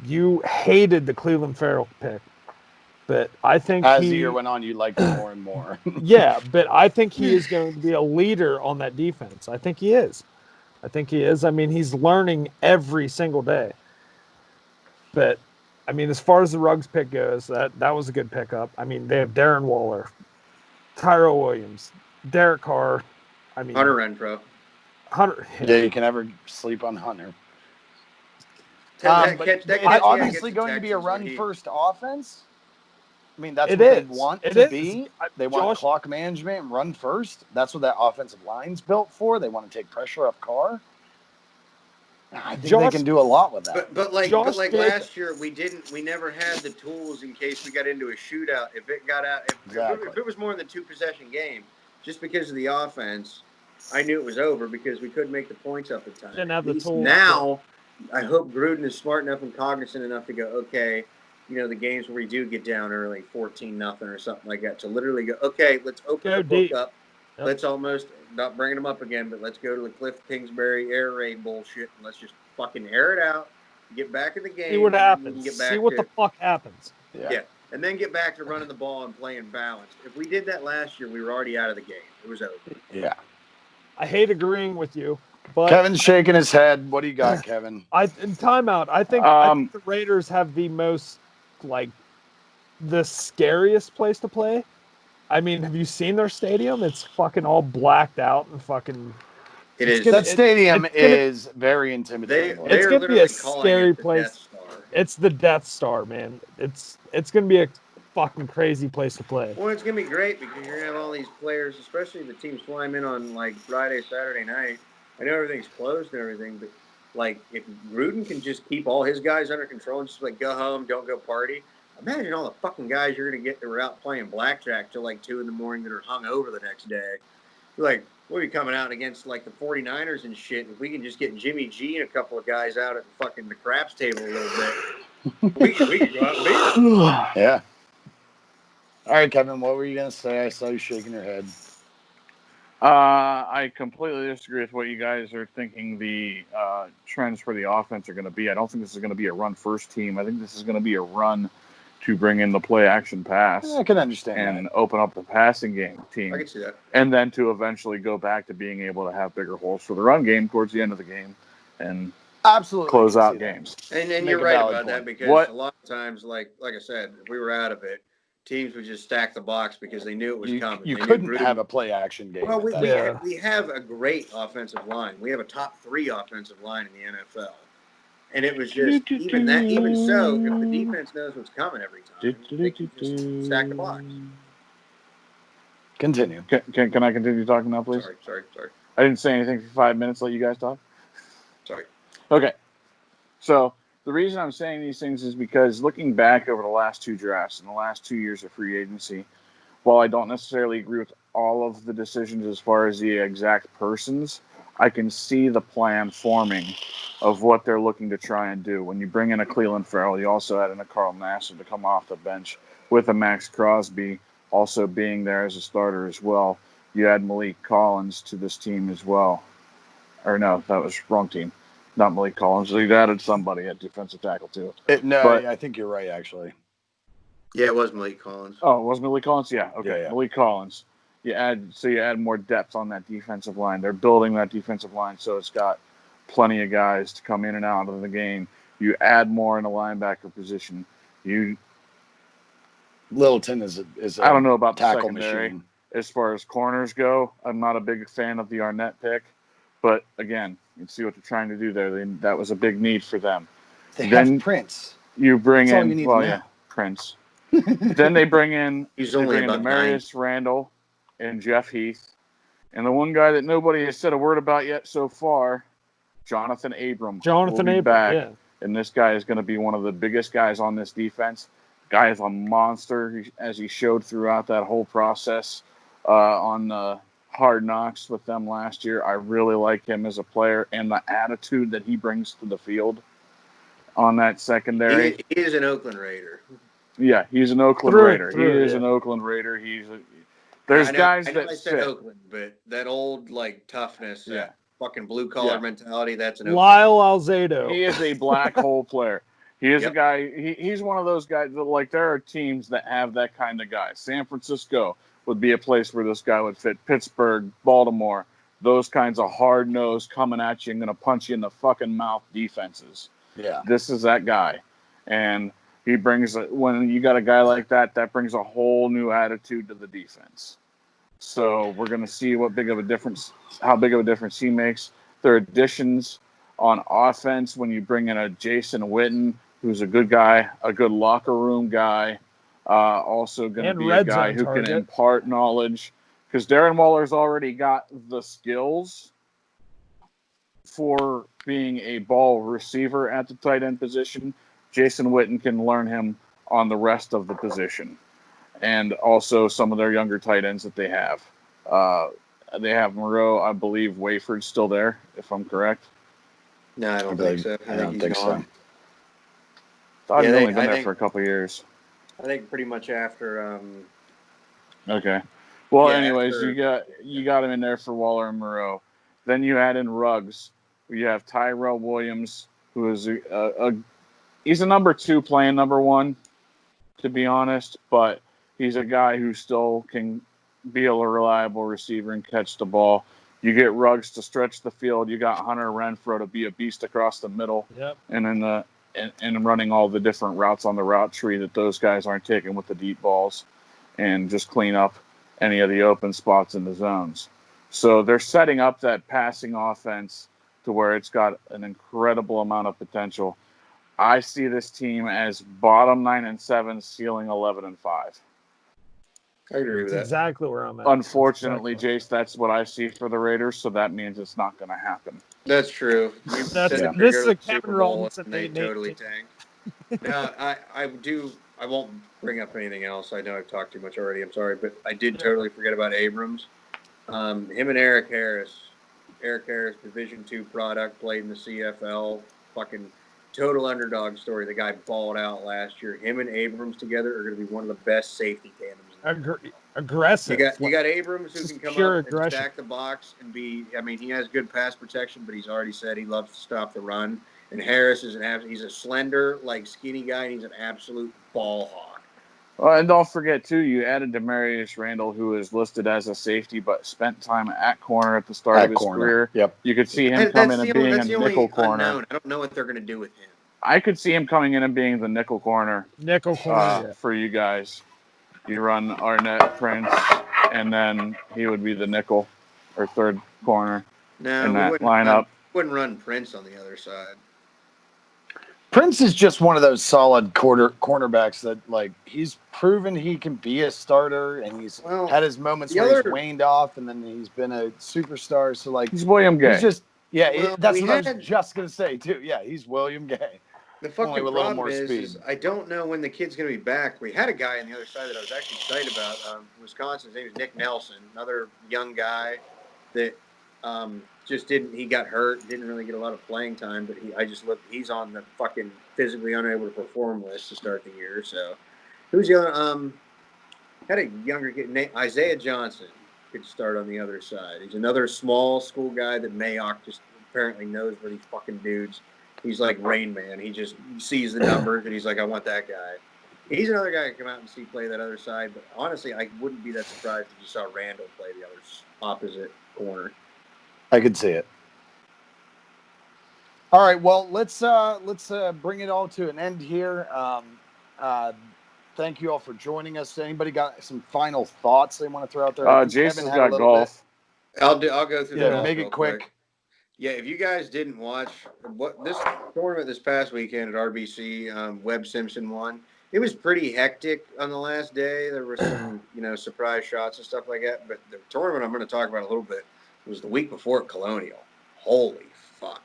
D: You hated the Cleveland Farrell pick, but I think
A: as the year went on, you liked it more and more.
D: Yeah, but I think he is going to be a leader on that defense. I think he is. I mean, he's learning every single day. But I mean, as far as the Ruggs pick goes, that was a good pickup. I mean, they have Darren Waller, Tyrell Williams, Derek Carr. I mean,
B: Hunter Renfrow.
A: Yeah, you can never sleep on Hunter. It's obviously going to be a run-first offense. I mean, that's what they want to be. They want clock management and run first. That's what that offensive line's built for. They want to take pressure off Carr. I think they can do a lot with that.
B: But like last year, we never had the tools in case we got into a shootout. If it got out, if it was more than a 2-possession game, just because of the offense, I knew it was over because we couldn't make the points up at times.
D: Didn't have the tools.
B: Now, I hope Gruden is smart enough and cognizant enough to go, okay, you know, the games where we do get down early, 14-0 or something like that, to literally go, okay, let's open the book up. Yep. Let's almost, not bringing them up again, but let's go to the Cliff Kingsbury air raid bullshit and let's just fucking air it out, get back in the game.
D: See what happens. See what the fuck happens.
B: Yeah. And then get back to running the ball and playing balanced. If we did that last year, we were already out of the game. It was over.
A: Yeah.
D: I hate agreeing with you, but
A: Kevin's shaking his head. What do you got, Kevin?
D: In timeout, I think the Raiders have the most, like, the scariest place to play. I mean, have you seen their stadium? It's fucking all blacked out and fucking.
A: That stadium is very intimidating.
D: It's gonna be a scary place. It's the Death Star, man. It's gonna be a fucking crazy place to play.
B: Well, it's gonna be great because you're gonna have all these players, especially the teams flying in on like Friday, Saturday night. I know everything's closed and everything, but like if Gruden can just keep all his guys under control and just like go home, don't go party. Imagine all the fucking guys you're going to get that were out playing blackjack till like 2 a.m. that are hung over the next day. You're like, we'll be coming out against like the 49ers and shit. If we can just get Jimmy G and a couple of guys out at fucking the craps table a little bit, we could go out and beat them.
A: Yeah. All right, Kevin, what were you going to say? I saw you shaking your head.
C: I completely disagree with what you guys are thinking the trends for the offense are going to be. I don't think this is going to be a run-first team. I think this is going to be a run to bring in the play-action pass.
A: I can understand
C: and
A: that.
C: open up the passing game team.
B: I can see that.
C: And then to eventually go back to being able to have bigger holes for the run game towards the end of the game and
A: absolutely
C: close
A: can
C: out
A: see that.
C: games.
B: And
A: Make
B: you're
A: a
B: right
A: valid
B: about that
A: point.
B: because a lot of times, like I said, if we were out of it, teams would just stack the box because they knew it was coming.
A: You
B: They knew
A: couldn't
B: Gruden-
A: have a play action game.
B: Well,
A: at that point.
B: we have a great offensive line. We have a top 3 offensive line in the NFL. And it was just even so, if the defense knows what's coming every time, they can just stack the box.
A: Continue.
C: Can I continue talking now, please?
B: Sorry.
C: I didn't say anything for 5 minutes. Let you guys talk.
B: Sorry.
C: Okay. So the reason I'm saying these things is because looking back over the last 2 drafts and the last 2 years of free agency, while I don't necessarily agree with all of the decisions as far as the exact persons, I can see the plan forming of what they're looking to try and do. When you bring in a Cleveland Farrell, you also add in a Carl Nassib to come off the bench with a Max Crosby also being there as a starter as well. You add Malik Collins to this team as well. Or no, that was wrong team. Not Malik Collins. You added somebody at defensive tackle too.
A: I think you're right, actually.
B: Yeah, it was Malik Collins.
C: Oh, it was Malik Collins? Yeah, okay.
A: Yeah.
C: Malik Collins. You add more depth on that defensive line. They're building that defensive line so it's got plenty of guys to come in and out of the game. You add more in the linebacker position.
A: Littleton is
C: I don't know about the
A: tackle
C: secondary.
A: machine.
C: As far as corners go, I'm not a big fan of the Arnett pick. But again, you can see what they're trying to do there. That was a big need for them.
A: They have Prince.
C: You bring
A: That's all
C: in,
A: you need
C: well,
A: to know.
C: yeah, Prince. Then they bring in Demarius Randall and Jeff Heath. And the one guy that nobody has said a word about yet so far, Jonathan Abram.
D: Jonathan
C: will be
D: Abram,
C: back,
D: yeah.
C: and this guy is going to be one of the biggest guys on this defense. Guy is a monster, as he showed throughout that whole process on Hard Knocks with them last year. I really like him as a player and the attitude that he brings to the field on that secondary.
B: He is an Oakland Raider.
C: Yeah, he's an Oakland Raider. He is an Oakland Raider. There's guys that
B: I said
C: fit.
B: Oakland, but that old toughness,
C: Yeah.
B: fucking blue collar mentality. That's an
D: Lyle Alzado.
C: He is a black hole player. He is a guy. He's one of those guys that there are teams that have that kind of guy. San Francisco would be a place where this guy would fit. Pittsburgh, Baltimore, those kinds of hard nosed coming at you and going to punch you in the fucking mouth defenses.
A: Yeah,
C: this is that guy, and he brings when you got a guy like that brings a whole new attitude to the defense. So we're going to see how big of a difference he makes. Their additions on offense when you bring in a Jason Witten, who's a good guy, a good locker room guy, also going to be a guy who can impart knowledge because Darren Waller's already got the skills for being a ball receiver at the tight end position. Jason Witten can learn him on the rest of the position. And also some of their younger tight ends that they have. They have Moreau, I believe Wayford's still there, if I'm correct.
B: No, I don't think so.
A: I don't think so.
C: Thought he'd only been there for a couple of years.
B: I think pretty much after.
C: Okay. Well, anyways, you got him in there for Waller and Moreau. Then you add in Ruggs. You have Tyrell Williams, who is he's a number 2 playing number 1, to be honest, but he's a guy who still can be a reliable receiver and catch the ball. You get Ruggs to stretch the field. You got Hunter Renfrow to be a beast across the middle.
D: Yep.
C: And then and running all the different routes on the route tree that those guys aren't taking with the deep balls and just clean up any of the open spots in the zones. So they're setting up that passing offense to where it's got an incredible amount of potential. I see this team as bottom 9-7, ceiling 11-5.
B: I agree with that.
D: Exactly where I'm at.
C: Unfortunately, Jace, that's what I see for the Raiders, so that means it's not going to happen.
B: That's true.
D: This is a Kevin Robinson.
B: They totally tanked. No, I won't bring up anything else. I know I've talked too much already. I'm sorry, but I did totally forget about Abrams. Him and Eric Harris. Eric Harris, Division II product, played in the CFL. Fucking total underdog story. The guy balled out last year. Him and Abrams together are going to be one of the best safety tandems.
D: Aggressive.
B: You got Abrams who can come
D: pure
B: up and
D: aggression.
B: stack the box and be. I mean, he has good pass protection, but he's already said he loves to stop the run. And Harris is he's a slender, like skinny guy, and he's an absolute ball hawk.
C: And don't forget, too, you added Demarius Randall, who is listed as a safety, but spent time at corner at the start of his career.
A: Yep.
C: You could see him coming and being a nickel corner.
B: Unknown. I don't know what they're going to do with him.
C: I could see him coming in and being the nickel corner.
D: Yeah.
C: For you guys. You run Arnett, Prince, and then he would be the nickel or third corner in that lineup.
B: Wouldn't run Prince on the other side.
A: Prince is just one of those solid cornerbacks that, like, he's proven he can be a starter, and he's had his moments where he's waned off, and then he's been a superstar. So, like,
C: he's William Gay.
A: He's just, that's what I was just gonna say too. Yeah, he's William Gay.
B: The fucking problem is I don't know when the kid's gonna be back. We had a guy on the other side that I was actually excited about. Wisconsin. His name is Nick Nelson, another young guy that just didn't. He got hurt, didn't really get a lot of playing time. But he's on the fucking physically unable to perform list to start the year. So who's the other? Had a younger kid named Isaiah Johnson could start on the other side. He's another small school guy that Mayock just apparently knows where these fucking dudes. He's like Rain Man. He just sees the numbers and he's like, I want that guy. He's another guy to come out and see play that other side. But honestly, I wouldn't be that surprised if you saw Randall play the other opposite corner.
A: I could see it. All right, well, let's bring it all to an end here. Thank you all for joining us. Anybody got some final thoughts they want to throw out there?
C: Jason's got golf.
B: I'll go through the golf.
A: Make it quick.
B: Yeah, if you guys didn't watch this tournament this past weekend at RBC, Webb Simpson won. It was pretty hectic on the last day. There were some, surprise shots and stuff like that. But the tournament I'm going to talk about a little bit was the week before at Colonial. Holy fuck.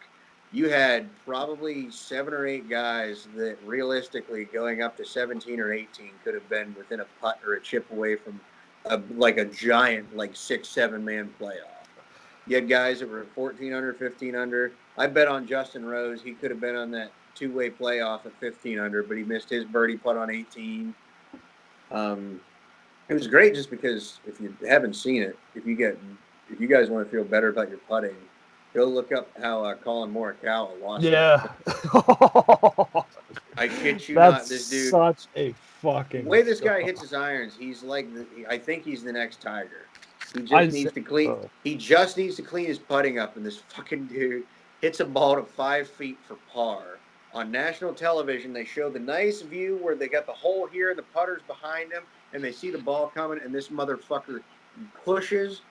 B: You had probably 7 or 8 guys that realistically going up to 17 or 18 could have been within a putt or a chip away from a giant 6-7 man playoff. You had guys that were 14 under, 15 under. I bet on Justin Rose. He could have been on that two-way playoff at 15 under, but he missed his birdie putt on 18. It was great just because if you haven't seen it, if you guys want to feel better about your putting, go look up how Colin Morikawa lost.
D: Yeah.
B: I kid you
D: not.
B: This dude.
D: Such a fucking.
B: The way this guy hits his irons, he's I think he's the next Tiger. He just needs to clean. He just needs to clean his putting up, and this fucking dude hits a ball to 5 feet for par. On national television, they show the nice view where they got the hole here, the putter's behind him, and they see the ball coming, and this motherfucker pushes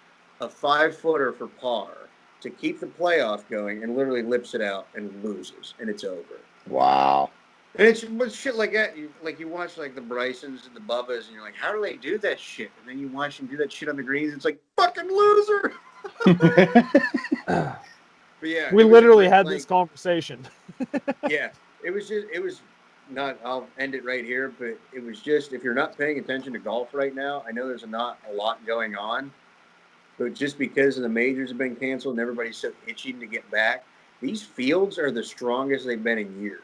B: a 5-footer for par to keep the playoff going, and literally lips it out and loses, and it's over.
A: Wow.
B: And it's shit like that. You watch the Brysons and the Bubbas, and you're like, how do they do that shit? And then you watch them do that shit on the greens. It's like, fucking loser. But yeah,
D: we literally had this conversation.
B: Yeah, it was not. I'll end it right here. But it was just, if you're not paying attention to golf right now, I know there's not a lot going on. But just because the majors have been canceled and everybody's so itching to get back, these fields are the strongest they've been in years.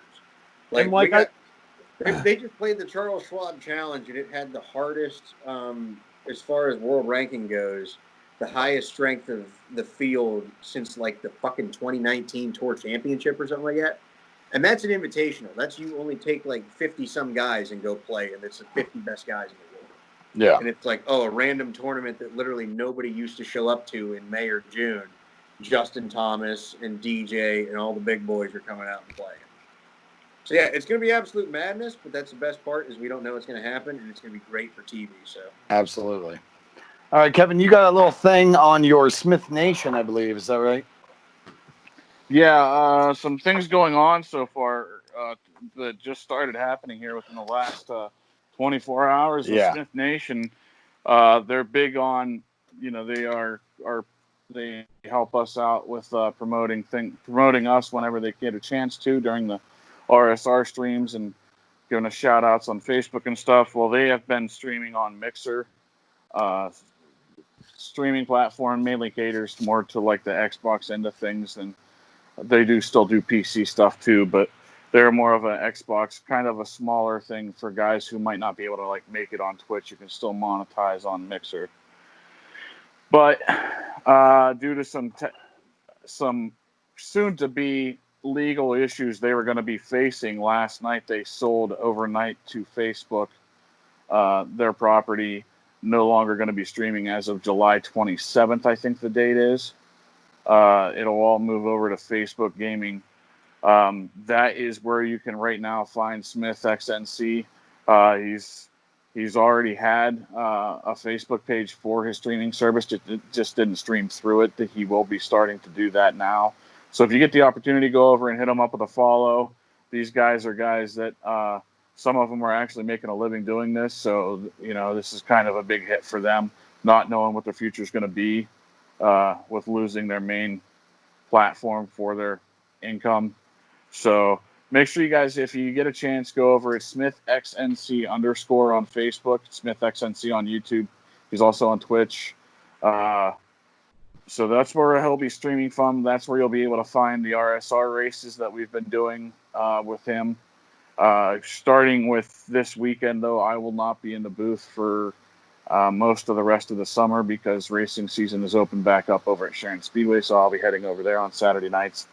B: They just played the Charles Schwab Challenge, and it had the hardest, as far as world ranking goes, the highest strength of the field since the fucking 2019 Tour Championship or something like that. And that's an invitational. That's you only take 50 some guys and go play, and it's the 50 best guys in the world.
A: Yeah.
B: And it's a random tournament that literally nobody used to show up to in May or June. Justin Thomas and DJ and all the big boys are coming out and playing. So, yeah, it's going to be absolute madness, but that's the best part is we don't know what's going to happen, and it's going to be great for TV. So
A: absolutely. All right, Kevin, you got a little thing on your Smith Nation, I believe. Is that right?
C: Yeah, some things going on so far that just started happening here within the last 24 hours with Smith Nation. They're big on, they help us out with promoting us whenever they get a chance to during the RSR streams and giving us shout outs on Facebook and stuff. Well, they have been streaming on Mixer streaming platform, mainly caters more to like the Xbox end of things, and they do still do PC stuff too, but they're more of an Xbox, kind of a smaller thing for guys who might not be able to like make it on Twitch. You can still monetize on Mixer, but due to some soon to be legal issues they were going to be facing last night, they sold overnight to Facebook their property. No longer going to be streaming as of July 27th, I think the date is. It'll all move over to Facebook Gaming. That is where you can right now find Smith XNC. He's already had a Facebook page for his streaming service. It just didn't stream through it. He will be starting to do that now. So if you get the opportunity, go over and hit him up with a follow. These guys are guys that some of them are actually making a living doing this. So, this is kind of a big hit for them, not knowing what their future is going to be with losing their main platform for their income. So make sure you guys, if you get a chance, go over at SmithXNC_ on Facebook, SmithXNC on YouTube. He's also on Twitch. So that's where he'll be streaming from. That's where you'll be able to find the RSR races that we've been doing with him. Starting with this weekend, though, I will not be in the booth for most of the rest of the summer because racing season is open back up over at Sharon Speedway, so I'll be heading over there on Saturday nights.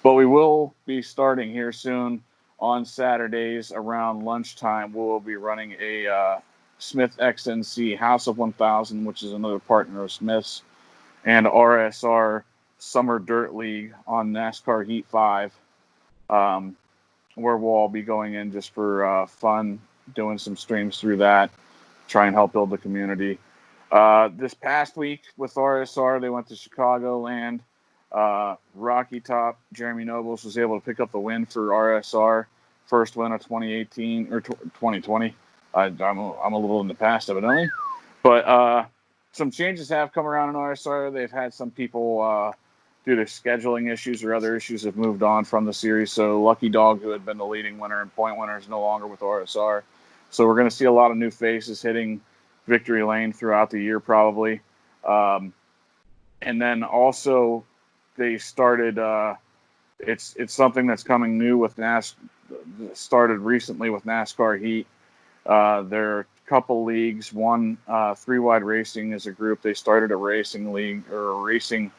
C: But we will be starting here soon on Saturdays around lunchtime. We'll be running a Smith XNC House of 1000, which is another partner of Smith's, and RSR Summer Dirt League on NASCAR Heat 5, where we'll all be going in just for fun, doing some streams through that, try and help build the community. This past week with RSR, they went to Chicagoland. Rocky Top, Jeremy Nobles was able to pick up the win for RSR, first win of 2018 or 2020. I'm a little in the past, evidently, but some changes have come around in RSR. They've had some people due to scheduling issues or other issues have moved on from the series. So Lucky Dog, who had been the leading winner and point winner, is no longer with RSR. So we're going to see a lot of new faces hitting victory lane throughout the year, probably. And then also they started. It's something that's coming new with started recently with NASCAR Heat. There are a couple leagues. One, Three Wide Racing is a group. They started a racing league or a racing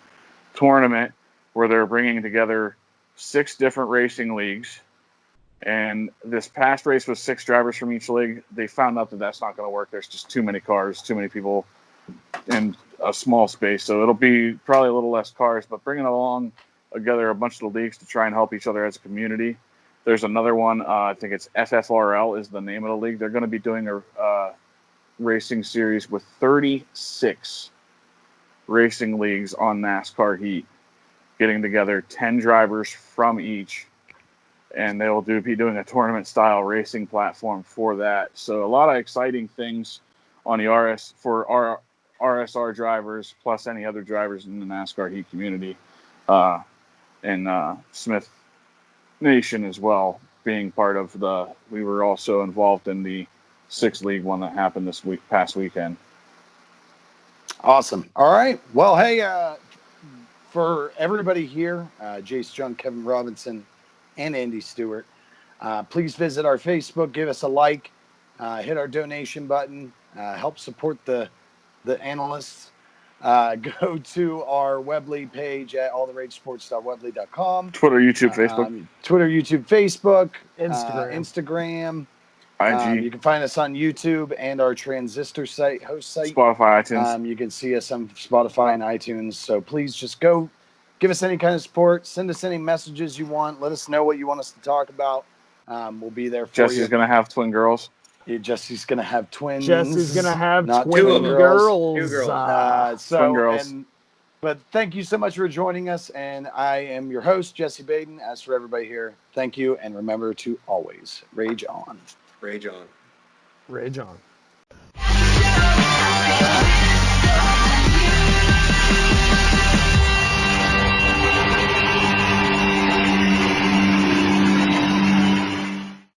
C: tournament where they're bringing together 6 different racing leagues. And this past race was 6 drivers from each league. They found out that that's not going to work. There's just too many cars, too many people in a small space. So it'll be probably a little less cars, but bringing along together a bunch of the leagues to try and help each other as a community. There's another one. I think it's FFRL is the name of the league. They're going to be doing a racing series with 36 racing leagues on NASCAR Heat, getting together 10 drivers from each, and they'll be doing a tournament-style racing platform for that. So a lot of exciting things on the RSR drivers, plus any other drivers in the NASCAR Heat community, and Smith Nation as well, being part of we were also involved in the 6 league one that happened past weekend.
A: Awesome. All right. Well, hey, for everybody here, Jace Jung, Kevin Robinson, and Andy Stewart, please visit our Facebook, give us a like, hit our donation button, help support the analysts. Go to our Webley page at alltheragesports.webley.com.
C: Twitter, YouTube, Facebook.
A: Twitter, YouTube, Facebook,
D: Instagram.
C: IG.
A: You can find us on YouTube and our Transistor site, host site.
C: Spotify, iTunes.
A: You can see us on Spotify and iTunes. So please just go give us any kind of support. Send us any messages you want. Let us know what you want us to talk about. We'll be there for you.
C: Jesse's going to have twin girls.
A: Jesse's going to have twins.
D: Jesse's going to have
A: not
D: twin girls.
B: 2 girls.
C: Twin girls.
A: But thank you so much for joining us. And I am your host, Jesse Baden. As for everybody here, thank you. And remember to always rage on.
B: Rage on.
D: Rageon.